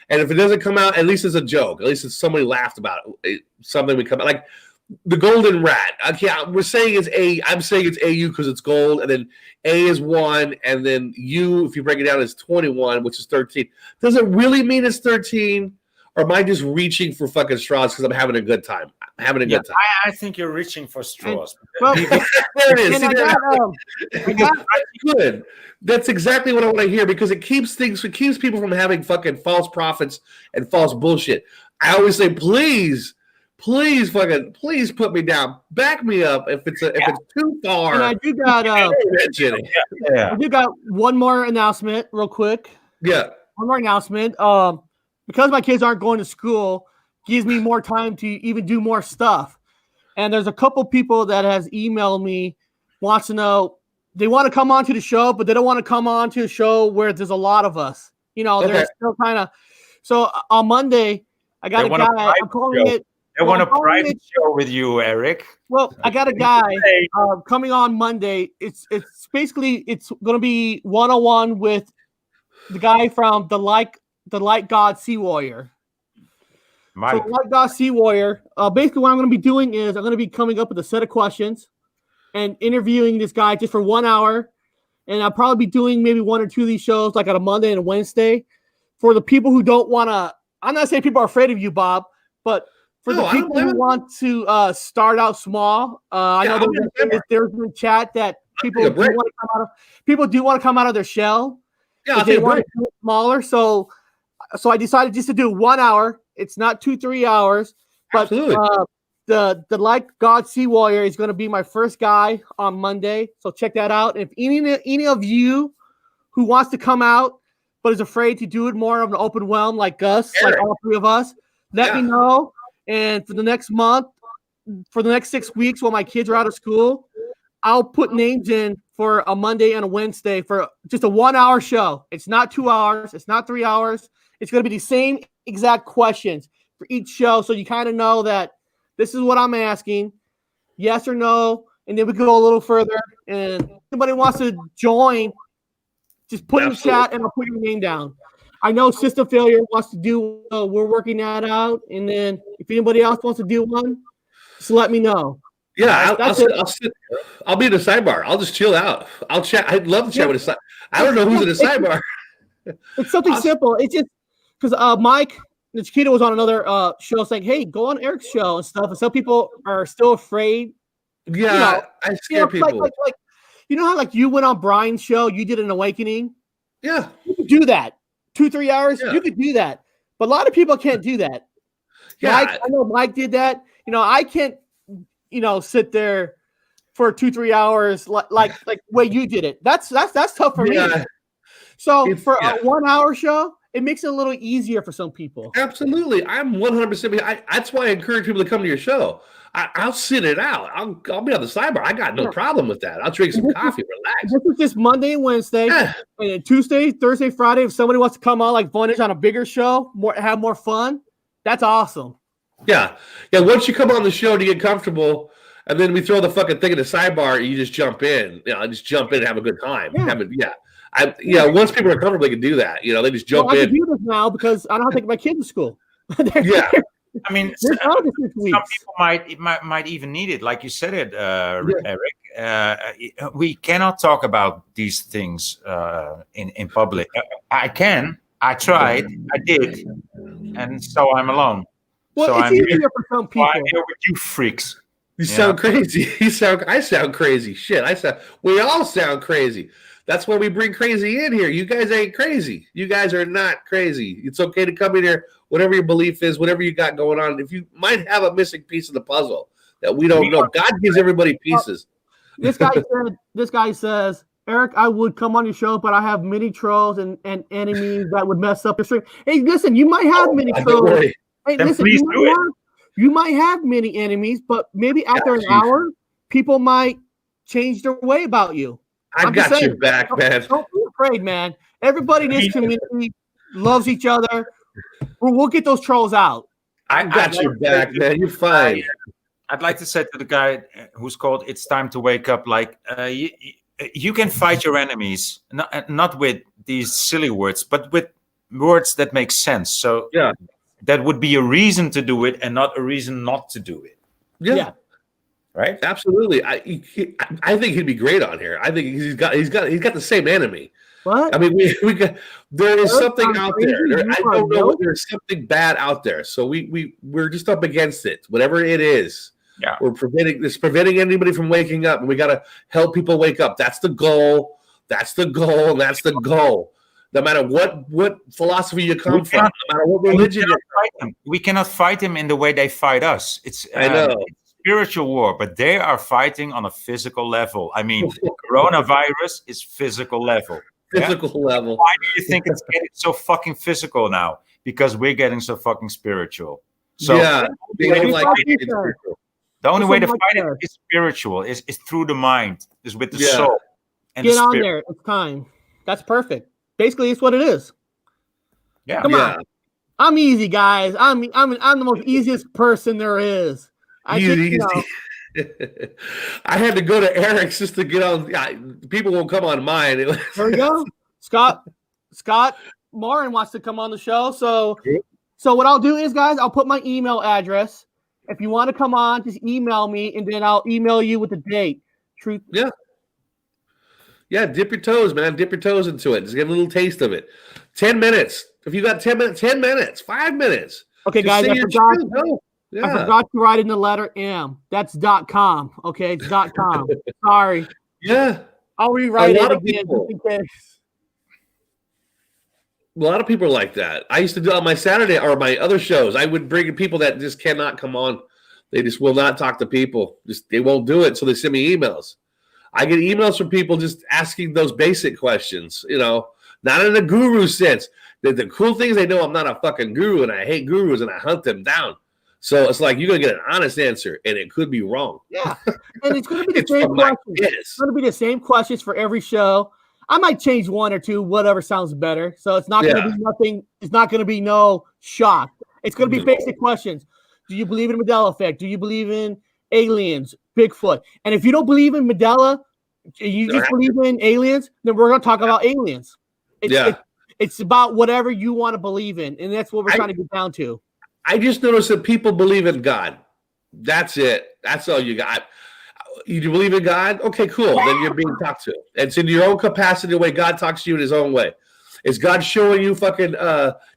and if it doesn't come out, at least it's a joke. At least it's somebody laughed about it. Something we come out like. The golden rat. Okay, we're saying it's A. I'm saying it's AU because it's gold, and then A is 1, and then U, if you break it down, is 21, which is 13. Does it really mean it's 13, or am I just reaching for fucking straws because I'm having a good time? I'm having a good time. I think you're reaching for straws. Well, there it is. Good. That's exactly what I want to hear because it keeps people from having fucking false prophets and false bullshit. I always say, please put me down. Back me up if it's too far. And I do got one more announcement real quick. Yeah. One more announcement. Because my kids aren't going to school, gives me more time to even do more stuff. And there's a couple people that has emailed me, wants to know they want to come on to the show, but they don't want to come on to a show where there's a lot of us. They're still kind of. So on Monday, I got a guy. I'm calling it. I want a private show with you, Eric. Well, I got a guy coming on Monday. It's basically going to be 101 with the guy from the Light God Sea Warrior. Mike. So Light God Sea Warrior. Basically, what I'm going to be doing is I'm going to be coming up with a set of questions and interviewing this guy just for 1 hour. And I'll probably be doing maybe 1 or 2 of these shows, like on a Monday and a Wednesday. For the people who don't want to, I'm not saying people are afraid of you, Bob, but for the people who want to start out small, I know there's in the chat that people do want to come out of their shell. Yeah, they want to do it smaller. So I decided just to do 1 hour. It's not 2-3 hours, but the Like God Sea Warrior is going to be my first guy on Monday. So check that out. If any of you who wants to come out but is afraid to do it more of an open realm like us, like all 3 of us, let me know. And for the next month, for the next 6 weeks while my kids are out of school, I'll put names in for a Monday and a Wednesday for just a 1 hour show. It's not 2 hours. It's not 3 hours. It's going to be the same exact questions for each show. So you kind of know that this is what I'm asking, yes or no. And then we go a little further. And if anybody wants to join, just put in the chat and I'll put your name down. I know System Failure wants to do, we're working that out. And then if anybody else wants to do one, just let me know. Yeah, I'll be in the sidebar. I'll just chill out. I'll chat. I'd love to chat with a side. I don't know who's in the sidebar. It's something simple. It's just because Mike the Chiquita was on another show saying, "Hey, go on Eric's show and stuff." And some people are still afraid. Yeah, I scare people. Like, how like you went on Brian's show, you did an awakening. Yeah, you could do that 2-3 hours. Yeah. You could do that, but a lot of people can't do that. Yeah, I know Mike did that. I can't. Sit there for 2-3 hours like way you did it. That's tough for me. So for a 1 hour show, it makes it a little easier for some people. Absolutely. I'm 100%. That's why I encourage people to come to your show. I'll sit it out. I'll be on the sidebar. I got no problem with that. I'll drink some coffee, relax. This is just Monday and Wednesday. Yeah. And Tuesday, Thursday, Friday. If somebody wants to come on like Vonage on a bigger show, have more fun, that's awesome. Yeah. Once you come on the show to get comfortable, and then we throw the fucking thing in the sidebar, and you just jump in. Just jump in and have a good time. Once people are comfortable, they can do that. They just jump in. I can do this now because I don't have to take my kids to school. Yeah. I mean, some people might even need it, like you said it, Eric. We cannot talk about these things in public. I tried, I did, and so I'm alone. Well, so it's easier for some people. I'm here with you freaks. You sound crazy. I sound crazy. Shit, we all sound crazy. That's why we bring crazy in here. You guys ain't crazy. You guys are not crazy. It's okay to come in here, whatever your belief is, whatever you got going on. If you might have a missing piece of the puzzle that we don't know, God gives everybody pieces. This guy says, Eric, I would come on your show, but I have many trolls and enemies that would mess up your stream. Hey, listen, you might have many trolls. Hey, listen, you might have many enemies, but maybe after an hour, people might change their way about you. I got your back, man. Don't be afraid, man. Everybody in this community loves each other. We'll get those trolls out. I got your back, man. You're fine. I'd like to say to the guy who's called "It's Time to Wake Up," like you can fight your enemies, not with these silly words, but with words that make sense. So that would be a reason to do it, and not a reason not to do it. Yeah. Right? Absolutely. I think he'd be great on here. I think he's got the same enemy. What? I mean, we got there is something out there. I don't know if there's something bad out there. So we're just up against it. Whatever it is. Yeah. We're preventing anybody from waking up, and we gotta help people wake up. That's the goal. That's the goal, and that's the goal. No matter what philosophy you come from, no matter what religion we cannot fight them in the way they fight us. I know. Spiritual war, but they are fighting on a physical level. I mean, coronavirus is physical level. Level. Why do you think it's getting so fucking physical now? Because we're getting so fucking spiritual. So the only way to fight it is spiritual. Is through the mind. Is with the soul. And get on there. It's time. That's perfect. Basically, it's what it is. Yeah. Come on. I'm easy, guys. I'm the most easiest person there is. I had to go to Eric's just to get on. People won't come on mine. There we go. Scott Morin wants to come on the show. So what I'll do is, guys, I'll put my email address. If you want to come on, just email me, and then I'll email you with the date. Truth. Yeah. Yeah, dip your toes, man. Dip your toes into it. Just get a little taste of it. 10 minutes. If you got 10 minutes, 5 minutes. Okay, guys, I forgot to write in the letter M. That's .com. Okay, it's .com. Sorry. Yeah. I'll rewrite it again just in case. A lot of people are like that. I used to do on my Saturday or my other shows. I would bring in people that just cannot come on. They just will not talk to people. They won't do it, so they send me emails. I get emails from people just asking those basic questions, not in a guru sense. The cool thing is they know I'm not a fucking guru, and I hate gurus, and I hunt them down. So it's like you're going to get an honest answer, and it could be wrong. Yeah, and it's going to be the same questions. It's going to be the same questions for every show. I might change one or two, whatever sounds better. So it's not going to be nothing. It's not going to be no shock. It's going to be basic questions. Do you believe in Mandela Effect? Do you believe in aliens, Bigfoot? And if you don't believe in Mandela, you just believe in aliens, then we're going to talk about aliens. It's about whatever you want to believe in, and that's what we're trying to get down to. I just noticed that people believe in God. That's it. That's all you got. You believe in God? Okay, cool. Then you're being talked to. It's in your own capacity, the way God talks to you in his own way. Is God showing you fucking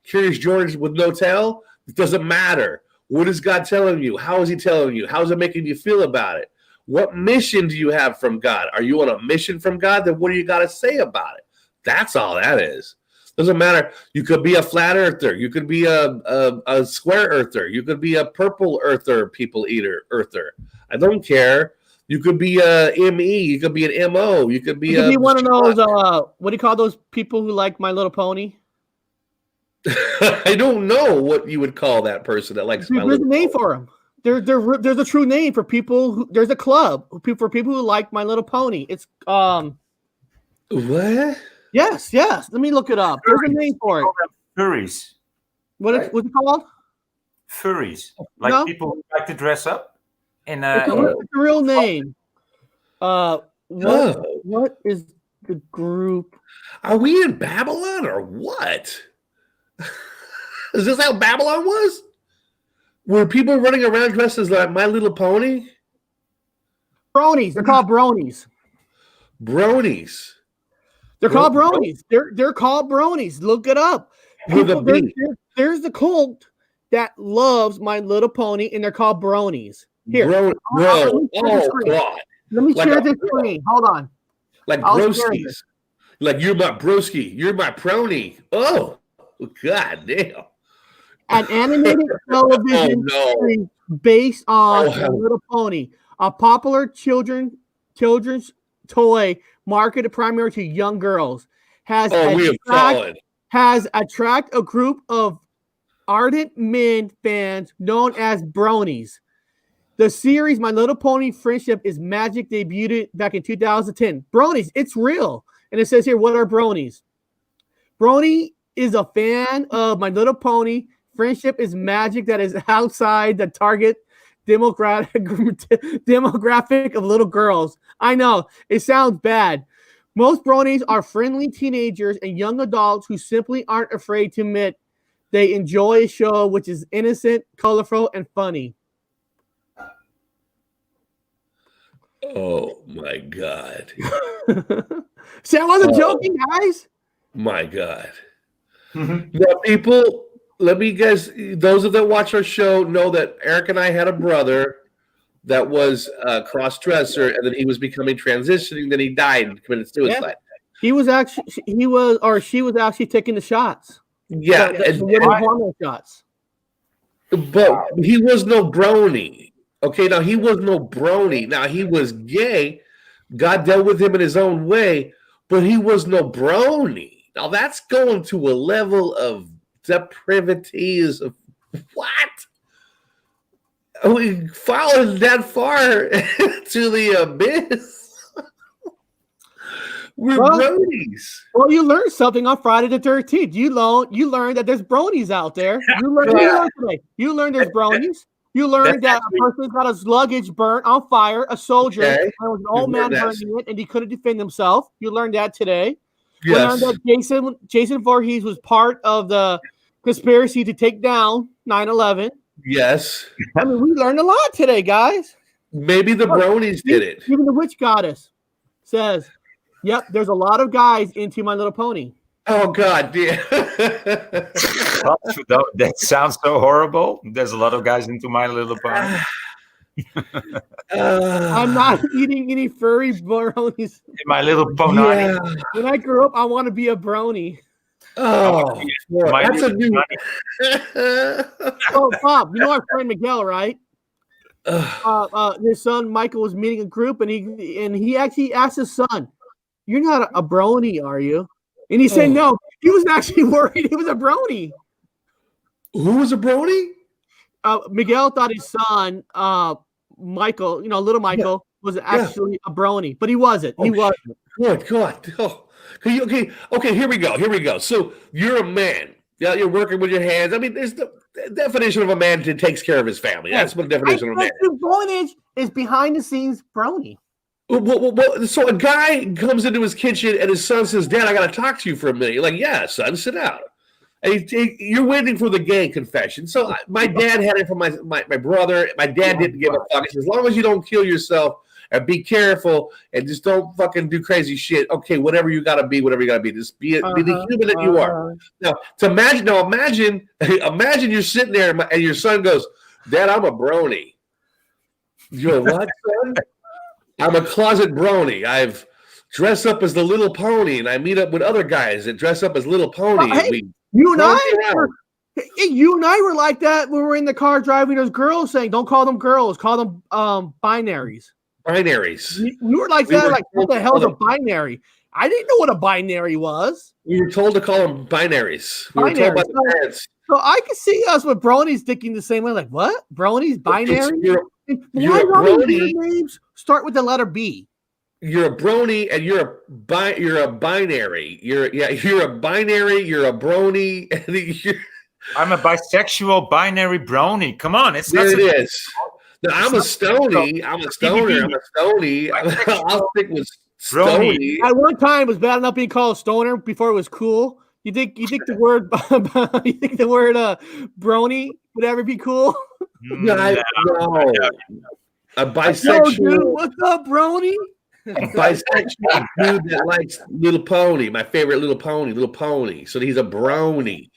Curious George with no tail? It doesn't matter. What is God telling you? How is he telling you? How is it making you feel about it? What mission do you have from God? Are you on a mission from God? Then what do you got to say about it? That's all that is. Doesn't matter. You could be a flat earther. You could be a square earther. You could be a purple earther, people eater earther. I don't care. You could be a ME. You could be an MO. You could be one of those. What do you call those people who like My Little Pony? I don't know what you would call that person that likes My There's a Little name Pony. for them. There's a true name for people. There's a club for people who like My Little Pony. It's What? yes. Let me look it up. There's a name for it. Furries. What's it called? Furries. Like No. people who like to dress up. It's a real name. What is the group? Are we in Babylon or what? Is this how Babylon was? Were people running around dressed as like My Little Pony? Bronies. They're called bronies. Bronies. They're called bronies. They're called bronies. Look it up. With a B. There's the cult that loves My Little Pony, and they're called bronies. Here, Bro. Oh, God. let me Like share a- this screen. Hold on. Like I'll share broskies. this. Like you're my broski. You're my prony. Oh, God damn. An animated television Oh, no. series based on Oh, My Little Pony, a popular children's toy marketed primarily to young girls, has we have fallen. attracted a group of ardent men fans known as bronies. The series My Little Pony Friendship is Magic debuted back in 2010. Bronies, it's real. And it says here, what are bronies? Brony is a fan of My Little Pony. Friendship is magic that is outside the target demographic of little girls. I know, it sounds bad. Most bronies are friendly teenagers and young adults who simply aren't afraid to admit they enjoy a show which is innocent, colorful, and funny. Oh, my God. See, I wasn't joking, guys. My God. Now, people, let me guess. Those that watch our show know that Eric and I had a brother that was a cross-dresser, and then he was becoming transitioning. Then he died and committed suicide. She was actually taking the shots. Yeah, the women hormone shots. but he was no brony. Okay, now he was no brony. Now he was gay. God dealt with him in his own way, but he was no brony. Now that's going to a level of depravities of what? We followed that far to the abyss. We're bronies. Well, you learned something on Friday the 13th. You learned that there's bronies out there. You learned there's bronies. You learned that a person got his luggage burnt on fire, a soldier. Okay. There was an old man burning it, and he couldn't defend himself. You learned that today. Yes. We learned that Jason Voorhees was part of the conspiracy to take down 9/11. Yes. I mean, we learned a lot today, guys. Maybe the bronies did it. Even the witch goddess says, "Yep, there's a lot of guys into My Little Pony." Oh, God, yeah. That sounds so horrible. There's a lot of guys into My Little Pony. I'm not eating any furry bronies. My Little Pony. Yeah. When I grew up, I want to be a brony. Oh, that's a new. Oh, Bob, you know our friend Miguel, right? His son Michael was meeting a group, and he actually asked his son, "You're not a brony, are you?" And he said, "No." He was actually worried he was a brony. Who was a brony? Miguel thought his son, Michael, little Michael, was actually a brony, but he wasn't. He wasn't. Good God. Oh. Okay. Here we go. So you're a man. Yeah, you're working with your hands. I mean, there's the definition of a man that takes care of his family. That's what the definition of a man. Brony is behind the scenes brony. Well, so a guy comes into his kitchen and his son says, "Dad, I got to talk to you for a minute." You're like, "Yeah, son, sit down." And you're waiting for the gay confession. So my dad had it from my brother. My dad didn't give a fuck. He says, as long as you don't kill yourself and be careful and just don't fucking do crazy shit. Okay, whatever you got to be. Just be the human that you are. Now, imagine you're sitting there and your son goes, "Dad, I'm a brony." You're what, son? I'm a closet brony. I've dressed up as the Little Pony, and I meet up with other guys that dress up as Little Pony. You and I were like that when we were in the car driving those girls saying, "Don't call them girls, call them binaries." binaries. We were like We that. were Like, what told the to hell is a call binary? I didn't know what a binary was. We were told to call them binaries. We were told by Binaries. the parents. So I can see us with bronies thinking the same way. Like, what? Bronies? Binary? You're Why a do all these brony. weird names start with the letter B? You're a brony, and you're a binary. You're a binary. You're a brony. And I'm a bisexual binary brony. Come on, it's not. there it is. No, I'm a stony. I'm a stoner. I'm a stony. I'll stick with stony. At one time, it was bad enough being called stoner before it was cool. You think the word brony would ever be cool? No. A Yo, bisexual. dude, what's up, brony? Bisexual dude that likes Little Pony, my favorite Little Pony. So he's a brony.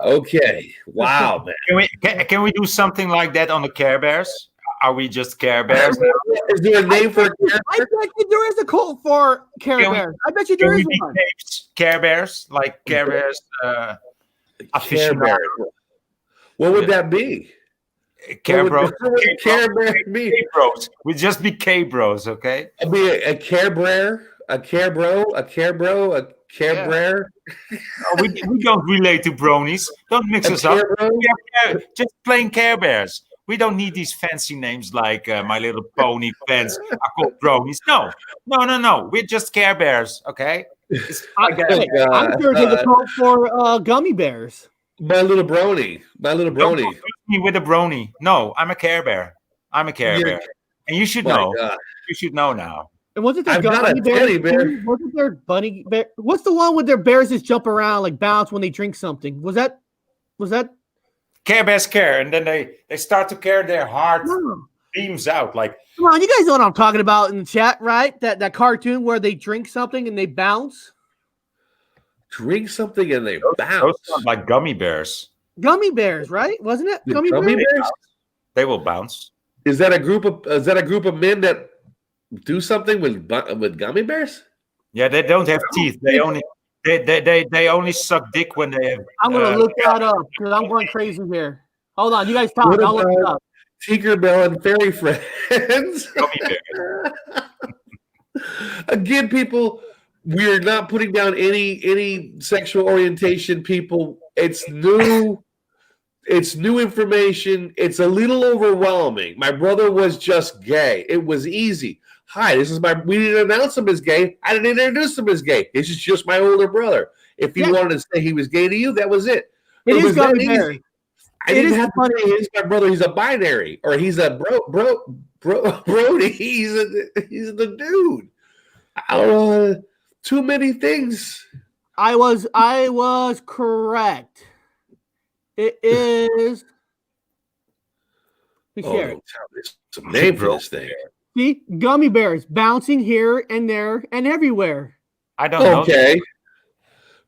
Okay. Wow, man. Can we do something like that on the Care Bears? Are we just Care Bears? Is there a name for a character? I bet you there is a cult for Care Bears. I bet you there is one. Care Bears, like Care Bears. Care Bear. What would that be? Care Bros. What would Care Bear be? K-Bros. We just be K-Bros, okay? It'd be a Care Bear, a Care Bro, a Care Bro, a Care Bear. No, we don't relate to bronies. Don't mix us up. Just plain Care Bears. We don't need these fancy names like My Little Pony fans are called bronies. No. We're just Care Bears, okay? I'm sure there's a cult for gummy bears. My little brony. Don't confuse me with a brony. No, I'm a Care Bear. I'm a Care Bear. And you should know. You should know now. And wasn't there I've got a teddy bear. Wasn't there bunny bear? What's the one with their bears just jump around like bounce when they drink something? Was that Care Bears care, and then they start to care their heart beams out like. Come on, you guys know what I'm talking about in the chat, right? That cartoon where they drink something and they bounce. Drink something and they bounce. Those sound like gummy bears. Gummy bears, right? Wasn't it? Gummy bears? They will bounce. Is that a group of men that do something with gummy bears? Yeah, they don't have teeth. They only suck dick when they have. I'm gonna look that up because I'm going crazy here. Hold on, you guys talk. I'll look it up. Tinkerbell and Fairy Friends. Again, people, we're not putting down any sexual orientation, people. It's new. It's new information. It's a little overwhelming. My brother was just gay. It was easy. Hi, this is we didn't announce him as gay. I didn't introduce him as gay. This is just my older brother. If he wanted to say he was gay to you, that was it. It was that easy. I didn't have to say he's my brother. He's a binary, or he's a brody. He's the dude. I don't know. Too many things. I was correct. It is. It's a name for this thing. See, gummy bears bouncing here and there and everywhere. I don't know. Okay,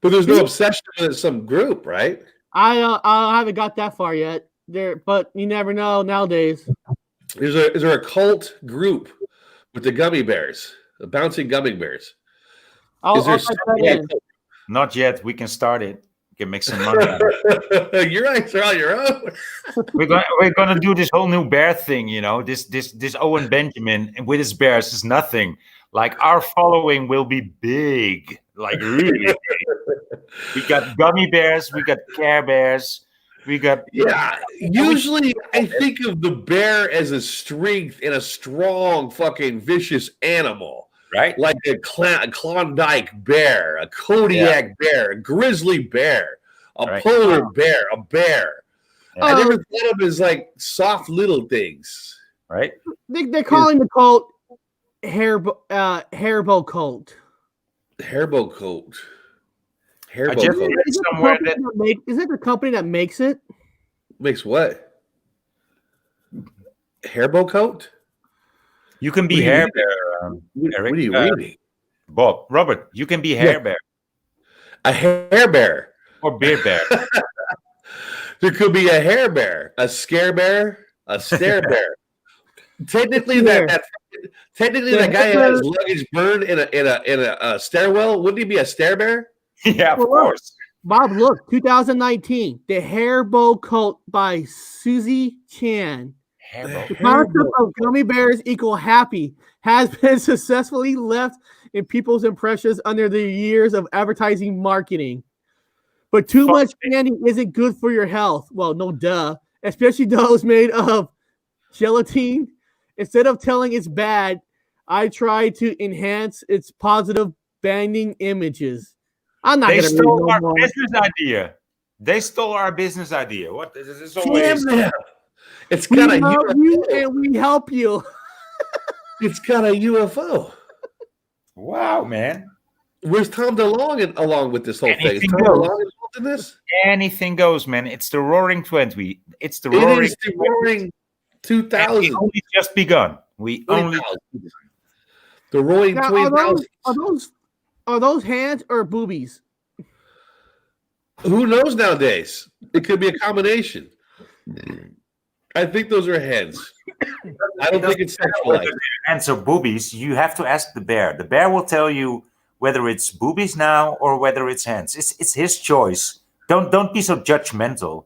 but there's no obsession with some group, right? I haven't got that far yet. But you never know nowadays. Is there a cult group with the gummy bears, the bouncing gummy bears? Not yet. We can start it. We can make some money. You're right. You're on your own. We're gonna do this whole new bear thing. You know, this Owen Benjamin with his bears is nothing. Like our following will be big. Like really big. We got gummy bears. We got Care Bears. We got Usually, I think of the bear as a strength and a strong, fucking vicious animal. Right, like a Klondike bear, a Kodiak bear, a grizzly bear, a polar bear, a bear. Yeah. I never thought of them as like soft little things. Right? They're calling the cult Hairbo cult. Hairbo cult. Is it the company that makes it? Makes what? Hairbo coat? You can be Hair Bear. Eric, what are you reading? Bob, Robert, you can be Hair Bear. A hair bear. Or beard bear. There could be a hair bear, a scare bear, a stare bear. Technically, that guy has luggage burned in a stairwell. Wouldn't he be a stare bear? Yeah, of course. Bob, look, 2019, The Hairbo Cult by Susie Chan. The concept of gummy bears equal happy has been successfully left in people's impressions under the years of advertising marketing. But too much candy isn't good for your health. Well, no duh. Especially those made of gelatin. Instead of telling it's bad, I try to enhance its positive banding images. I'm not They going to stole our business idea. They stole our business idea. What is this always? Damn them. It's We got a love you UFO. and we help you. It's got a UFO. Wow, man. Where's Tom DeLonge along with this whole thing? Is Anything Tom goes. DeLonge involved in this? Anything goes, man. It's the Roaring 20. It's the It Roaring. is the Roaring And 2000. we only just begun. We only. 2000. The Roaring Now, 2000. are those hands or boobies? Who knows nowadays? It could be a combination. I think those are heads. I don't think it's sexualized. Hands or boobies. You have to ask the bear. The bear will tell you whether it's boobies now or whether it's hands. It's his choice. Don't be so judgmental.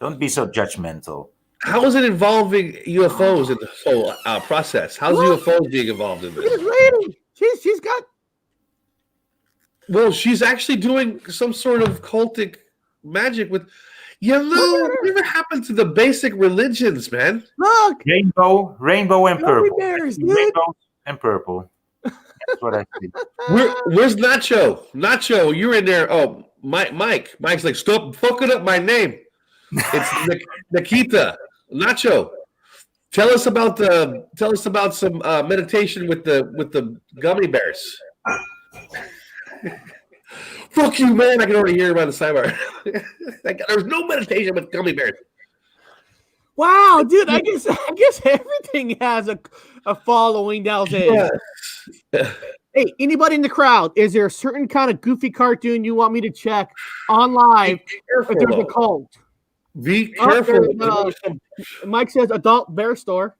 Don't be so judgmental. How is it involving UFOs in this whole process? How's UFOs being involved in Look at this? this lady. She's got. Well, she's actually doing some sort of cultic magic with. Whatever happened to the basic religions, man? Look. Rainbow and Gummy purple. bears, dude. Rainbow and purple. That's what I think. Where's Nacho? Nacho, you're in there. Oh, Mike's like, stop fucking up my name. It's Nikita. Nacho, tell us about some meditation with the gummy bears. Fuck you, man! I can already hear about the sidebar. There's no meditation with gummy bears. Wow, dude! I guess everything has a following nowadays. Yeah. Hey, anybody in the crowd? Is there a certain kind of goofy cartoon you want me to check on live if there's a cult? Be careful. Mike says adult bear store.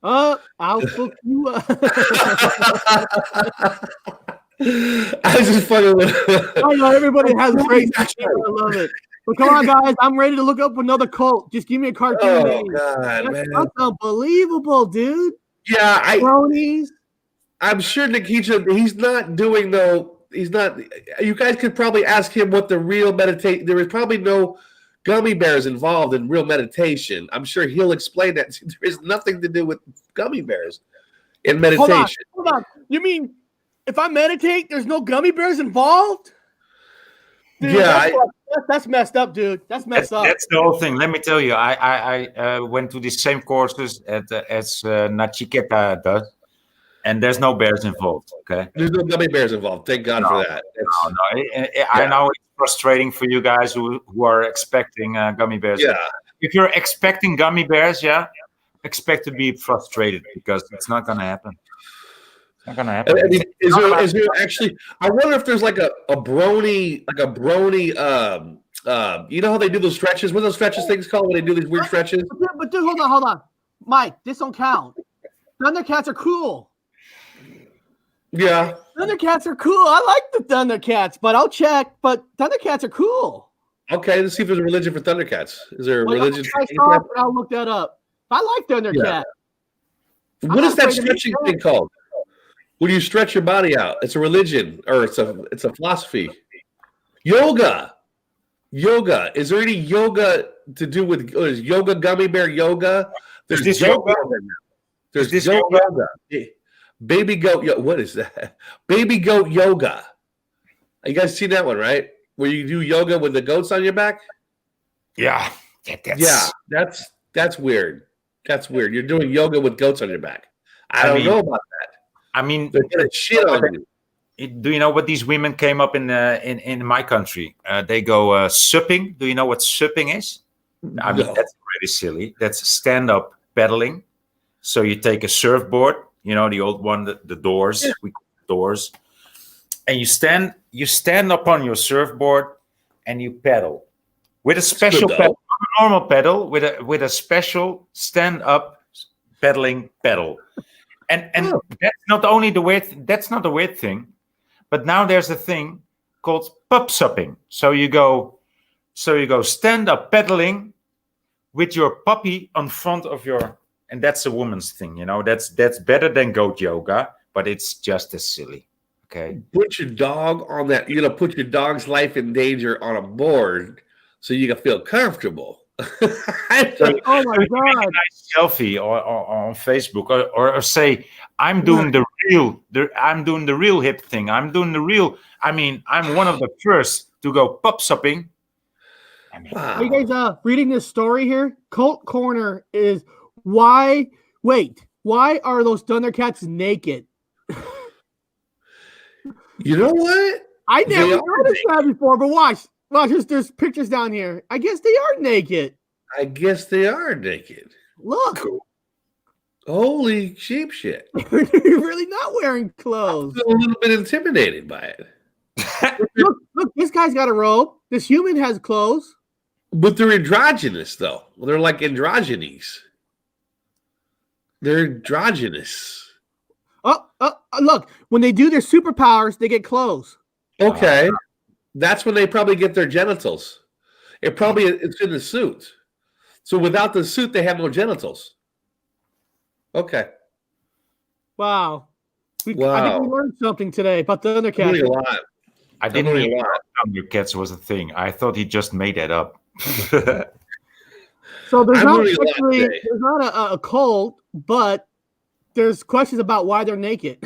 I'll book you up. I was just fucking with. I know everybody has a great I love it. But come on, guys, I'm ready to look up another cult. Just give me a cartoon Oh name. God, man! That's unbelievable, dude. Yeah, Bronies. I'm sure Nikita. He's not doing though. He's not. You guys could probably ask him what the real meditation. There is probably no gummy bears involved in real meditation. I'm sure he'll explain that. There is nothing to do with gummy bears in meditation. Hold on. You mean if I meditate, there's no gummy bears involved? Dude, Yeah, that's messed up, dude. That's messed up. That's the whole thing. Let me tell you, I went to the same courses as Nachiketa does, and there's no bears involved. Okay, there's no gummy bears involved. Thank God for that. I know it's frustrating for you guys who are expecting gummy bears. Yeah. If you're expecting gummy bears, expect to be frustrated because it's not going to happen. It's not going to happen. I mean, is there actually? I wonder if there's like a brony, you know how they do those stretches? What are those stretches things called when they do these weird stretches? But dude, hold on. Mike, this don't count. Thundercats are cool. Yeah. Thundercats are cool. I like the Thundercats, but I'll check. But Thundercats are cool. Okay, let's see if there's a religion for Thundercats. Is there a religion for Thundercats? I'll look that up. I like Thundercats. Yeah. What is that stretching thing called? When you stretch your body out, it's a religion or it's a philosophy. Yoga. Is there any yoga to do with is yoga gummy bear yoga? There's this yoga. There's this yoga. Baby goat. What is that? Baby goat yoga. You guys seen that one, right? Where you do yoga with the goats on your back? Yeah. That's weird. That's weird. You're doing yoga with goats on your back. I don't know about that. I mean, they're gonna shit on you. Do you know what these women came up in my country? They go supping. Do you know what supping is? I mean, that's pretty silly. That's stand-up paddling. So you take a surfboard, you know, the old one, the doors, we call it doors, and you stand up on your surfboard and you paddle with a special pedal, not a normal pedal, with a special stand-up paddling pedal. And that's not only that's not the weird thing, but now there's a thing called pub supping. So you go So you go stand up pedaling with your puppy in front of your, and that's a woman's thing, you know. That's better than goat yoga, but it's just as silly. Okay. Put your dog on that, put your dog's life in danger on a board so you can feel comfortable. So Oh my make God. a nice selfie or on Facebook, or say, I'm doing the real hip thing. I'm one of the first to go pop shopping. I mean, Are you guys reading this story here? Cult Corner is why are those Thundercats naked? You know what? I They never are noticed that before, but watch, there's pictures down here. I guess they are naked. I guess they are naked. Look, Holy sheep shit. you're really not wearing clothes. I'm a little bit intimidated by it. Look, this guy's got a robe. This human has clothes. But they're androgynous, though. They're like androgynes. They're androgynous. Look, when they do their superpowers, they get clothes. Okay. That's when they probably get their genitals. It's in the suit. So without the suit, they have no genitals. Okay. Wow. I think Wow. we learned something today about the Really a Thundercats. lot. I didn't really even lot. know Thundercats was a thing. I thought he just made that up. So there's I'm not learning a lot actually today. there's not a cult, but there's questions about why they're naked.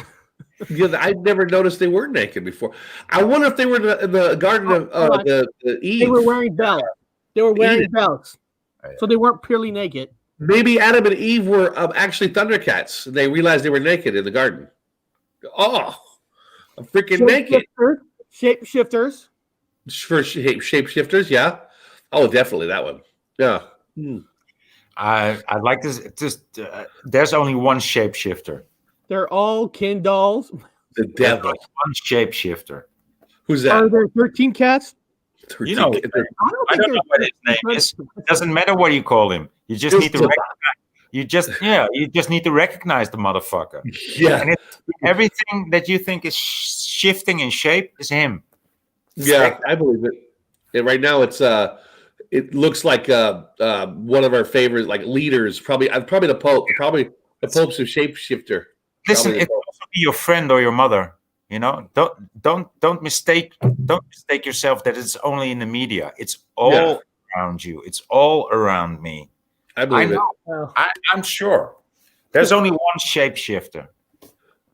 Yeah, I never noticed they were naked before. I wonder if they were in the Garden of the Eve. They were wearing belts. They were wearing Eden. belts, so they weren't purely naked. Maybe Adam and Eve were actually Thundercats. They realized they were naked in the garden. Oh, I'm freaking naked. Shapeshifters. For shapeshifters, yeah. Oh, definitely that one. Yeah. I'd like this. There's only one shapeshifter. They're all Ken dolls. The There's devil. only one shapeshifter. Who's Are that? there 13 cats? You know, I don't know what his name is. It doesn't matter what you call him. You just need to recognize. You just need to recognize the motherfucker. Yeah. And everything that you think is shifting in shape is him. Yeah, I believe it. And right now, it looks like one of our favorite leaders. Probably the Pope. Probably the Pope's a shapeshifter. Listen, Probably the it can Pope. also be your friend or your mother. You know, don't mistake yourself that it's only in the media. It's all around you. It's all around me. I believe it. Oh. I'm sure. There's only one shapeshifter.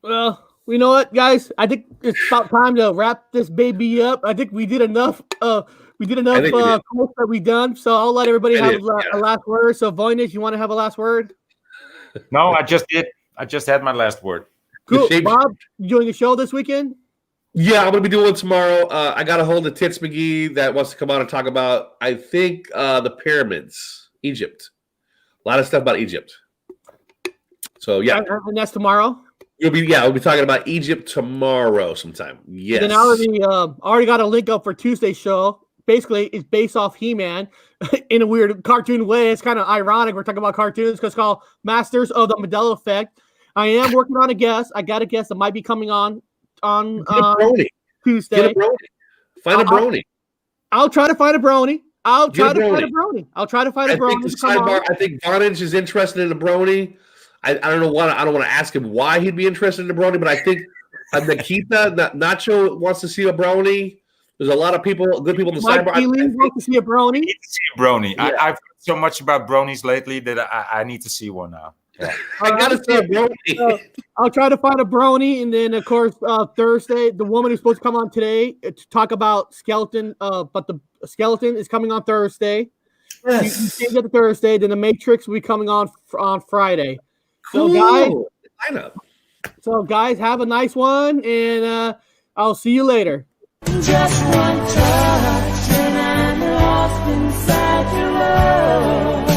Well, you know what, guys? I think it's about time to wrap this baby up. I think we did enough. We did enough quotes that we done. So I'll let everybody have a last word. So, Voynich, you want to have a last word? No, I just did. I just had my last word. Cool. Bob, you doing a show this weekend? Yeah, I'm going to be doing one tomorrow. I got a hold of Tits McGee that wants to come on and talk about, I think, the pyramids, Egypt. A lot of stuff about Egypt. So, yeah. And that's tomorrow? We'll be talking about Egypt tomorrow sometime. Yes. And then I already got a link up for Tuesday's show. Basically, it's based off He-Man in a weird cartoon way. It's kind of ironic. We're talking about cartoons because it's called Masters of the Mandela Effect. I am working on a guest. I got a guest that might be coming on Tuesday. Get a brony. Find a brony. I'll try to find a brony. I think the sidebar. I think Vonage is interested in a brony. I don't know what. I don't want to ask him why he'd be interested in a brony, but I think Nikita Nacho wants to see a brony. There's a lot of people, good people in the sidebar. I want to see a brony. I need to see a brony. Yeah. I've heard so much about bronies lately that I need to see one now. Yeah. I gotta see a brony. I'll try to find a brony, and then of course Thursday, the woman who's supposed to come on today to talk about skeleton. But the skeleton is coming on Thursday. Yes. You get the Thursday. Then the Matrix will be coming on Friday. Cool. So guys, have a nice one, and I'll see you later. Just one touch and I'm lost inside your love.